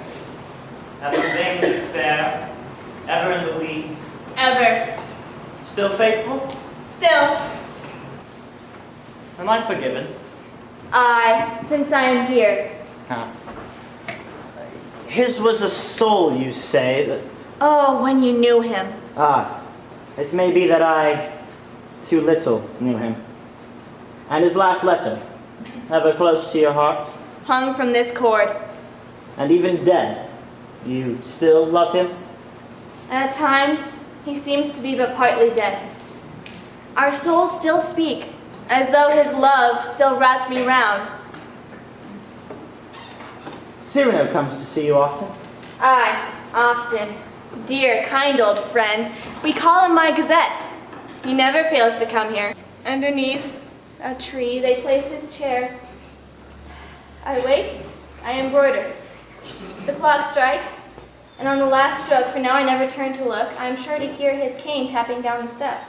ever vainly fair, ever in the weeds, Ever. still faithful? Still. Am I forgiven? I, since I am here. His was a soul, you say, that... Oh, when you knew him. Ah, it may be that I too little knew him. And his last letter, ever close to your heart? Hung from this cord. And even dead, you still love him? At times, he seems to be but partly dead. Our souls still speak, as though his love still wrapped me round. Cyrano comes to see you often? Aye, often. Dear, kind old friend. We call him my Gazette. He never fails to come here. Underneath a tree, they place his chair. I wait, I embroider. The clock strikes, and on the last stroke, for now I never turn to look, I am sure to hear his cane tapping down the steps.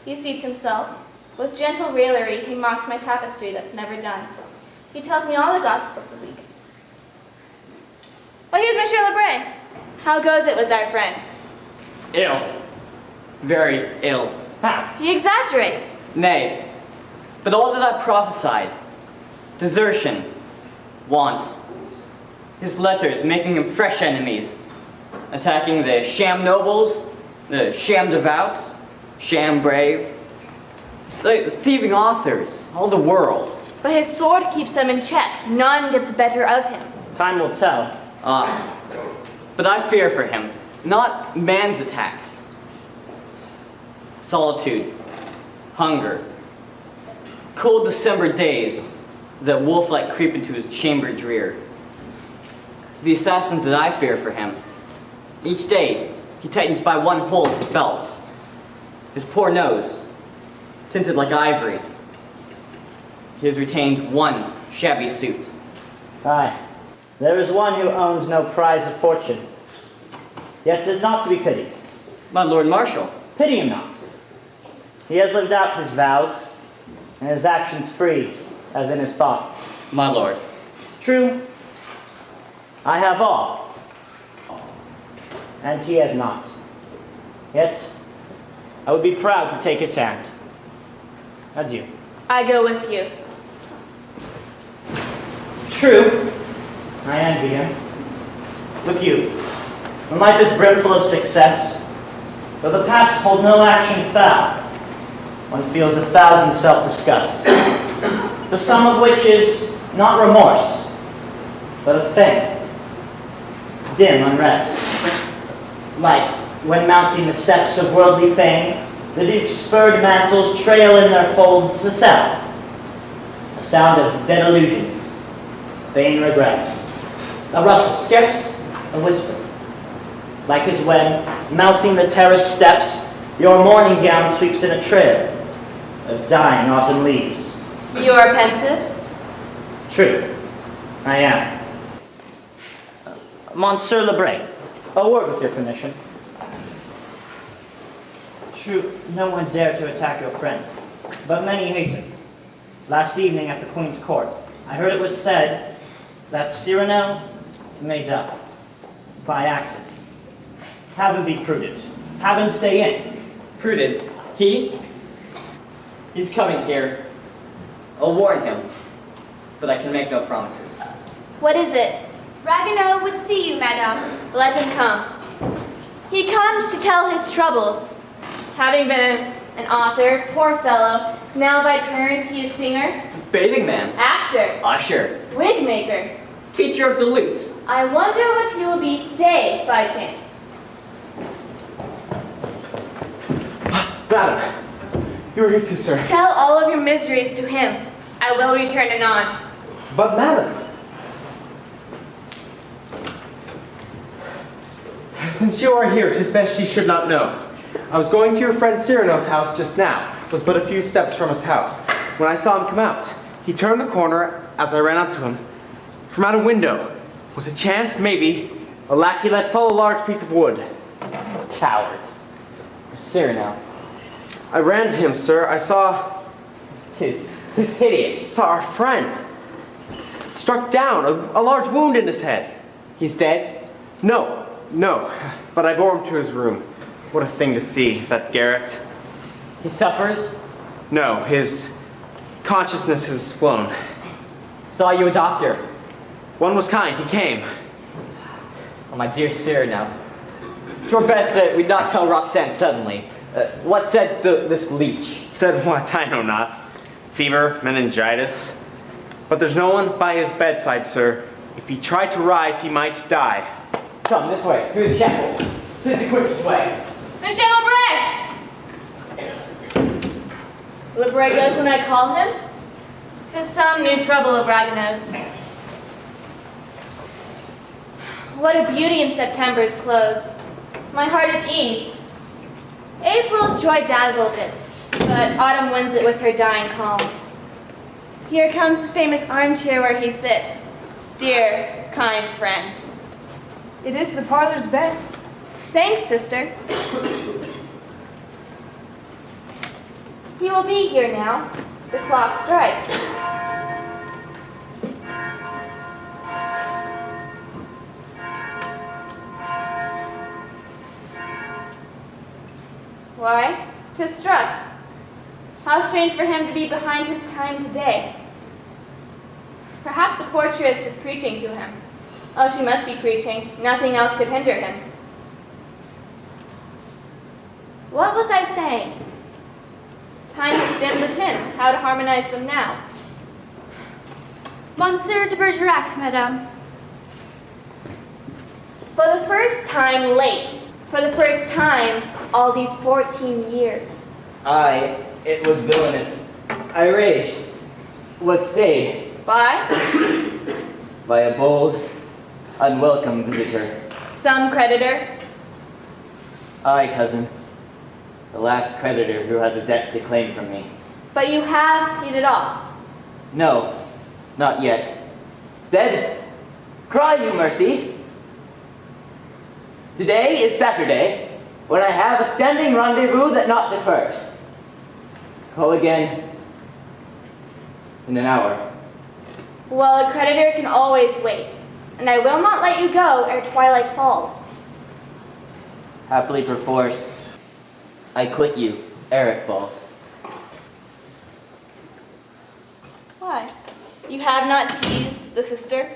He seats himself. With gentle raillery, he mocks my tapestry that's never done. He tells me all the gossip of the week. Well, here's Monsieur Lebray. How goes it with our friend? Ill. Very ill. How? He exaggerates. Nay, but all that I prophesied, desertion, want, his letters making him fresh enemies, attacking the sham nobles, the sham devout, sham brave, the thieving authors, all the world. But his sword keeps them in check. None get the better of him. Time will tell. But I fear for him, not man's attacks. Solitude, hunger, cold December days that wolf-like creep into his chamber drear. The assassins that I fear for him. Each day, he tightens by one hole of his belt. His poor nose, tinted like ivory. He has retained one shabby suit. Aye. There is one who owns no prize of fortune, yet is not to be pitied. My Lord Marshal. Pity him not. He has lived out his vows, and his actions free, as in his thoughts. My lord. True. I have all, and he has not. Yet, I would be proud to take his hand. Adieu. I go with you. True. I envy him. Look you, when life is brimful of success, though the past hold no action foul, one feels 1,000 self-disgusts, the sum of which is not remorse, but a faint, dim unrest. Like when mounting the steps of worldly fame, the duke's spurred mantles trail in their folds a sound of dead illusions, vain regrets. A rustle, scarce a whisper, like as when, mounting the terrace steps, your morning gown sweeps in a trail of dying autumn leaves. You are pensive? True, I am. Monsieur Lebray, a word with your permission. True, no one dared to attack your friend, but many hate him. Last evening at the Queen's court, I heard it was said that Cyrano may die by accident. Have him be prudent. Have him stay in. Prudent? He? He's coming here. I'll warn him, but I can make no promises. What is it? Ragueneau would see you, madame. Let him come. He comes to tell his troubles. Having been an author, poor fellow, now by turns he is singer, Bathing man. actor, Usher. wig maker. Teacher of the lute. I wonder what he will be today, by chance. Madam, you are here too, sir. Tell all of your miseries to him. I will return anon. But madam, since you are here, 'tis best she should not know. I was going to your friend Cyrano's house just now. Was but a few steps from his house. When I saw him come out, he turned the corner as I ran up to him. From out a window, was it chance, maybe, a lackey let fall a large piece of wood. Cowards. Cyrano. I ran to him, sir. I saw... 'Tis hideous. Saw our friend. Struck down, a large wound in his head. He's dead? No, but I bore him to his room. What a thing to see, that garret. He suffers? No, his consciousness has flown. Saw you a doctor? One was kind, he came. my dear sir, now. 'Twere best that we not tell Roxanne suddenly. What said this leech? Said what? I know not. Fever, meningitis. But there's no one by his bedside, sir. If he tried to rise, he might die. Come this way, through the chapel. Tis the quickest way. Monsieur Lebray! Lebray goes when I call him? 'Tis some new trouble, Lebray knows. What a beauty in September's close. My heart is ease. April's joy dazzled it, but autumn wins it with her dying calm. Here comes the famous armchair where he sits. Dear, kind friend. It is the parlor's best. Thanks, sister. He will be here now. The clock strikes. Why? 'Tis struck. How strange for him to be behind his time today. Perhaps the portress is preaching to him. Oh, she must be preaching. Nothing else could hinder him. What was I saying? Time has dimmed the tints. How to harmonize them now? Monsieur de Bergerac, madame. For the first time late. For the first time all these 14 years. Aye, it was villainous. I raged. Was stayed. By? By a bold, unwelcome visitor. Some creditor? Aye, cousin. The last creditor who has a debt to claim from me. But you have paid it off. No, not yet. Said, cry you mercy. Today is Saturday, when I have a standing rendezvous that not differs. Call again in an hour. Well, a creditor can always wait, and I will not let you go ere twilight falls. Happily perforce, I quit you ere it falls. Why? You have not teased the sister?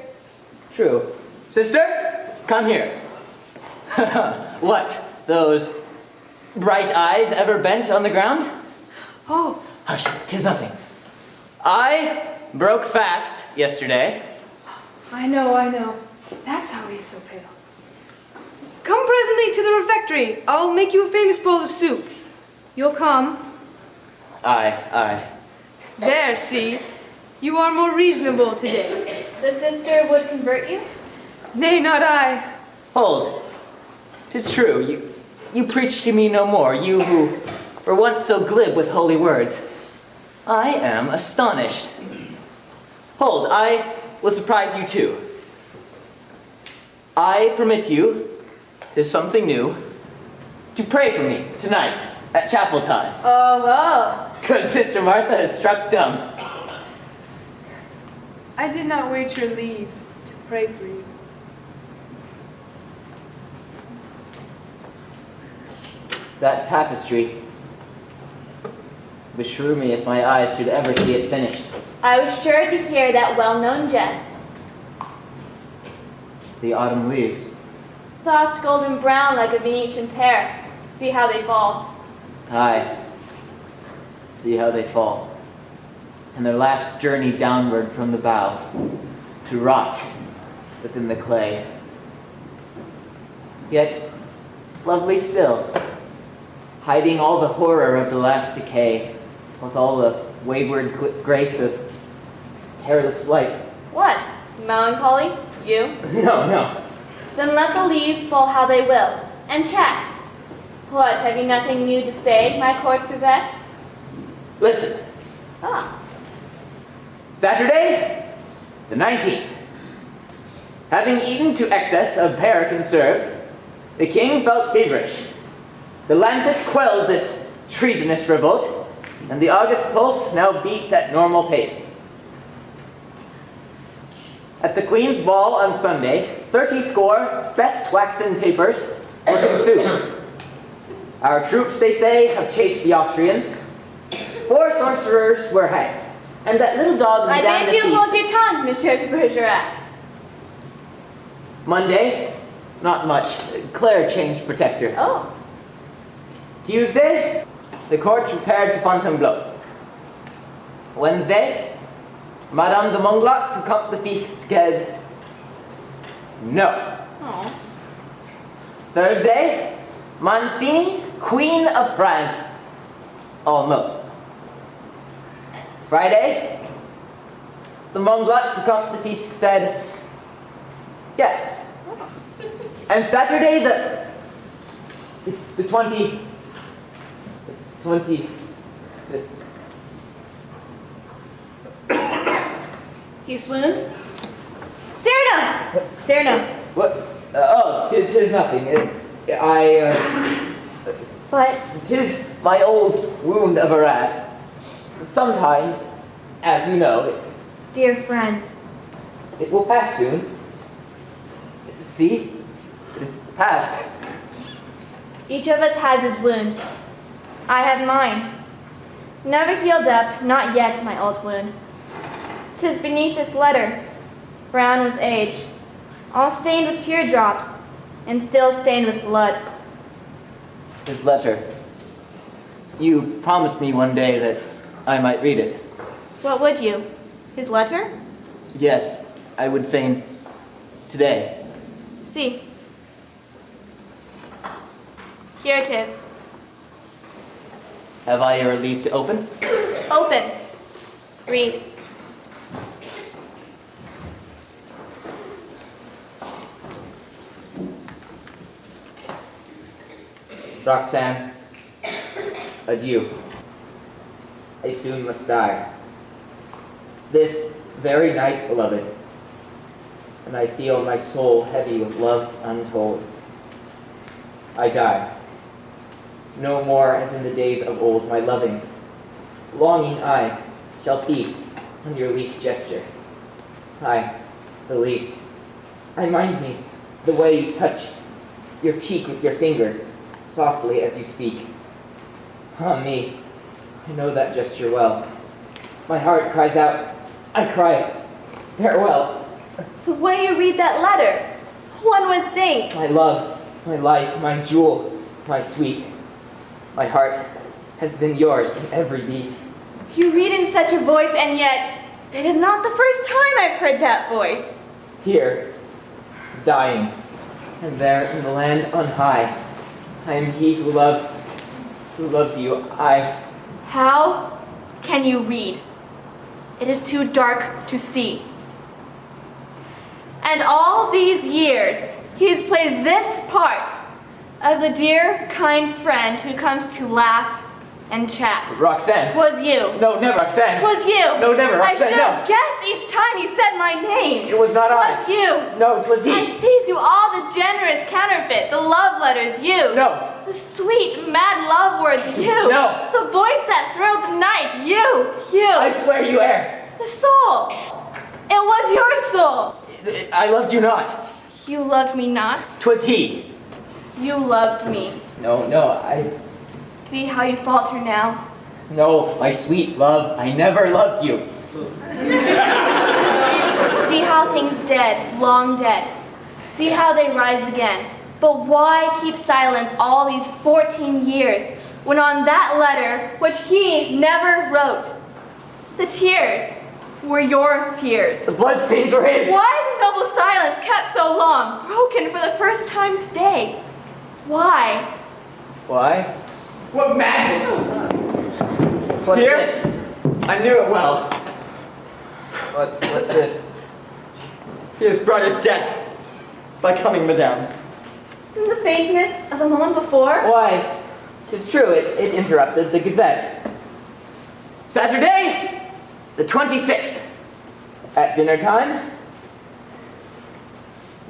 True. Sister, come here. What, those bright eyes ever bent on the ground? Oh. Hush, 'tis nothing. I broke fast yesterday. I know. That's how he is so pale. Come presently to the refectory. I'll make you a famous bowl of soup. You'll come. Aye. There, see. You are more reasonable today. The sister would convert you? Nay, not I. Hold. 'Tis true, you preach to me no more, you who were once so glib with holy words. I am astonished. Hold, I will surprise you too. I permit you, 'tis something new, to pray for me tonight at chapel time. Oh. Good Sister Martha is struck dumb. I did not wait your leave to pray for you. That tapestry, beshrew me if my eyes should ever see it finished. I was sure to hear that well-known jest. The autumn leaves. Soft golden brown like a Venetian's hair. See how they fall. Aye. See how they fall. And their last journey downward from the bough, to rot within the clay. Yet, lovely still, hiding all the horror of the last decay, with all the wayward grace of careless flight. What? Melancholy? You? No. Then let the leaves fall how they will, and chat. What, have you nothing new to say, my court gazette? Listen. Ah. Saturday, the 19th. Having eaten to excess of pear conserve, the king felt feverish. The lancets quelled this treasonous revolt, and the August pulse now beats at normal pace. At the Queen's ball on Sunday, 30 score best waxen tapers were consumed. Our troops, they say, have chased the Austrians. 4 sorcerers were hanged, and that little dog I began bid the you feast. hold your tongue, Monsieur de Bergerac. Monday, Not much. Claire changed protector. Oh. Tuesday, the court repaired to Fontainebleau. Wednesday, Madame de Monglat to Comte de Fisqued. No. Oh. Thursday, Mancini, Queen of France. Almost. Friday, the Monglat to Comte de Fisque said yes. And Saturday, the 20. He swoons? Cyrano! Cyrano. What? Tis nothing. But? 'Tis my old wound of arrest. Sometimes, as you know, Dear friend. it will pass soon. See? It is past. Each of us has his wound. I have mine. Never healed up, not yet, my old wound. 'Tis beneath this letter, brown with age, all stained with teardrops, and still stained with blood. His letter. You promised me one day that I might read it. What would you? His letter? Yes, I would fain today. See. Here it is. Have I your leave to open? Open. Read. Roxanne, adieu. I soon must die. This very night, beloved, and I feel my soul heavy with love untold. I die. No more as in the days of old, my loving, longing eyes shall feast on your least gesture. Aye, the least. I mind me the way you touch your cheek with your finger, softly as you speak. Ah me, I know that gesture well. My heart cries out, I cry, farewell. The way you read that letter, one would think. My love, my life, my jewel, my sweet. My heart has been yours in every beat. You read in such a voice, and yet it is not the first time I've heard that voice. Here, dying, and there in the land on high, I am he who loves you. How can you read? It is too dark to see. And all these years, he has played this part of the dear, kind friend who comes to laugh and chat. Roxanne. 'Twas you. No, never, Roxanne. 'Twas you. No, never, I Roxanne, should no. have guessed each time he said my name. It was not I. 'Twas you. No, it was he. I see through all the generous counterfeit, the love letters, you. No. The sweet, mad love words, you. No. The voice that thrilled the night, you. I swear you err. The soul. It was your soul. I loved you not. You loved me not. 'Twas he. You loved me. No, I... See how you falter now? No, my sweet love, I never loved you. See how things dead, long dead. See how they rise again. But why keep silence all these 14 years when on that letter, which he never wrote, the tears were your tears? The bloodstains were his. Why the noble silence kept so long, broken for the first time today? Why? Why? What madness! What's Here? this? I knew it well. What's this? He has brought his death by coming, madame. Isn't the faintness of the moment before? Why, 'tis true, it interrupted the Gazette. Saturday, the 26th, at dinner time,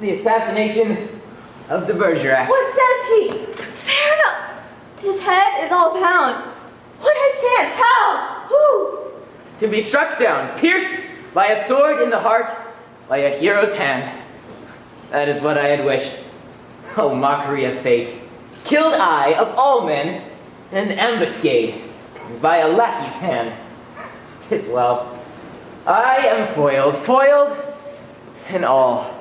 the assassination of De Bergerac. What says he? Cyrano! His head is all bound. What has chance? How? Who? To be struck down, pierced by a sword in the heart, by a hero's hand. That is what I had wished. Oh, mockery of fate. Killed I, of all men, in an ambuscade, by a lackey's hand. 'Tis well. I am foiled in all.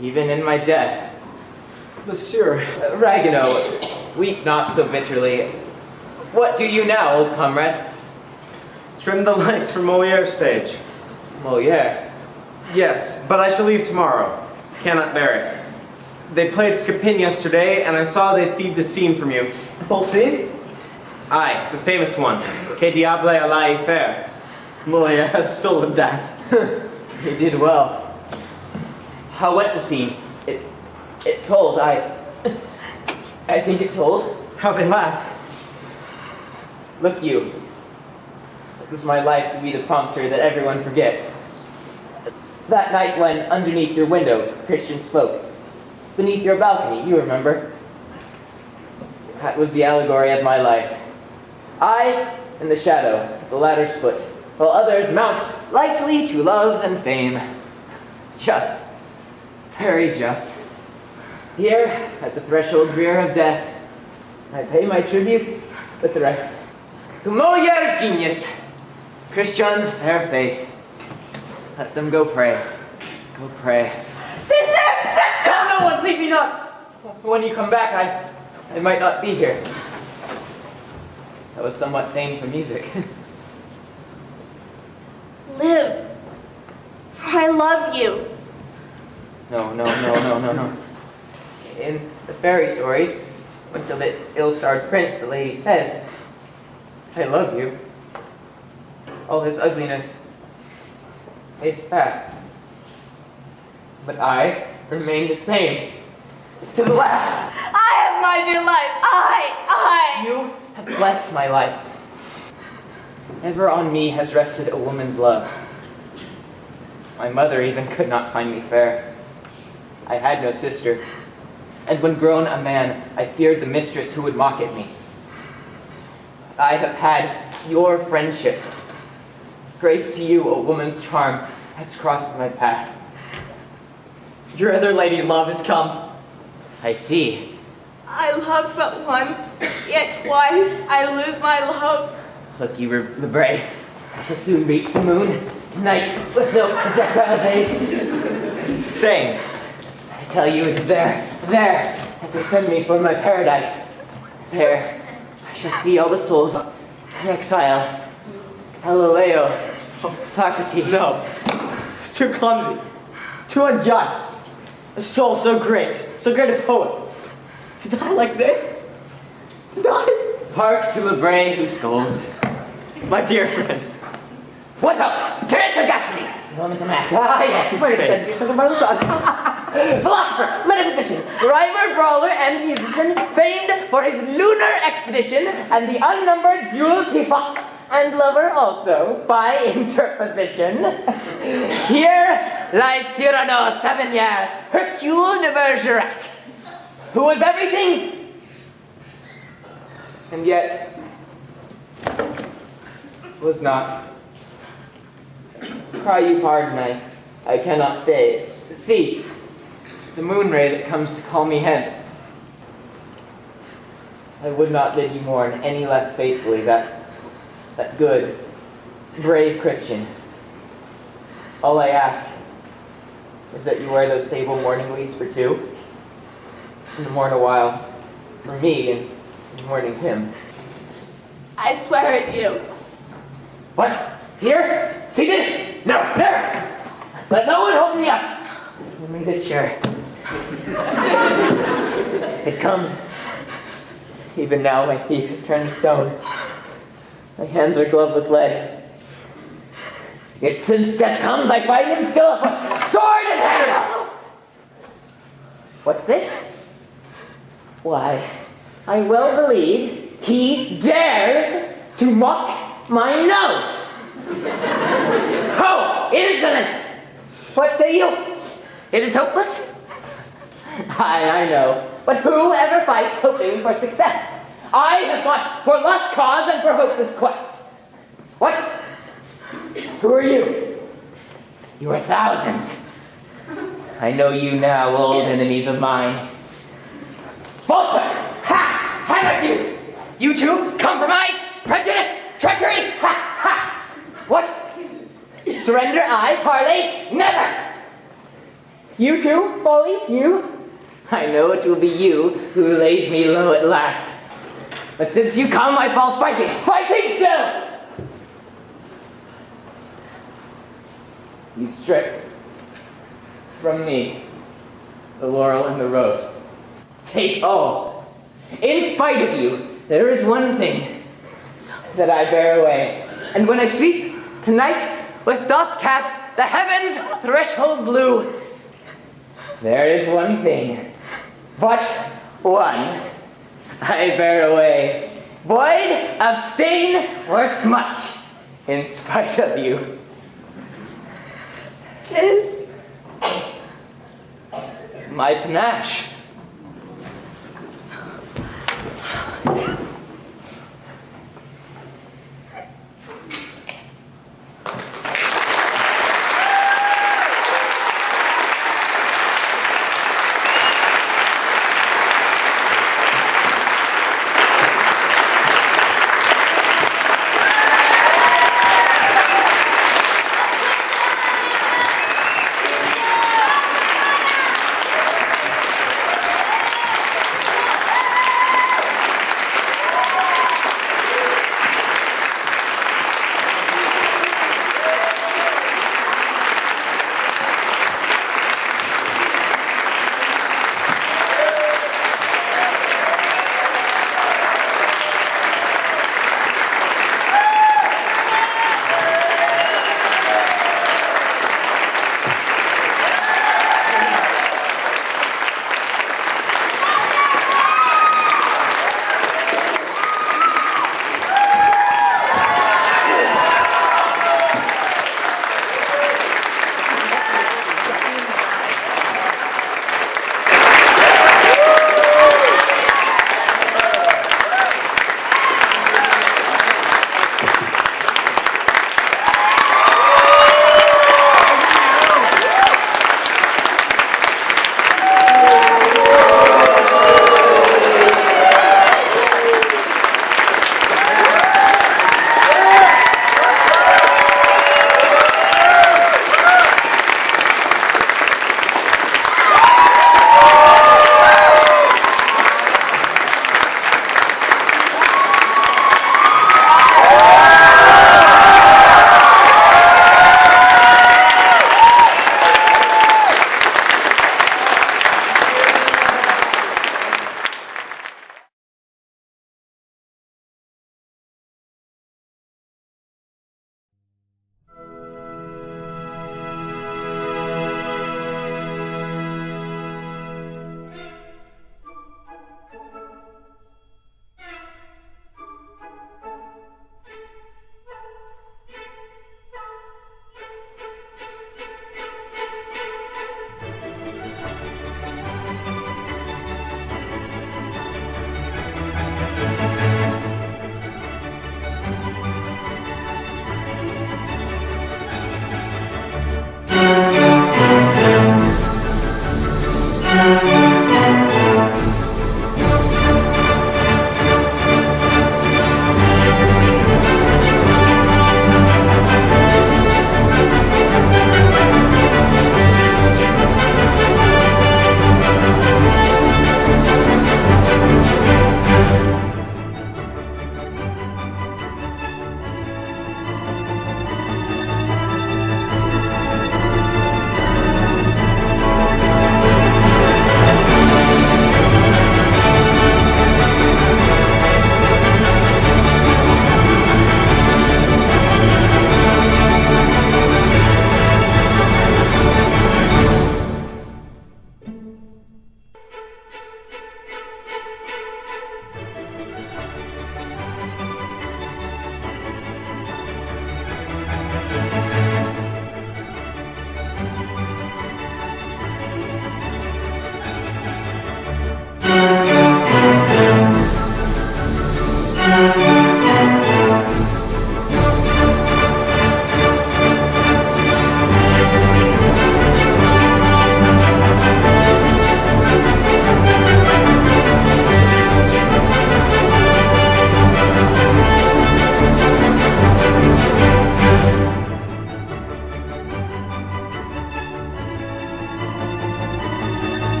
Even in my death, Monsieur. Ragueneau, weep not so bitterly. What do you now, old comrade? Trim the lights for Moliere's stage. Moliere? Yes, but I shall leave tomorrow. Cannot bear it. They played Scapin yesterday, and I saw they thieved a scene from you. Whole scene? Aye, the famous one. Que diable a la y faire. Moliere has stolen that. He did well. How went the scene? It told, I think it told. How they laughed. Look you. It was my life to be the prompter that everyone forgets. That night when, underneath your window, Christian spoke. Beneath your balcony, you remember. That was the allegory of my life. I, in the shadow, at the ladder's foot, while others mount lightly to love and fame. Just, very just. Here, at the threshold drear of death, I pay my tribute with the rest. To Moliere's genius, Christian's fair face. Let them go pray. Go pray. Sister! Sister! No one, leave me not! When you come back, I might not be here. I was somewhat fain for music. Live. For I love you. No. In the fairy stories, until the ill-starred prince, the lady says, I love you. All his ugliness fades past. But I remain the same. To the last. I have my new life. I. You have blessed my life. Ever on me has rested a woman's love. My mother even could not find me fair. I had no sister. And when grown a man, I feared the mistress who would mock at me. I have had your friendship. Grace to you, a woman's charm, has crossed my path. Your other lady love has come. I see. I loved but once, yet twice I lose my love. Look, you Lebray, I shall soon reach the moon. Tonight, with no projectile's aid. Same. I tell you, it's there, that they send me for my paradise. There, I shall see all the souls in exile. Galileo, Socrates. No. Too clumsy. Too unjust. A soul so great a poet. To die like this? To die? Hark to Lebray who scolds. My dear friend. What up? Transfer Gascony! Elemental mass. Ah, yes, before you said you're something about the sun. Philosopher, metaphysician, rhymer, brawler, and musician, famed for his lunar expedition and the unnumbered duels he fought, and lover also, by interposition. Here lies Cyrano De Bergerac, who was everything, and yet was not. Cry you pardon, I cannot stay. See, the moon ray that comes to call me hence. I would not bid you mourn any less faithfully that good, brave Christian. All I ask is that you wear those sable mourning weeds for two, and to mourn a while for me and mourning him. I swear it to you. What? Here? Seated? No, there! Let no one hold me up! Only this chair. It comes. Even now my feet have turned to stone. My hands are gloved with lead. Yet since death comes, I find him still afoot, sword in hand! What's this? Why, I well believe he dares to mock my nose! Ho! Insolent! What say you? It is hopeless? I know. But who ever fights hoping for success? I have fought for lost cause and for hopeless quest. What? Who are you? You are thousands. I know you now, old enemies of mine. Falsehood! Ha! Have at you! You two, compromise, prejudice, treachery! Ha! Ha! What? Surrender I, parley, never! You two, folly, you? I know it will be you who lays me low at last. But since you come, I fall fighting, fighting still! You strip from me the laurel and the rose. Take all. In spite of you, there is one thing that I bear away. And when I sleep tonight, with doth cast the heavens threshold blue, there is one thing, but one, I bear away, void of stain or smutch, in spite of you. 'Tis my panache.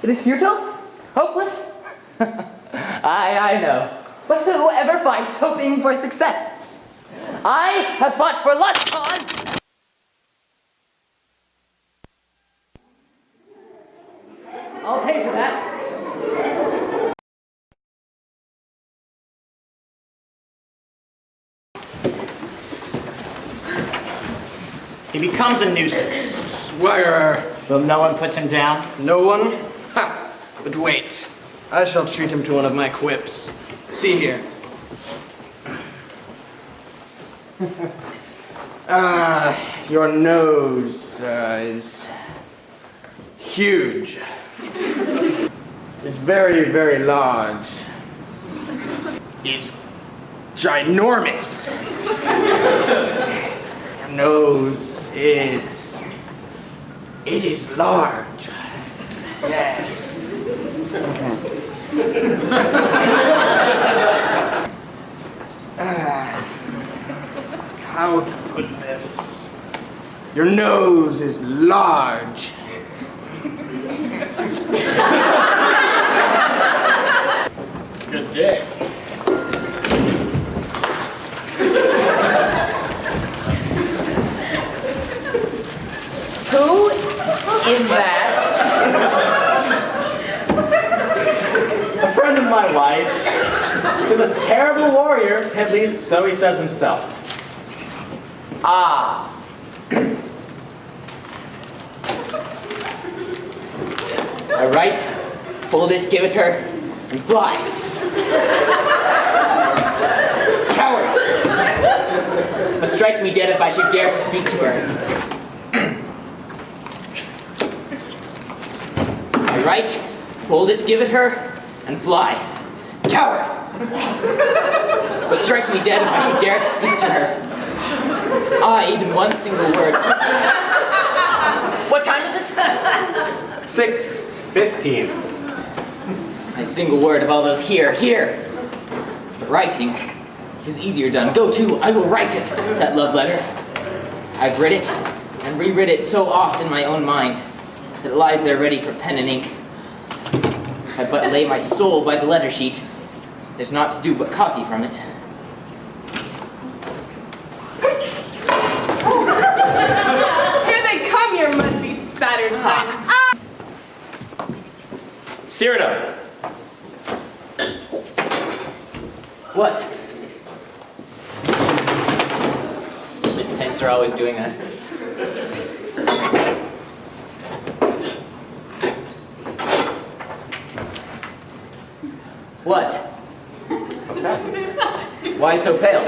It is futile? Hopeless? I know. But who ever fights hoping for success? I have fought for lost cause. I'll pay for that. He becomes a nuisance. Swear. Though no one puts him down. No one? Ha! But wait. I shall treat him to one of my quips. See here. Your nose is huge. It's very, very large. Is ginormous. Your nose is... It is large. Yes. How to put this? Your nose is large. Good day. Who is that? A friend of my wife's. He's a terrible warrior, at least so he says himself. Ah. All right. Hold it, give it her, and fly. Coward! But strike me dead if I should dare to speak to her. All right. Hold it, give it her, and fly. Coward! But strike me dead if I should dare to speak to her. Ah, even one single word. What time is it? 6:15. A single word of all those here. But writing, it is easier done. Go to, I will write it, that love letter. I've read it and reread it so oft in my own mind that it lies there ready for pen and ink. I but lay my soul by the letter sheet. There's naught to do but copy from it. Here they come, your mud-bespattered giants. Cyrano. What? The tents are always doing that. What? Why so pale?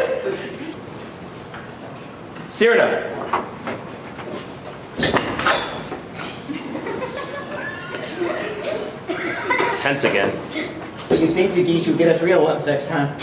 Cyrano. Tense again. You'd think the geese would get us real ones next time.